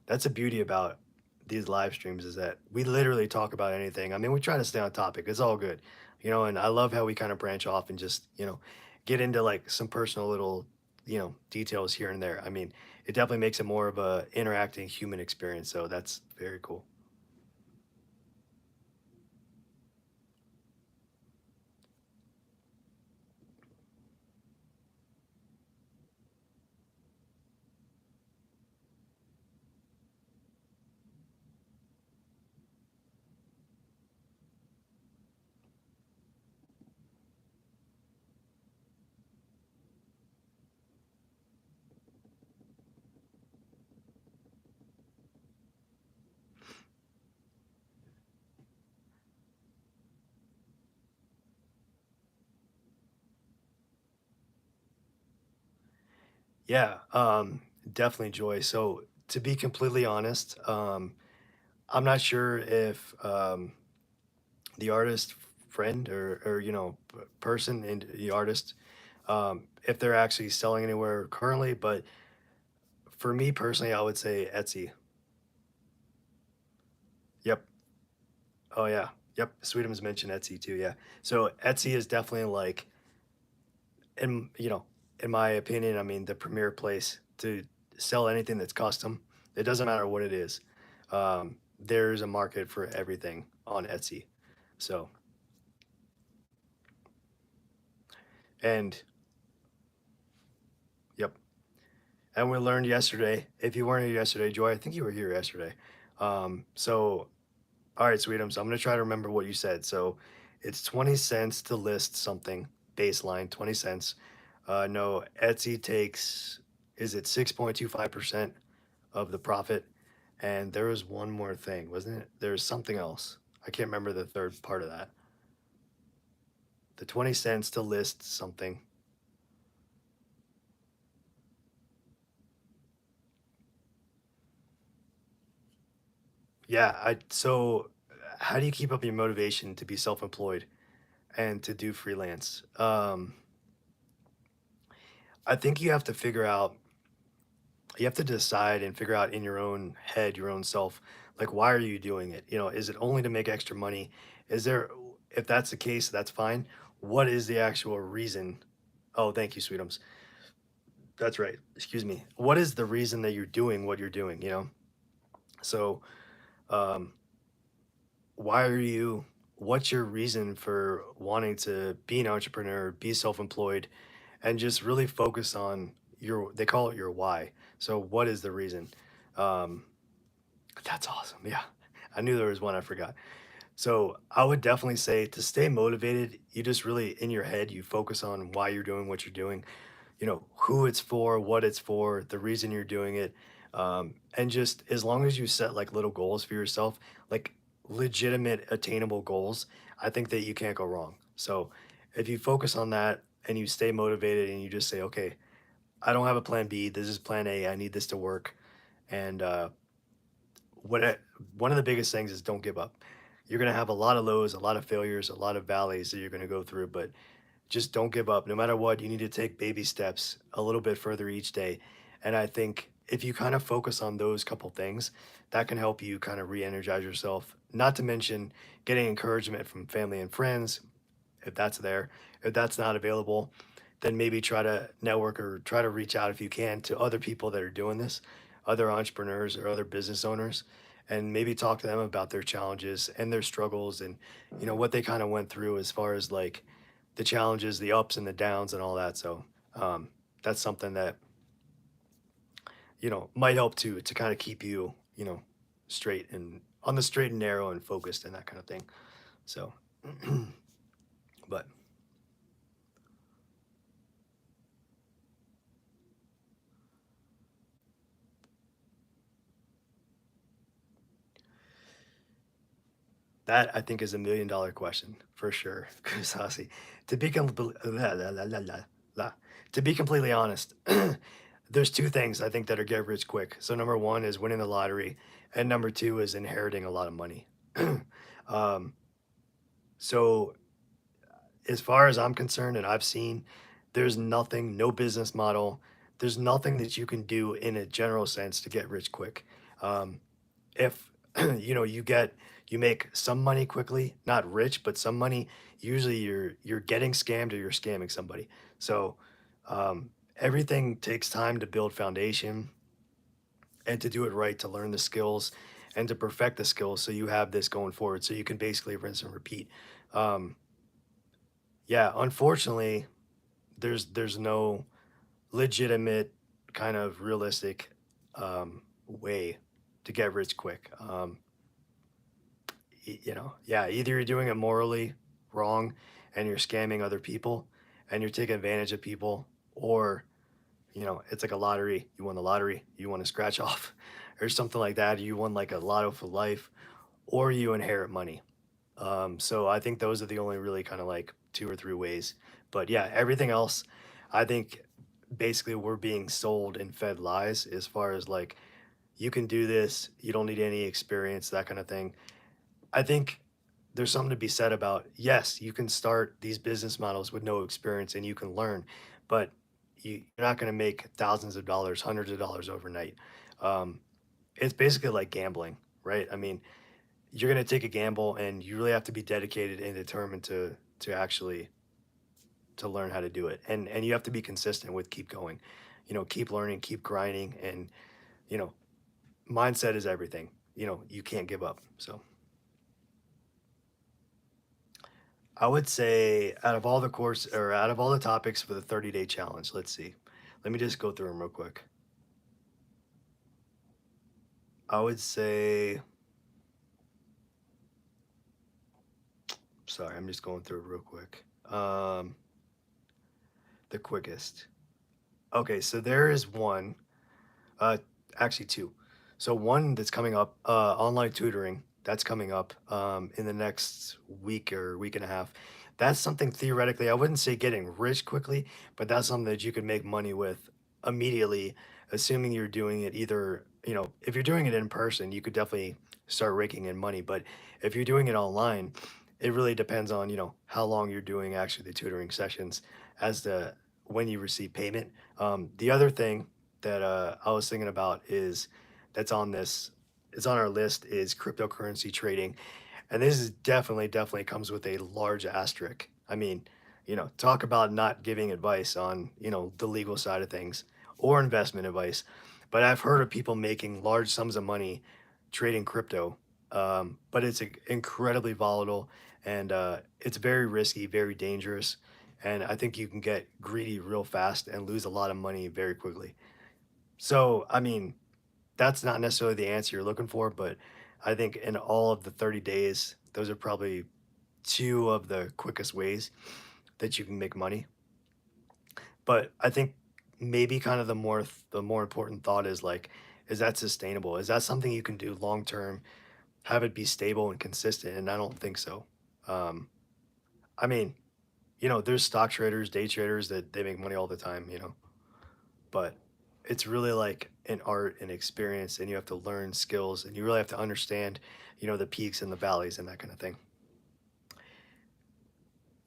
S1: that's a beauty about these live streams, is that we literally talk about anything. I mean, we try to stay on topic. It's all good. And I love how we kind of branch off and just, get into like some personal little, details here and there. I mean, it definitely makes it more of a interacting human experience. So that's very cool. Yeah, definitely Joy. So to be completely honest, I'm not sure if the artist friend, or person and the artist, if they're actually selling anywhere currently. But for me personally, I would say Etsy. Yep. Oh yeah. Yep. Sweetums mentioned Etsy too. Yeah. So Etsy is definitely like, in in my opinion, I mean, the premier place to sell anything that's custom. It doesn't matter what it is. There's a market for everything on Etsy. So, and yep. And we learned yesterday. If you weren't here yesterday, Joy, I think you were here yesterday. So all right, Sweetums, I'm gonna try to remember what you said. So it's 20 cents to list something, baseline, 20 cents. No, Etsy takes, is it 6.25% of the profit? And there was one more thing, wasn't it? There's something else. I can't remember the third part of that. The 20 cents to list something. Yeah, so how do you keep up your motivation to be self-employed and to do freelance? I think you have to figure out, you have to decide and figure out in your own head, your own self, like, why are you doing it? Is it only to make extra money? Is there, if that's the case, that's fine. What is the actual reason? Oh, thank you, Sweetums. That's right. Excuse me. What is the reason that you're doing what you're doing? So, um, why are you, what's your reason for wanting to be an entrepreneur, be self-employed, and just really focus on your, they call it your why. So, what is the reason? Um, That's awesome. Yeah. I knew there was one I forgot. So I would definitely say to stay motivated, you just really in your head, you focus on why you're doing what you're doing, who it's for, what it's for, the reason you're doing it. And just as long as you set like little goals for yourself, like legitimate attainable goals, I think that you can't go wrong. So if you focus on that and you stay motivated and you just say, okay, I don't have a plan B, this is plan A, I need this to work. And what I, one of the biggest things is don't give up. You're going to have a lot of lows, a lot of failures, a lot of valleys that you're going to go through, but just don't give up. No matter what, you need to take baby steps a little bit further each day. And I think if you kind of focus on those couple things, that can help you kind of re-energize yourself. Not to mention getting encouragement from family and friends, if that's there. If that's not available, then maybe try to network or try to reach out if you can to other people that are doing this, other entrepreneurs or other business owners, and maybe talk to them about their challenges and their struggles and what they kind of went through as far as like the challenges, the ups and the downs and all that. So um, that's something that might help to kind of keep you straight and on the straight and narrow and focused and that kind of thing. So, but that I think is $1 million question for sure, Chris Hossie. To be to be completely honest, there's two things I think that are get rich quick. So number one is winning the lottery, and number two is inheriting a lot of money. um, so as far as I'm concerned, and I've seen, there's nothing, no business model, there's nothing that you can do in a general sense to get rich quick. If you make some money quickly, not rich, but some money, usually you're getting scammed or you're scamming somebody. So everything takes time to build foundation and to do it right, to learn the skills and to perfect the skills so you have this going forward so you can basically rinse and repeat. um, yeah, unfortunately there's no legitimate kind of realistic way to get rich quick. Yeah, either you're doing it morally wrong and you're scamming other people and you're taking advantage of people, or it's like a lottery. You won the lottery, you want to scratch off, or something like that. You won like a lotto for life, or you inherit money. So I think those are the only really kind of like two or three ways. But yeah, everything else, I think basically we're being sold and fed lies as far as like, you can do this, you don't need any experience, that kind of thing. I think there's something to be said about, yes, you can start these business models with no experience and you can learn, but you're not going to make thousands of dollars, hundreds of dollars overnight. Um, it's basically like gambling, right? I mean, you're going to take a gamble, and you really have to be dedicated and determined to actually to learn how to do it, and you have to be consistent with keep going, keep learning, keep grinding, and you know, mindset is everything. You can't give up. So I would say out of all the course or out of all the topics for the 30-day challenge, let's see. Let me just go through them real quick. I would say, sorry, I'm just going through it real quick. The quickest. Okay, so there is one, uh, actually two. So one that's coming up, online tutoring. That's coming up in the next week or week and a half. That's something theoretically, I wouldn't say getting rich quickly, but that's something that you could make money with immediately, assuming you're doing it either, if you're doing it in person, you could definitely start raking in money. But if you're doing it online, it really depends on, how long you're doing actually the tutoring sessions as to when you receive payment. The other thing that I was thinking about is that's on this, it's on our list is cryptocurrency trading. And this is definitely comes with a large asterisk. I mean, talk about not giving advice on, the legal side of things or investment advice. But I've heard of people making large sums of money trading crypto. But it's incredibly volatile, and it's very risky, very dangerous. And I think you can get greedy real fast and lose a lot of money very quickly. So, I mean, that's not necessarily the answer you're looking for, but I think in all of the 30 days, those are probably two of the quickest ways that you can make money. But I think maybe kind of the more important thought is like, is that sustainable? Is that something you can do long term, have it be stable and consistent? And I don't think so. Um, I mean, there's stock traders, day traders that they make money all the time, but it's really like an art and experience, and you have to learn skills, and you really have to understand, the peaks and the valleys and that kind of thing.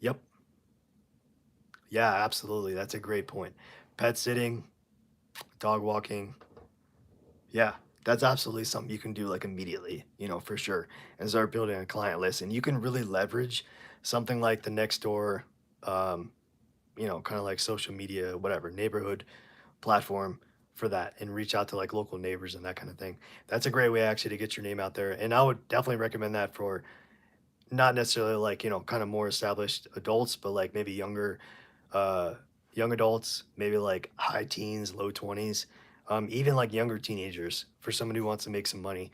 S1: Yep. Yeah, absolutely. That's a great point. Pet sitting, dog walking. Yeah, that's absolutely something you can do like immediately, for sure, and start building a client list. And you can really leverage something like the next door, um, kind of like social media, whatever, neighborhood platform for that, and reach out to like local neighbors and that kind of thing. That's a great way actually to get your name out there. And I would definitely recommend that for not necessarily like, kind of more established adults, but like maybe uh, young adults, maybe like high teens, low 20s, even like younger teenagers for someone who wants to make some money.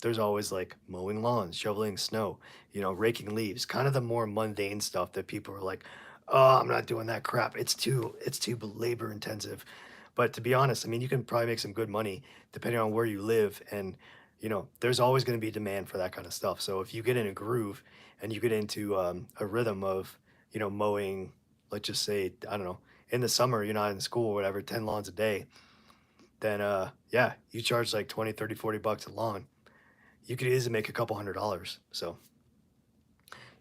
S1: There's always like mowing lawns, shoveling snow, raking leaves, kind of the more mundane stuff that people are like, oh, I'm not doing that crap. It's too labor intensive. But to be honest, I mean, you can probably make some good money depending on where you live. And, there's always going to be demand for that kind of stuff. So if you get in a groove and you get into a rhythm of, mowing, let's just say, I don't know, in the summer, you're not in school or whatever, 10 lawns a day, then yeah, you charge like 20, 30, 40 bucks a lawn. You could easily make a couple $100. So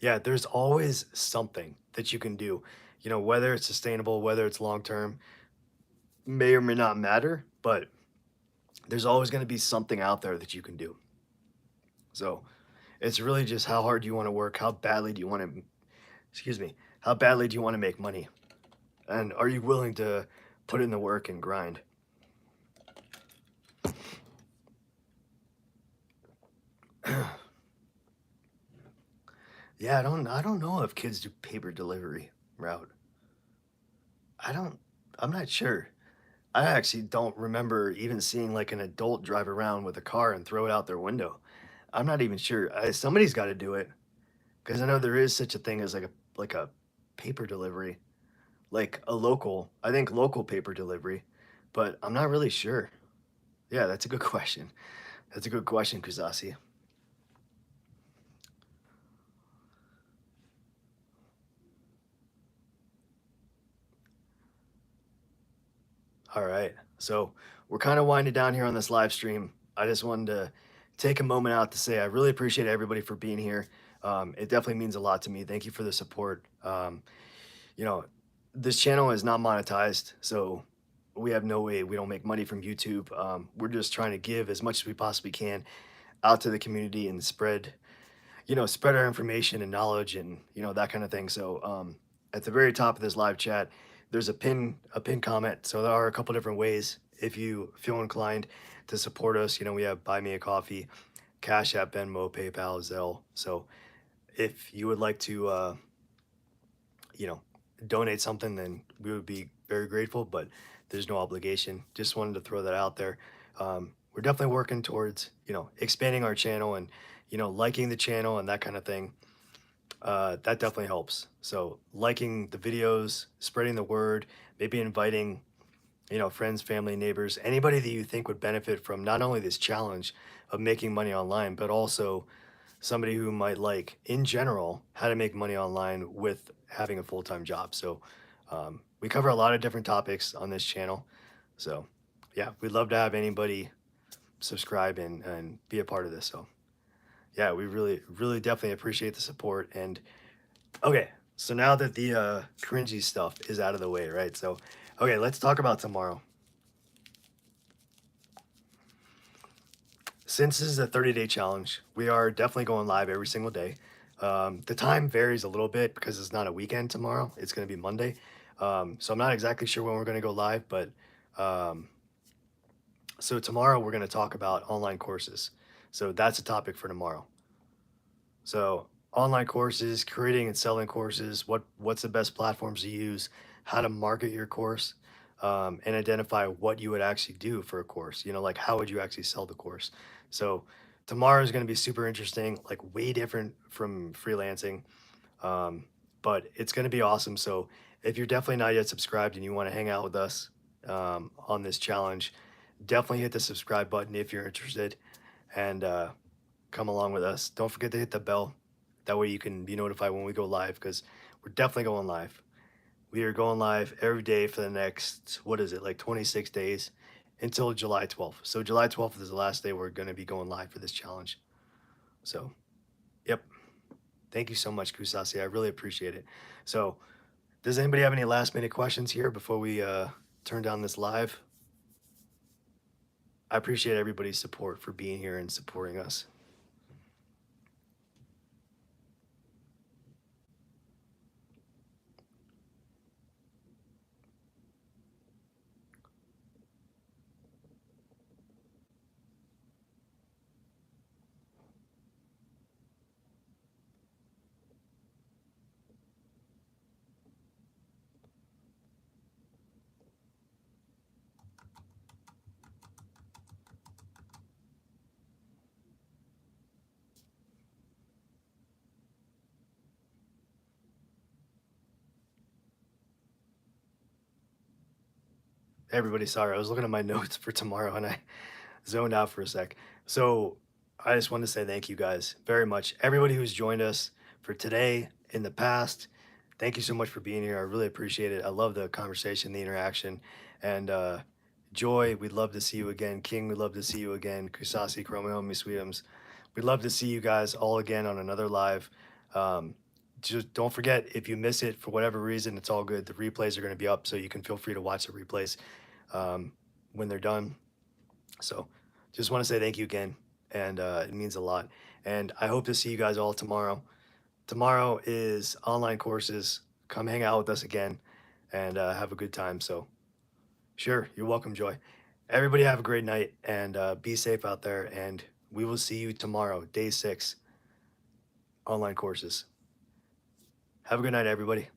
S1: yeah, there's always something that you can do, whether it's sustainable, whether it's long term, may or may not matter, but there's always going to be something out there that you can do. So it's really just how hard do you want to work? How badly do you want to, excuse me, how badly do you want to make money? And are you willing to put in the work and grind? Yeah, I don't know if kids do paper delivery route. I don't I'm not sure. I actually don't remember even seeing like an adult drive around with a car and throw it out their window. I'm not even sure. Somebody's got to do it because I know there is such a thing as like a paper delivery, like a local, I think local paper delivery, but I'm not really sure. Yeah, that's a good question. That's a good question, Kuzasi. All right. So we're kind of winding down here on this live stream. I just wanted to take a moment out to say I really appreciate everybody for being here. It definitely means a lot to me. Thank you for the support. You know, This channel is not monetized, so we have no way, we don't make money from YouTube. We're just trying to give as much as we possibly can out to the community and spread, spread our information and knowledge and, that kind of thing. So at the very top of this live chat, there's a pin comment. So there are a couple different ways if you feel inclined to support us. We have Buy Me a Coffee, Cash App, Venmo, PayPal, Zelle. So if you would like to, you know, donate something, then we would be very grateful, but there's no obligation. Just wanted to throw that out there. We're definitely working towards, expanding our channel and, liking the channel and that kind of thing. That definitely helps. So liking the videos, spreading the word, maybe inviting, friends, family, neighbors, anybody that you think would benefit from not only this challenge of making money online, but also somebody who might like, in general, how to make money online with having a full time job. So, we cover a lot of different topics on this channel. So, yeah, we'd love to have anybody subscribe and be a part of this. So, yeah, we really, really definitely appreciate the support. And okay, so now that the cringy stuff is out of the way, right? So, okay, let's talk about tomorrow. Since this is a 30-day challenge, we are definitely going live every single day. The time varies a little bit because it's not a weekend tomorrow. It's going to be Monday. So I'm not exactly sure when we're going to go live, but um, so tomorrow we're going to talk about online courses. So that's a topic for tomorrow. So online courses, creating and selling courses, what's the best platforms to use, how to market your course, and identify what you would actually do for a course. Like how would you actually sell the course? So tomorrow is going to be super interesting, like way different from freelancing, um, but it's going to be awesome. So if you're definitely not yet subscribed and you want to hang out with us on this challenge, definitely hit the subscribe button if you're interested. And come along with us. Don't forget to hit the bell. That way you can be notified when we go live because we're definitely going live. We are going live every day for the next, what is it, like 26 days until July 12th. So July 12th is the last day we're going to be going live for this challenge. So, yep. Thank you so much, Kusasi. I really appreciate it. So, does anybody have any last minute questions here before we turn down this live? I appreciate everybody's support for being here and supporting us. Everybody, sorry, I was looking at my notes for tomorrow and I zoned out for a sec. So I just want to say thank you guys very much. Everybody who's joined us for today, in the past, thank you so much for being here. I really appreciate it. I love the conversation, the interaction. And Joy, we'd love to see you again. King, we'd love to see you again. Kusasi, Chromio, Miss Sweetums, we'd love to see you guys all again on another live. Um, just don't forget, if you miss it for whatever reason, it's all good. The replays are going to be up, so you can feel free to watch the replays um, when they're done. So just want to say thank you again. And it means a lot. And I hope to see you guys all tomorrow. Tomorrow is online courses. Come hang out with us again and have a good time. So, sure, you're welcome, Joy. Everybody have a great night and be safe out there. And we will see you tomorrow, day 6, online courses. Have a good night, everybody.